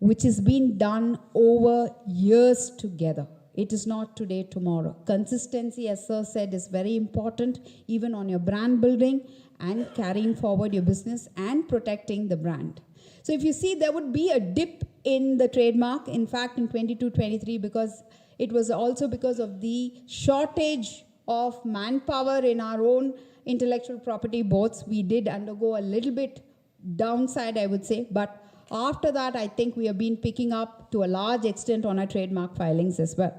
which has been done over years together. It is not today, tomorrow. Consistency, as Sir said, is very important, even on your brand building and carrying forward your business and protecting the brand. So if you see, there would be a dip in the trademark, in fact, in 22-23, because it was also because of the shortage of manpower in our own intellectual property boards. We did undergo a little bit downside, I would say, but after that, I think we have been picking up to a large extent on our trademark filings as well.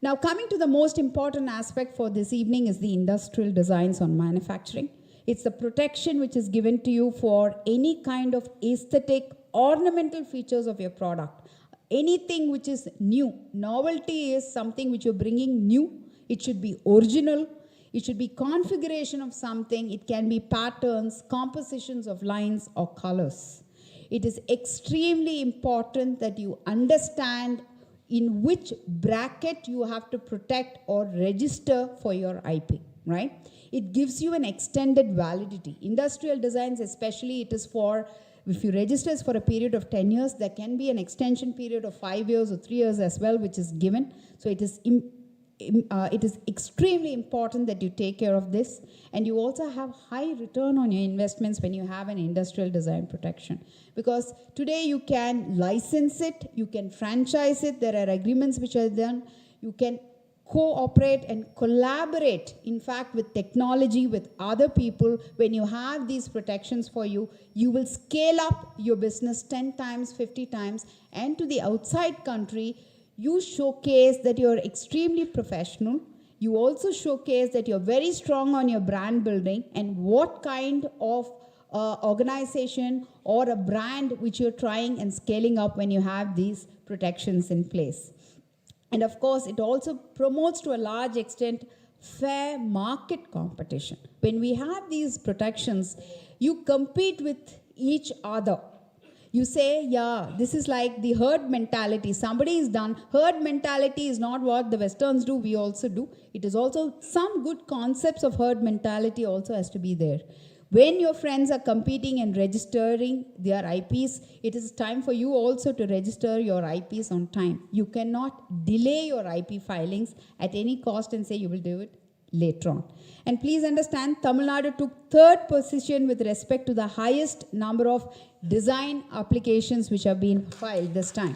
Now, coming to the most important aspect for this evening is the industrial designs on manufacturing. It's the protection which is given to you for any kind of aesthetic, ornamental features of your product. Anything which is new. Novelty is something which you're bringing new. It should be original. It should be configuration of something. It can be patterns, compositions of lines or colors. It is extremely important that you understand in which bracket you have to protect or register for your IP, right? It gives you an extended validity. Industrial designs especially, it is for, if you register for a period of 10 years, there can be an extension period of 5 years or 3 years as well, which is given. So it is it is extremely important that you take care of this, and you also have high return on your investments when you have an industrial design protection. Because today you can license it, you can franchise it, there are agreements which are done, you can cooperate and collaborate, in fact, with technology, with other people. When you have these protections for you, you will scale up your business 10 times, 50 times, and to the outside country, you showcase that you're extremely professional. You also showcase that you're very strong on your brand building and what kind of organization or a brand which you're trying and scaling up when you have these protections in place. And of course, it also promotes to a large extent fair market competition. When we have these protections, you compete with each other. You say, yeah, this is like the herd mentality. Somebody is done. Herd mentality is not what the Westerns do, we also do. It is also some good concepts of herd mentality also has to be there. When your friends are competing and registering their IPs, it is time for you also to register your IPs on time. You cannot delay your IP filings at any cost and say you will do it later on. And please understand, Tamil Nadu took 3rd position with respect to the highest number of design applications which have been filed this time.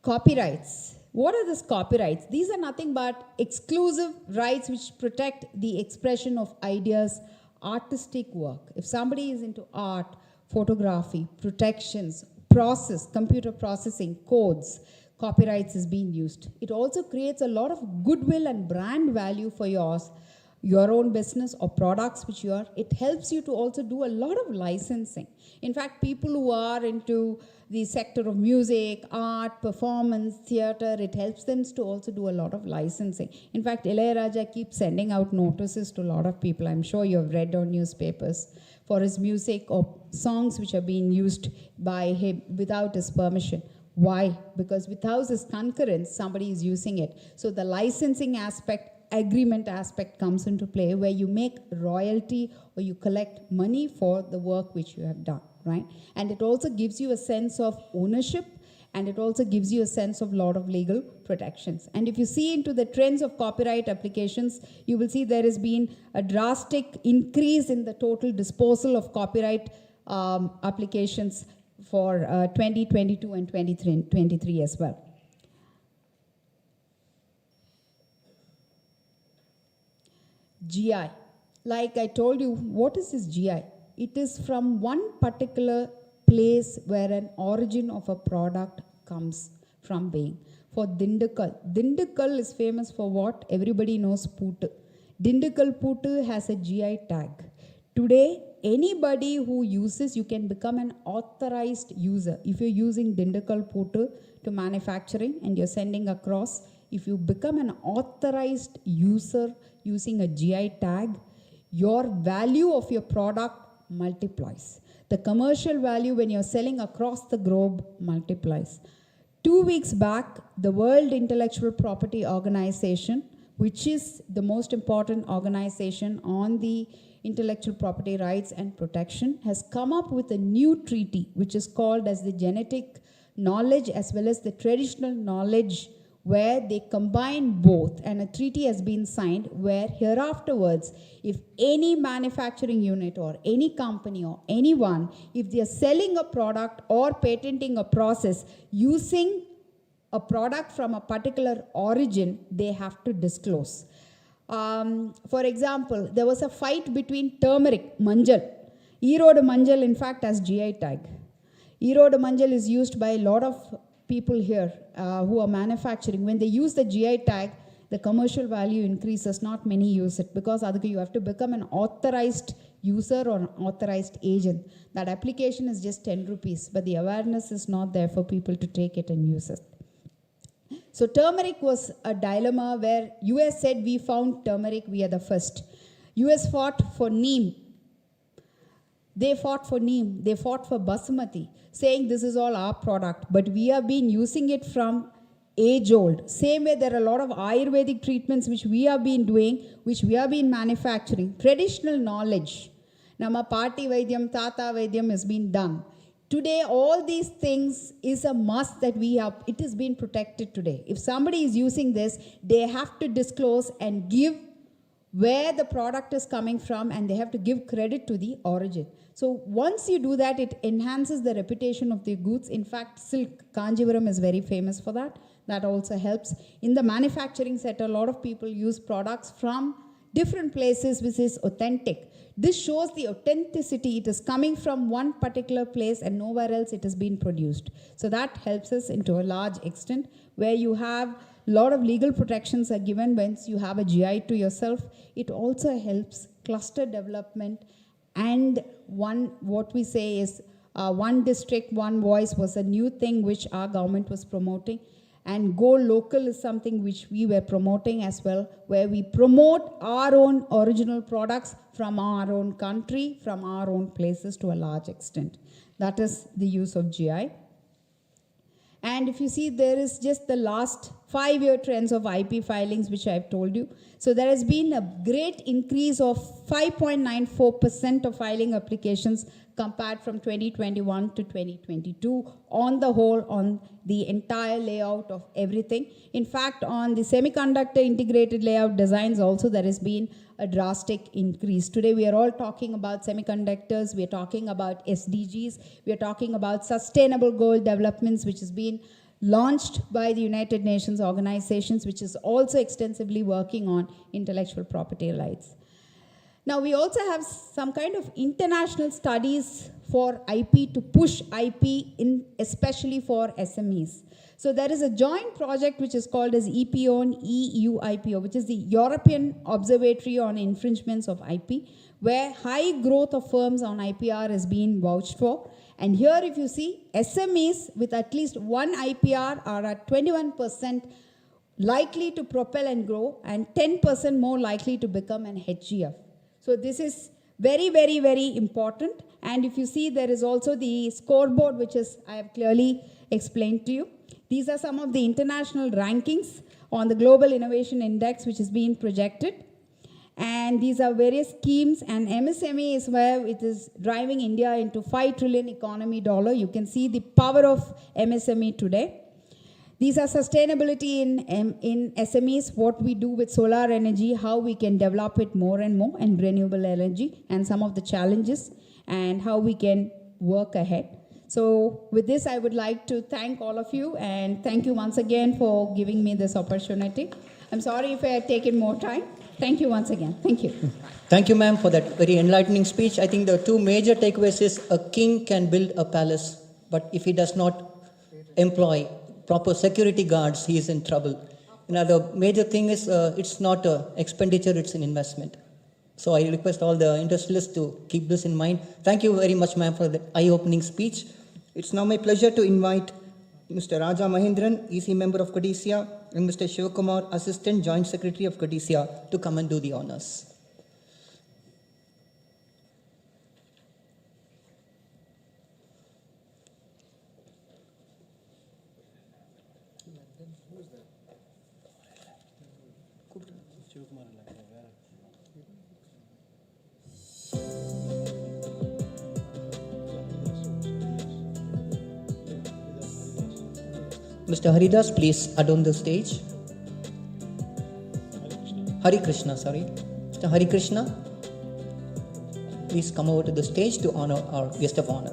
Copyrights. What are these copyrights? These are nothing but exclusive rights which protect the expression of ideas, artistic work. If somebody is into art, photography, protections, process, computer processing, codes, copyrights is being used. It also creates a lot of goodwill and brand value for your own business or products which you are. It helps you to also do a lot of licensing. In fact, people who are into the sector of music, art, performance, theater, it helps them to also do a lot of licensing. In fact, Ilayaraja keeps sending out notices to a lot of people. I'm sure you have read on newspapers for his music or songs which are being used by him without his permission. Why? Because without his concurrence, somebody is using it. So the licensing aspect, agreement aspect comes into play where you make royalty or you collect money for the work which you have done, right? And it also gives you a sense of ownership, and it also gives you a sense of lot of legal protections. And if you see into the trends of copyright applications, you will see there has been a drastic increase in the total disposal of copyright applications for 2022 and 2023 as well. GI. Like I told you, what is this GI? It is from one particular place where an origin of a product comes from being. For Dindigul. Dindigul is famous for what? Everybody knows Pootu. Dindigul Pootu has a GI tag. Today, anybody who uses, you can become an authorized user. If you're using Dindigul Pootu to manufacturing and you're sending across, if you become an authorized user using a GI tag, your value of your product multiplies. The commercial value when you're selling across the globe multiplies. 2 weeks back, the World Intellectual Property Organization, which is the most important organization on the intellectual property rights and protection, has come up with a new treaty which is called as the genetic knowledge as well as the traditional knowledge, where they combine both, and a treaty has been signed where hereafterwards, if any manufacturing unit or any company or anyone, if they are selling a product or patenting a process using a product from a particular origin, they have to disclose. For example, there was a fight between turmeric, manjal. Erode manjal, in fact, has GI tag. Erode manjal is used by a lot of people here who are manufacturing. When they use the GI tag, the commercial value increases. Not many use it because you have to become an authorized user or an authorized agent. That application is just 10 rupees, but the awareness is not there for people to take it and use it. So turmeric was a dilemma where US said, we found turmeric, we are the first. US fought for neem. They fought for neem, they fought for basmati, saying this is all our product, but we have been using it from age old. Same way there are a lot of Ayurvedic treatments which we have been doing, which we have been manufacturing. Traditional knowledge. Nama Pati Vaidyam, Tata Vaidyam has been done. Today, all these things is a must that we have. It is being protected today. If somebody is using this, they have to disclose and give where the product is coming from, and they have to give credit to the origin. So once you do that, it enhances the reputation of the goods. In fact, silk, Kanjivaram is very famous for that. That also helps. In the manufacturing sector, a lot of people use products from different places which is authentic. This shows the authenticity. It is coming from one particular place and nowhere else it has been produced. So that helps us into a large extent, where you have a lot of legal protections are given once you have a GI to yourself. It also helps cluster development, and what we say is one district, one voice was a new thing which our government was promoting. And Go Local is something which we were promoting as well, where we promote our own original products from our own country, from our own places to a large extent. That is the use of GI. And if you see, there is just the last 5-year trends of IP filings, which I've told you. So there has been a great increase of 5.94% of filing applications compared from 2021 to 2022 on the whole, on the entire layout of everything. In fact, on the semiconductor integrated layout designs also, there has been a drastic increase. Today we are all talking about semiconductors, we are talking about SDGs, we are talking about sustainable goal developments, which has been launched by the United Nations organizations, which is also extensively working on intellectual property rights. Now, we also have some kind of international studies for IP to push IP in, especially for SMEs. So there is a joint project which is called as EPO and EUIPO, which is the European Observatory on Infringements of IP, where high growth of firms on IPR is being vouched for. And here, if you see, SMEs with at least one IPR are at 21% likely to propel and grow, and 10% more likely to become an HGF. So this is very, very, very important. And if you see, there is also the scoreboard, which is, I have clearly explained to you. These are some of the international rankings on the Global Innovation Index, which is being projected. And these are various schemes, and MSME is where it is driving India into $5 trillion economy dollar. You can see the power of MSME today. These are sustainability in SMEs, what we do with solar energy, how we can develop it more and more, and renewable energy, and some of the challenges, and how we can work ahead. So with this, I would like to thank all of you, and thank you once again for giving me this opportunity. I'm sorry if I had taken more time. Thank you once again. Thank you. Thank you, ma'am, for that very enlightening speech. I think the two major takeaways is a king can build a palace, but if he does not employ proper security guards, he is in trouble. The major thing is it's not an expenditure, it's an investment. So I request all the industrialists to keep this in mind. Thank you very much, ma'am, for the eye-opening speech. It's now my pleasure to invite Mr. Raja Mahindran, EC member of CODISSIA, and Mr. Shivakumar, Assistant Joint Secretary of CODISSIA, to come and do the honors. Mr. Haridas, please adorn the stage. Hari Krishna, sorry. Mr. Hari Krishna, please come over to the stage to honor our guest of honor.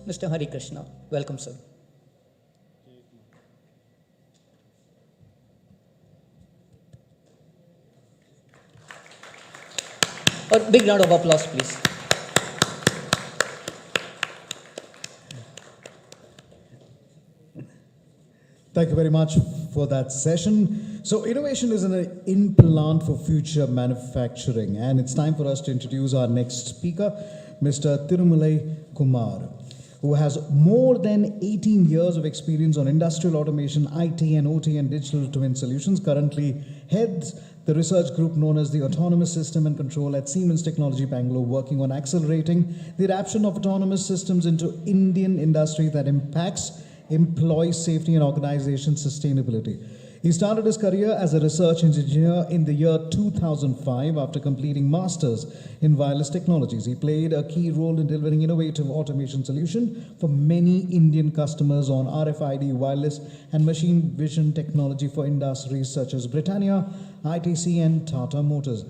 Mr. Hari Krishna, welcome, sir. A big round of applause, please. Thank you very much for that session. So innovation is an implant for future manufacturing, and it's time for us to introduce our next speaker, Mr. Thirumalai Kumar. who has more than 18 years of experience on industrial automation, IT and OT and digital twin solutions, currently heads the research group known as the Autonomous System and Control at Siemens Technology Bangalore, working on accelerating the adoption of autonomous systems into Indian industry that impacts employee safety and organization sustainability. He started his career as a research engineer in the year 2005 after completing masters in wireless technologies. He played a key role in delivering innovative automation solutions for many Indian customers on RFID, wireless and machine vision technology for industries such as Britannia, ITC and Tata Motors.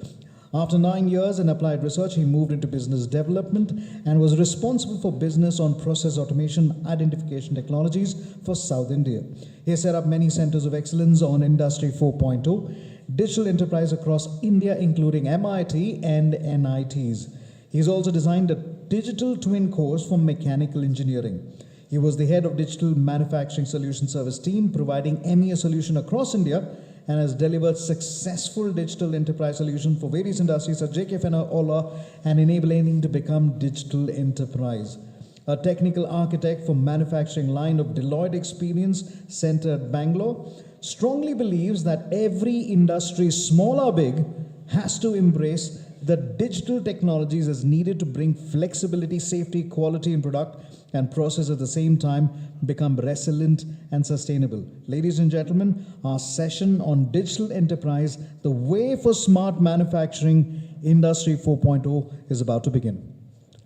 After 9 years in applied research, he moved into business development and was responsible for business on process automation identification technologies for South India. He set up many centers of excellence on Industry 4.0, digital enterprise across India, including MIT and NITs. He's also designed a digital twin course for mechanical engineering. He was the head of digital manufacturing solution service team, providing MEA solution across India, and has delivered successful digital enterprise solutions for various industries such as JK, Ola, and enabling to become digital enterprise. A technical architect for manufacturing line of Deloitte Experience Center at Bangalore, strongly believes that every industry, small or big, has to embrace the digital technologies as needed to bring flexibility, safety, quality in product and process at the same time, become resilient and sustainable. Ladies and gentlemen, our session on digital enterprise, the way for smart manufacturing, Industry 4.0 is about to begin.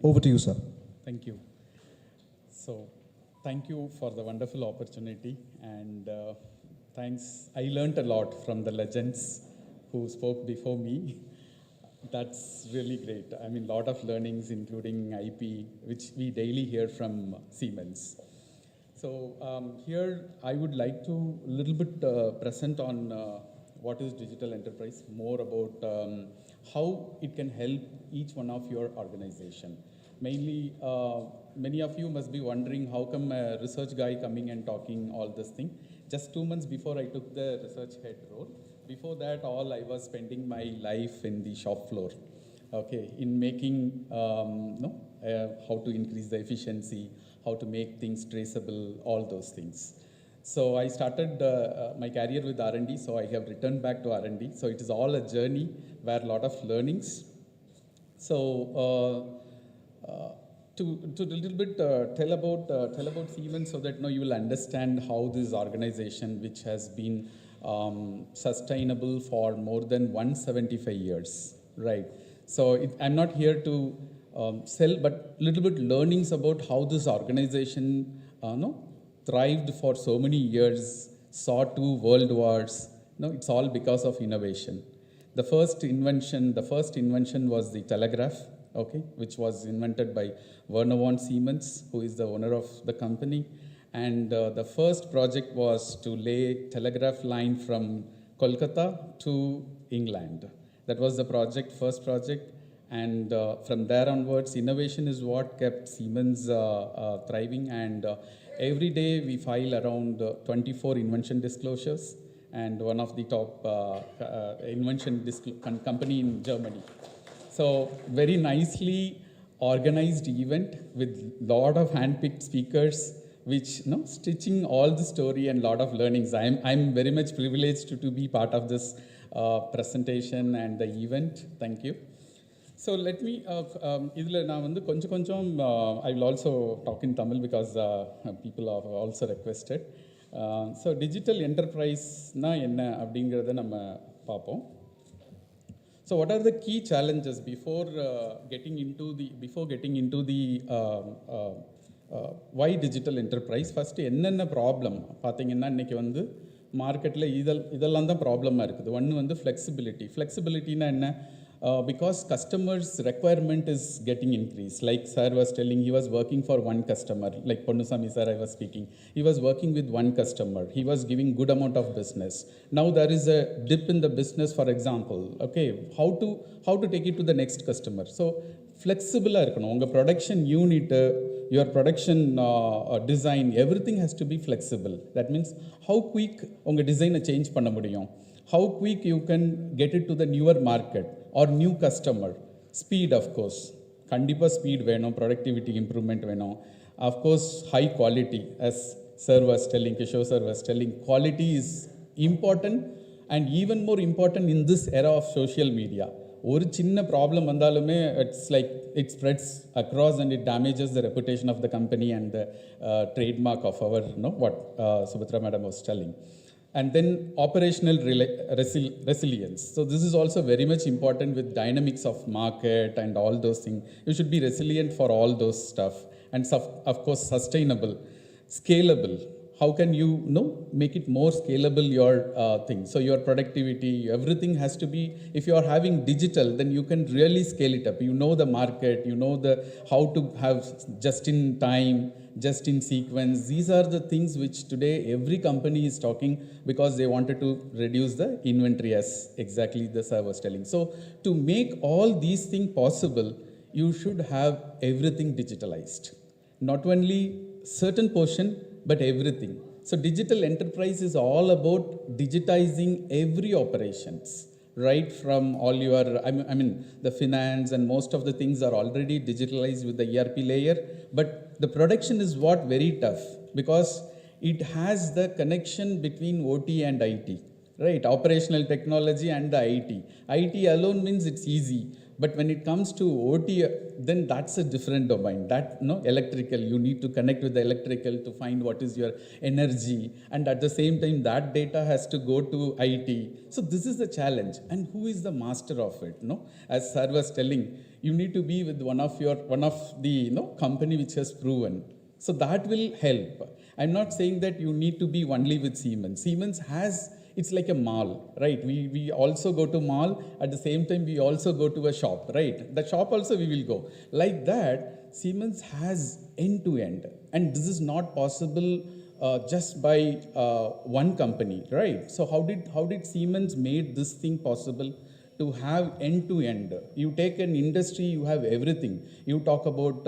Over to you, sir. Thank you. So, thank you for the wonderful opportunity, and thanks. I learned a lot from the legends who spoke before me. That's really great. I mean, a lot of learnings, including IP, which we daily hear from Siemens. So here I would like to a little bit present on what is digital enterprise, more about how it can help each one of your organization. Mainly, many of you must be wondering how come a research guy coming and talking all this thing. Just 2 months before I took the research head role. Before that, all I was spending my life in the shop floor, okay, in making, how to increase the efficiency, how to make things traceable, all those things. So I started my career with R&D, so I have returned back to R&D. So it is all a journey where a lot of learnings. So to a little bit tell about Siemens so that you will understand how this organization, which has been sustainable for more than 175 years, right? So I'm not here to sell, but little bit learnings about how this organization thrived for so many years, saw 2 world wars. It's all because of innovation. The first invention was the telegraph, okay, which was invented by Werner von Siemens, who is the owner of the company. And the first project was to lay telegraph line from Kolkata to England. That was the first project. And from there onwards, innovation is what kept Siemens thriving. And every day we file around 24 invention disclosures, and one of the top invention company in Germany. So very nicely organized event with lot of hand-picked speakers, which stitching all the story and lot of learnings. I'm very much privileged to be part of this presentation and the event. Thank you. So let me, I will also talk in Tamil because people have also requested. So digital enterprise na enna abdingiradha nama paapom. So what are the key challenges before getting into the why digital enterprise? First, என்னென்ன problem பார்த்தீங்கன்னா இன்னைக்கு வந்து மார்க்கெட்டில் இதெல்லாம் தான் ப்ராப்ளமாக இருக்குது. ஒன்று வந்து ஃப்ளெக்சிபிலிட்டினா என்ன? Because customers' requirement is getting increased. Like sir was telling, he was working for one customer. Like Ponnusamy sir, I was speaking. He was working with one customer. He was giving good amount of business. Now there is a dip in the business, for example. Okay, how to take it to the next customer? So flexible இருக்கணும். உங்க production unit, your production design, everything has to be flexible. That means how quick உங்க design change பண்ண முடியும். How quick you can get it to the newer market or new customer. Speed, of course. கண்டிப்பாக speed வேணும், productivity improvement வேணும். Of course, high quality, as Sir was telling, Kishore Sir was telling, quality is important and even more important in this era of social media. ஒரு சின்ன problem வந்தாலுமே it's like it spreads across and it damages the reputation of the company and the trademark of our what Subhatra madam was telling. And then operational resilience. So this is also very much important with dynamics of market and all those things. You should be resilient for all those stuff. And of course, sustainable, scalable. How can you make it more scalable, your thing? So your productivity, everything has to be, if you are having digital, then you can really scale it up. You know the market, you know how to have just in time, just in sequence. These are the things which today every company is talking because they wanted to reduce the inventory, as exactly the sir was telling. So to make all these things possible, you should have everything digitalized. Not only certain portion, but everything. So digital enterprise is all about digitizing every operations, right from all your, I mean, the finance and most of the things are already digitalized with the ERP layer, but the production is what very tough because it has the connection between OT and IT, right? Operational technology and the IT. IT alone means it's easy. But when it comes to OT, then that's a different domain. That electrical, you need to connect with the electrical to find what is your energy, and at the same time that data has to go to IT. So this is the challenge, and who is the master of it? As sir was telling, you need to be with one of the company which has proven. So that will help. I'm not saying that you need to be only with Siemens. Siemens has, it's like a mall, right? We also go to mall, at the same time we also go to a shop, right? The shop also we will go. Like that, Siemens has end-to-end. And this is not possible just by one company, right? So how did Siemens made this thing possible? To have end-to-end. You take an industry, you have everything. You talk about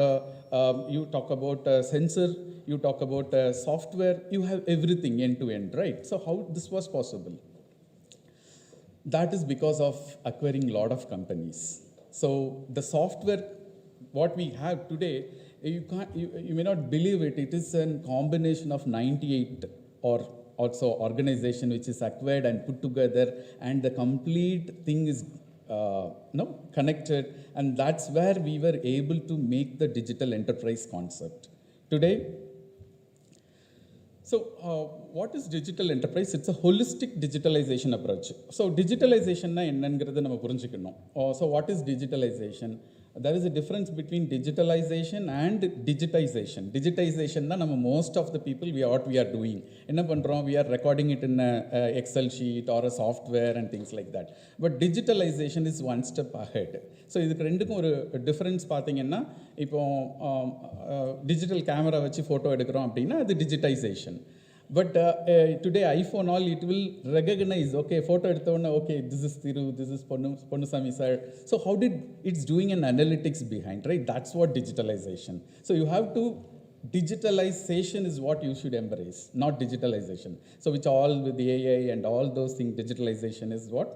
sensor, you talk about software, you have everything end-to-end, right? So how this was possible? That is because of acquiring a lot of companies. So the software, what we have today, you may not believe it, it is a combination of 98 or also organization which is acquired and put together, and the complete thing is connected, and that's where we were able to make the digital enterprise concept. Today, so what is digital enterprise? It's a holistic digitalization approach. So digitalization na ennangiradha nama purinjikkanum. So what is digitalization? There is a difference between digitalization and digitization. Digitization na nama most of the people we are doing. Enna pandrom, we are recording it in a Excel sheet or a software and things like that. But digitalization is one step ahead. So idukku rendukum oru difference pathina, ipo digital camera vechi photo edukrom appadina adu digitization. But today iPhone all, it will recognize, okay, photo eduthavana, okay, this is Thiru, this is Ponnusami sir. So how did it's doing an analytics behind, right? That's what digitalization. So you have to, digitalization is what you should embrace, not digitalization. So which all with the AI and all those things, digitalization is what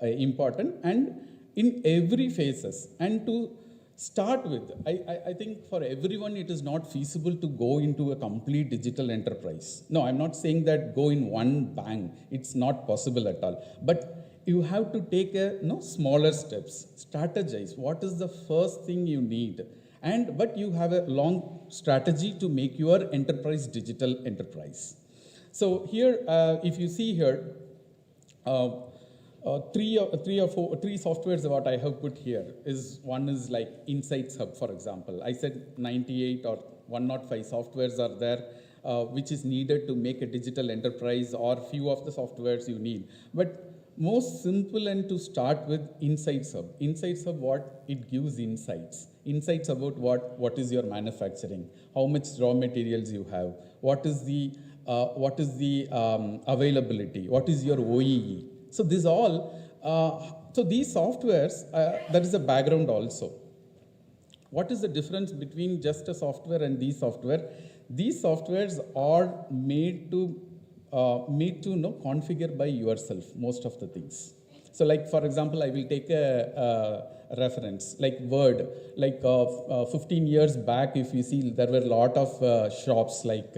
important, and in every phases. And to start with, I think for everyone it is not feasible to go into a complete digital enterprise. No, I'm not saying that go in one bang. It's not possible at all. But you have to take smaller steps, strategize. What is the first thing you need? But you have a long strategy to make your enterprise digital enterprise. So here, if you see here, three softwares what I have put here is, one is like Insights Hub, for example. I said 98 or 105 softwares are there which is needed to make a digital enterprise, or few of the softwares you need. But most simple and to start with Insights Hub. Insights Hub, what it gives insights. Insights about what is your manufacturing, how much raw materials you have, what is the availability, what is your OEE. So this all, so these softwares, there is a background also. What is the difference between just a software and these software? These softwares are made to configure by yourself, most of the things. So like, for example, I will take a reference, like Word. Like 15 years back, if you see, there were a lot of shops, like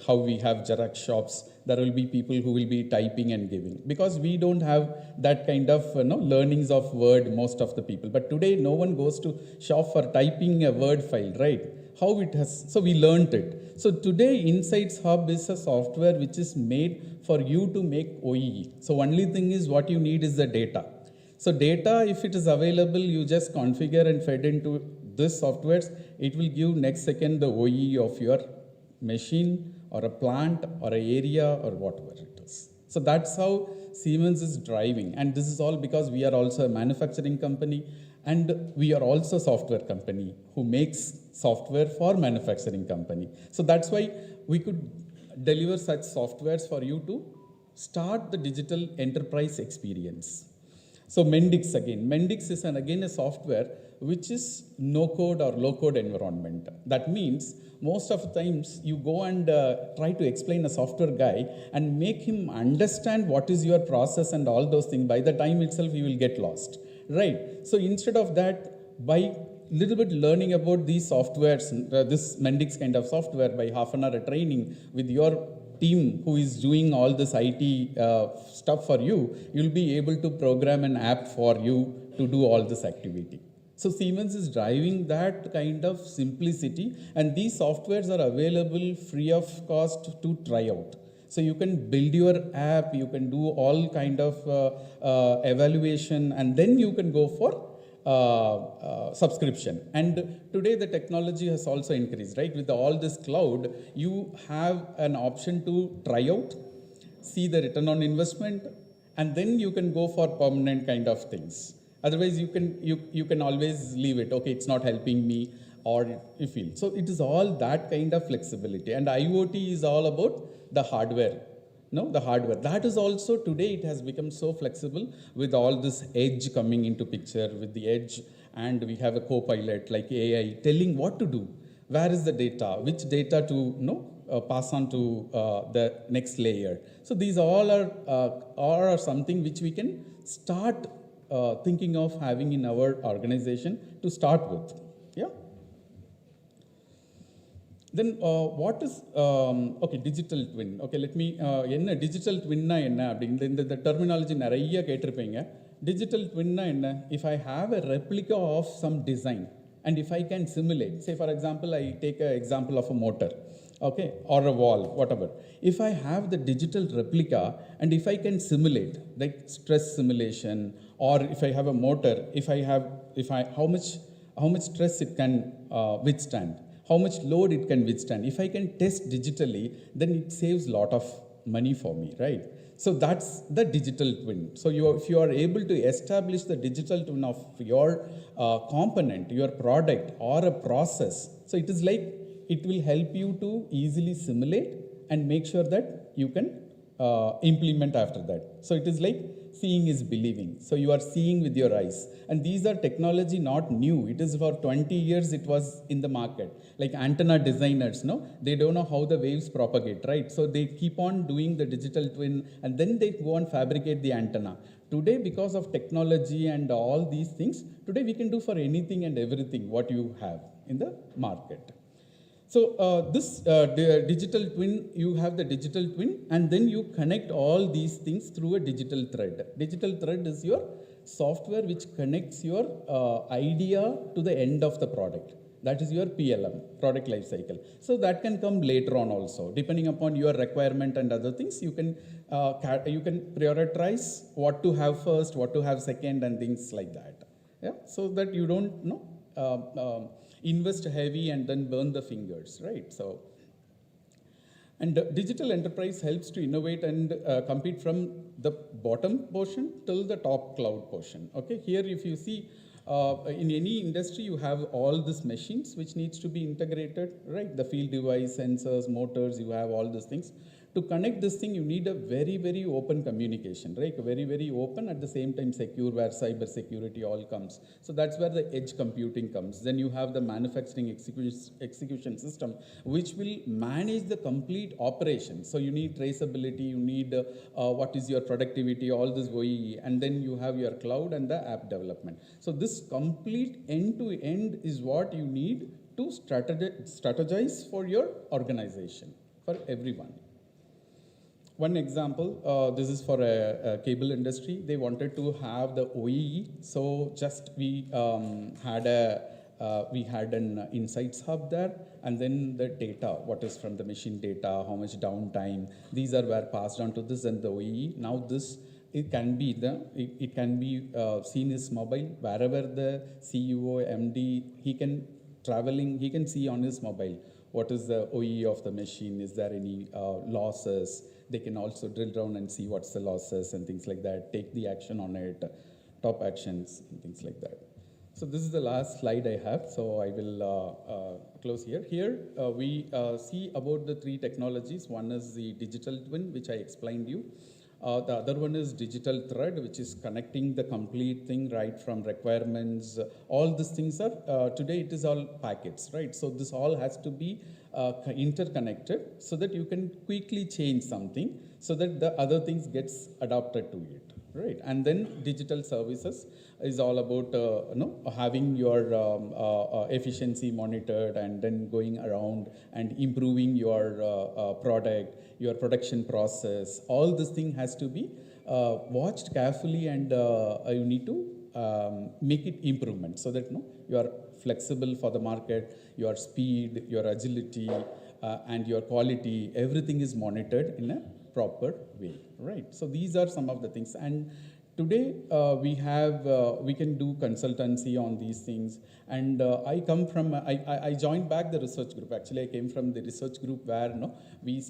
how we have Xerox shops. There will be people who will be typing and giving, because we don't have that kind of learnings of Word, most of the people. But today, no one goes to shop for typing a Word file, right? How it has, so we learned it. So today, Insights Hub is a software which is made for you to make OEE. So only thing is, what you need is the data. So data, if it is available, you just configure and fed into this softwares, it will give next second the OEE of your machine or a plant or an area or whatever it is. So that's how Siemens is driving. And this is all because we are also a manufacturing company, and we are also a software company who makes software for manufacturing company. So that's why we could deliver such softwares for you to start the digital enterprise experience. So Mendix again. Mendix is again a software which is no-code or low-code environment. That means most of the times you go and try to explain a software guy and make him understand what is your process and all those things. By the time itself, you will get lost, right? So instead of that, by little bit learning about these softwares, this Mendix kind of software, by half an hour training with your team who is doing all this IT stuff for you, you'll be able to program an app for you to do all this activity. So Siemens is driving that kind of simplicity, and these softwares are available free of cost to try out. So you can build your app, you can do all kind of evaluation, and then you can go for subscription. And today the technology has also increased, right? With all this cloud, you have an option to try out, see the return on investment, and then you can go for permanent kind of things. Otherwise, you can always leave it. Okay, it's not helping me, or you feel. So it is all that kind of flexibility. And IoT is all about the hardware. No, the hardware. That is also today, it has become so flexible with all this edge coming into picture, with the edge, and we have a co-pilot like AI telling what to do. Where is the data? Which data to pass on to the next layer? So these all are something which we can start thinking of having in our organization to start with. Yeah. Then what is, okay, digital twin. Okay, let me, digital twin na enna, the terminology naraiya ketirpeenga. Digital twin na enna, if I have a replica of some design, and if I can simulate, say for example, I take an example of a motor, okay, or a wall, whatever. If I have the digital replica, and if I can simulate, like stress simulation, or if I have a motor, how much stress it can withstand, how much load it can withstand. If I can test digitally, then it saves a lot of money for me, right? So that's the digital twin. So if you are able to establish the digital twin of your component, your product, or a process, so it is like, it will help you to easily simulate and make sure that you can implement after that. So it is like seeing is believing. So you are seeing with your eyes. And these are technology not new. It is for 20 years it was in the market. Like antenna designers, they don't know how the waves propagate, right? So they keep on doing the digital twin, and then they go and fabricate the antenna. Today, because of technology and all these things, today we can do for anything and everything what you have in the market. So this digital twin, you have the digital twin, and then you connect all these things through a digital thread. Digital thread is your software which connects your idea to the end of the product. That is your PLM, product life cycle. So that can come later on also. Depending upon your requirement and other things, you can prioritize what to have first, what to have second, and things like that. Yeah? So that you don't invest heavy and then burn the fingers, right? So, and digital enterprise helps to innovate and compete from the bottom portion till the top cloud portion. Okay, here if you see, in any industry you have all these machines which needs to be integrated, right? The field device, sensors, motors, you have all these things. To connect this thing, you need a very, very open communication, right? Very, very open, at the same time secure, where cyber security all comes. So that's where the edge computing comes. Then you have the manufacturing execution system, which will manage the complete operation. So you need traceability, you need what is your productivity, all this OEE, and then you have your cloud and the app development. So this complete end-to-end is what you need to strategize for your organization, for everyone. One example, this is for a cable industry. They wanted to have the OEE, so just we had an insights hub there, and then the data, what is from the machine data, how much downtime, these were passed on to this and the OEE. Now this, it can be seen as mobile, wherever the CEO, MD, he can see on his mobile what is the OEE of the machine, is there any losses. They can also drill down and see what's the losses and things like that, take the action on it, top actions and things like that. So this is the last slide I have, so I will close here. Here we see about the three technologies. One is the digital twin, which I explained you. The other one is digital thread, which is connecting the complete thing right from requirements. All these things are, today it is all packets, right? So this all has to be interconnected so that you can quickly change something so that the other things gets adapted to it, right? And then digital services is all about having your efficiency monitored, and then going around and improving your product, your production process. All this thing has to be watched carefully, and you need to make it improvement so that you are flexible for the market, your speed, your agility, and your quality, everything is monitored in a proper way, right? So these are some of the things. And today we can do consultancy on these things. And I joined back the research group. Actually, I came from the research group where we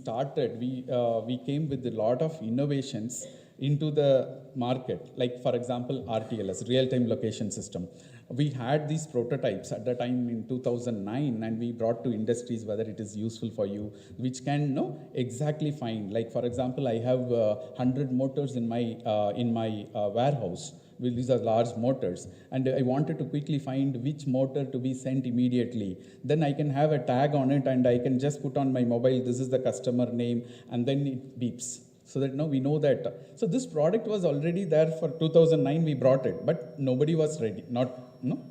came with a lot of innovations into the market. Like for example, RTLS, real-time location system. We had these prototypes at the time in 2009, and we brought to industries whether it is useful for you, which can exactly find. Like for example, I have 100 motors in my warehouse. Well, these are large motors, and I wanted to quickly find which motor to be sent immediately. Then I can have a tag on it, and I can just put on my mobile, this is the customer name, and then it beeps. So that we know that. So this product was already there for 2009, we brought it, but nobody was ready,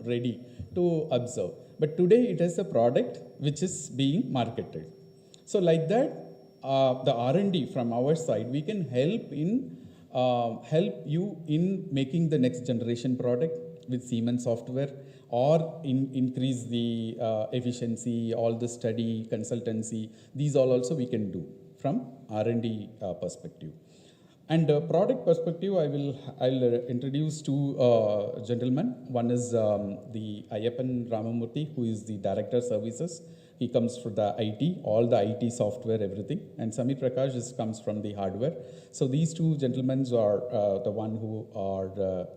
ready to observe. But today it is a product which is being marketed. So like that, the R&D from our side, we can help you in making the next generation product with Siemens software, or increase the efficiency, all the study, consultancy. These all also we can do from R&D perspective. And product perspective, I'll introduce two gentlemen. One is the Ayyappan Ramamurthy, who is the Director Services. He comes from the IT, all the IT software, everything. And Samir Prakash comes from the hardware. So these two gentlemen are the one who are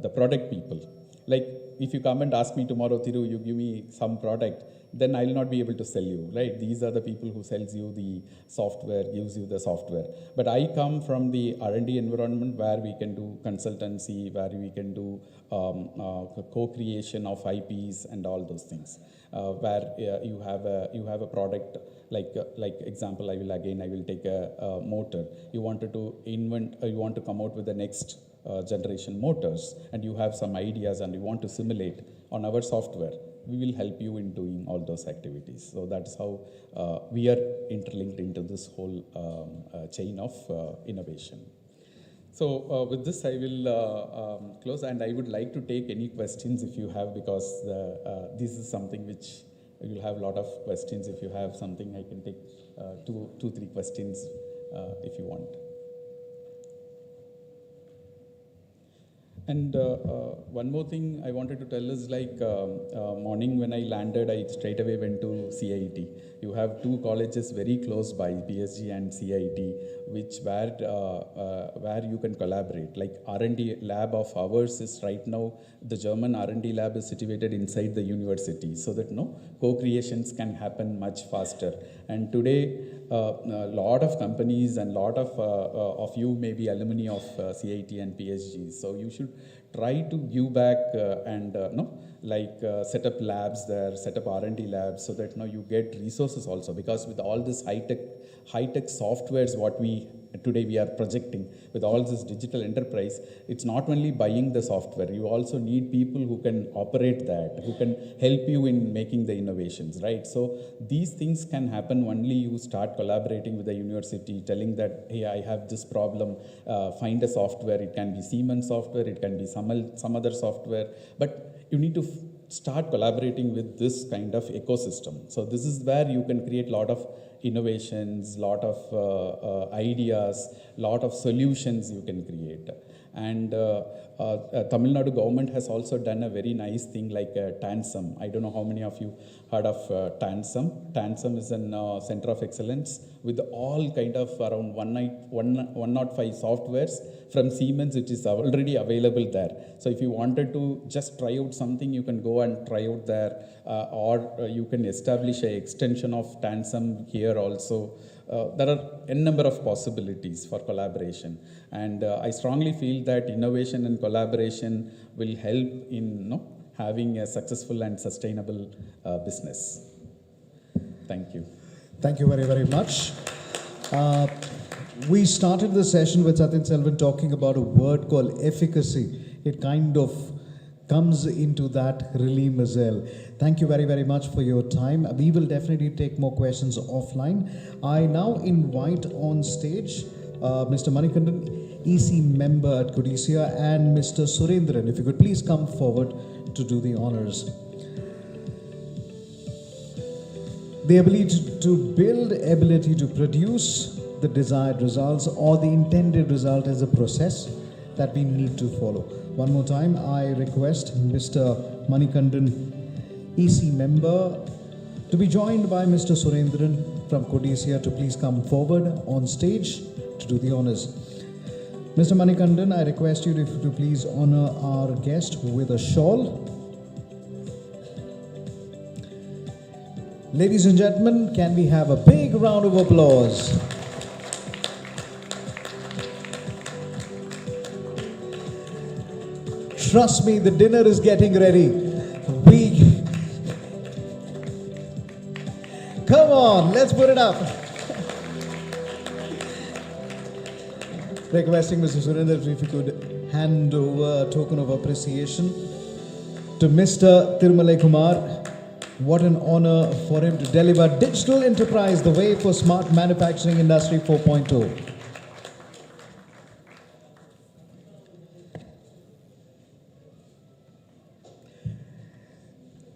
the product people. Like if you come and ask me tomorrow, Thiru, you give me some product, then I'll not be able to sell you, right? These are the people who sells you the software, gives you the software. But I come from the R&D environment where we can do consultancy, where we can do co-creation of IPs and all those things. Where you have a product, like example, I will take a motor. You wanted to you want to come out with the next generation motors, and you have some ideas and you want to simulate on our software. We will help you in doing all those activities. So that's how we are interlinked into this whole chain of innovation. So with this, I will close, and I would like to take any questions if you have, because this is something which you will have a lot of questions. If you have something, I can take two, 3 questions if you want. And one more thing I wanted to tell is, like morning when I landed, I straight away went to CIT. You have 2 colleges very close by, PSG and CIT, where you can collaborate. Like R&D lab of ours is right now, the German R&D lab is situated inside the university, so that co-creations can happen much faster. And today, a lot of companies and lot of you may be alumni of CIT and PSG. So you should try to give back and set up labs there, set up R&D labs, so that you get resources also. Because with all this high-tech softwares, what today we are projecting with all this digital enterprise, it's not only buying the software, you also need people who can operate that, who can help you in making the innovations, right? So these things can happen only you start collaborating with the university, telling that, hey, I have this problem, find a software. It can be Siemens software, it can be some other software, but you need to start collaborating with this kind of ecosystem. So this is where you can create a lot of innovations, lot of ideas, lot of solutions you can create. And Tamilnadu government has also done a very nice thing like TANSEM. I don't know how many of you heard of TANSEM. TANSEM is a center of excellence with all kind of around 105 softwares from Siemens, which is already available there. So if you wanted to just try out something, you can go and try out there, or you can establish an extension of TANSEM here also. There are a number of possibilities for collaboration, and I strongly feel that innovation and collaboration will help in having a successful and sustainable business. Thank you. Thank you very, very much. We started the session with Satyan Selvan talking about a word called efficacy. It kind of comes into that really Mazel. Thank you very, very much for your time. We will definitely take more questions offline. I now invite on stage Mr. Manikandan, EC member at CODISSIA, and Mr. Surendran. If you could please come forward to do the honors. The ability to build, ability to produce the desired results or the intended result is a process that we need to follow. One more time, I request Mr. Manikandan, EC member, to be joined by Mr. Surendran from CODISSIA to please come forward on stage to do the honors. Mr. Manikandan, I request you to please honor our guest with a shawl. Ladies and gentlemen, can we have a big round of applause? Trust me, the dinner is getting ready. Come on, let's put it up. Requesting Mr. Surendran if you could hand over a token of appreciation to Mr. Tirmalai Kumar. What an honor for him to deliver Digital Enterprise, the way for smart manufacturing industry 4.0.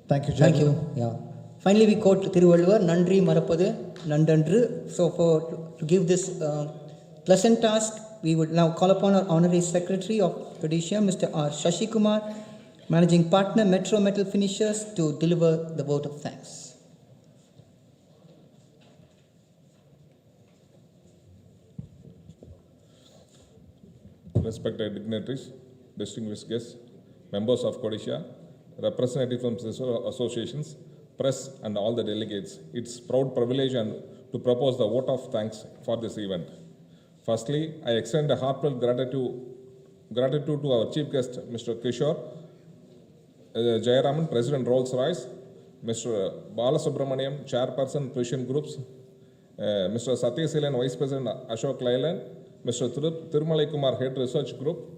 Thank you, gentlemen. Thank you. Yeah. Finally, we quote Thiruvalluvar, Nandri Marapadu, Nandandru. So to give this pleasant task, we would now call upon our Honorary Secretary of CODISSIA, Mr. R. Shashi Kumar, Managing Partner, Metro Metal Finishers, to deliver the vote of thanks. Respected dignitaries, distinguished guests, members of CODISSIA, representatives from sister associations, press and all the delegates, it's proud privilege and to propose the vote of thanks for this event. Firstly, I extend a heartfelt gratitude to our chief guest, Mr. Kishore Jayaraman, President Rolls-Royce, Mr. Balasubramaniam, Chairperson Precision Groups, Mr. Satyasilan, Vice President Ashok Leyland, Mr. Tirmalai Kumar, Head Research Group,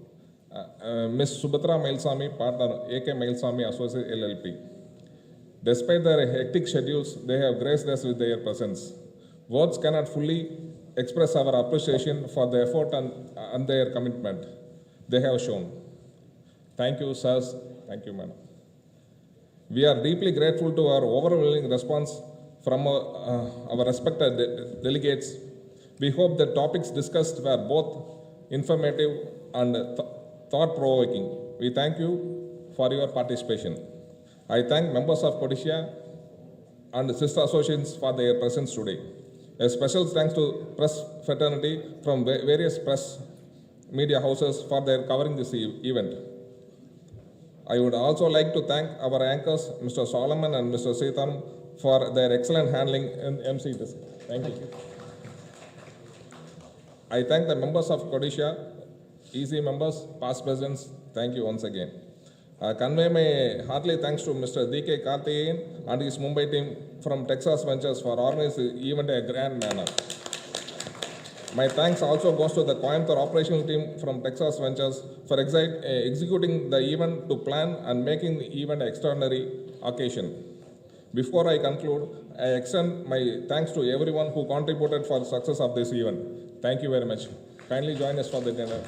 Ms. Subhatra Mailsamy, Partner AK Mailsamy Associate LLP. Despite their hectic schedules, they have graced us with their presence. Words cannot fully express our appreciation for the effort and their commitment they have shown. Thank you, sirs. Thank you, madam. We are deeply grateful to our overwhelming response from our respected delegates. We hope the topics discussed were both informative and thought-provoking. We thank you for your participation. I thank members of CODISSIA and sister associations for their presence today. A special thanks to press fraternity from various press media houses for their covering this event. I would also like to thank our anchors, Mr. Solomon and Mr. Seethan, for their excellent handling in MC this. Thank you. I thank the members of CODISSIA, EC members, past presidents. Thank you once again. Convey my heartily thanks to Mr. D.K. Karthikeyan and his Mumbai team from Texas Ventures for organizing the event in a grand manner. My thanks also goes to the Coimbatore operational team from Texas Ventures for executing the event to plan and making the event an extraordinary occasion. Before I conclude, I extend my thanks to everyone who contributed for the success of this event. Thank you very much. Kindly join us for the dinner.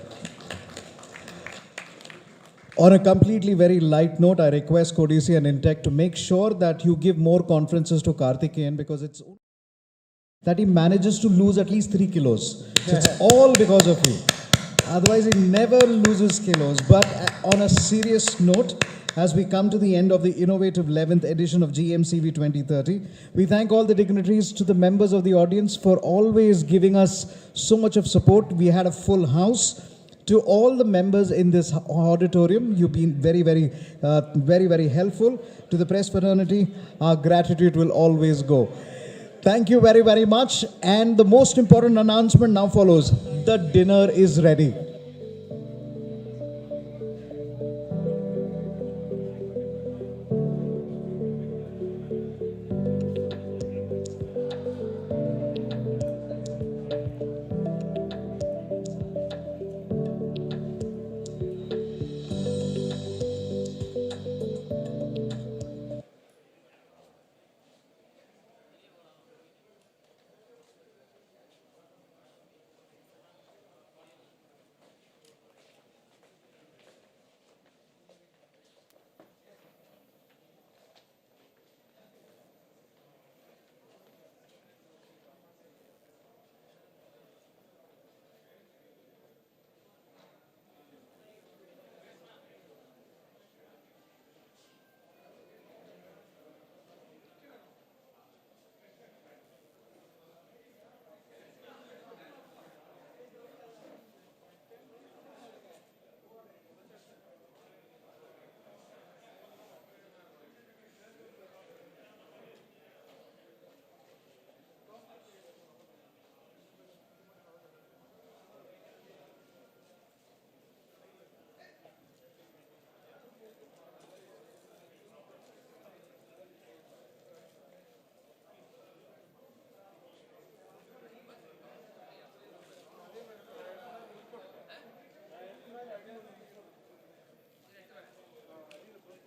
On a completely very light note, I request CODISSIA and Intech to make sure that you give more conferences to Karthikeyan, because it's that he manages to lose at least 3 kilos. So it's all because of you. Otherwise, he never loses kilos. But on a serious note, as we come to the end of the innovative 11th edition of GMCV 2030, we thank all the dignitaries, to the members of the audience for always giving us so much of support. We had a full house. To all the members in this auditorium, you've been very, very helpful. To the press fraternity, our gratitude will always go. Thank you very, very much. And the most important announcement now follows. The dinner is ready.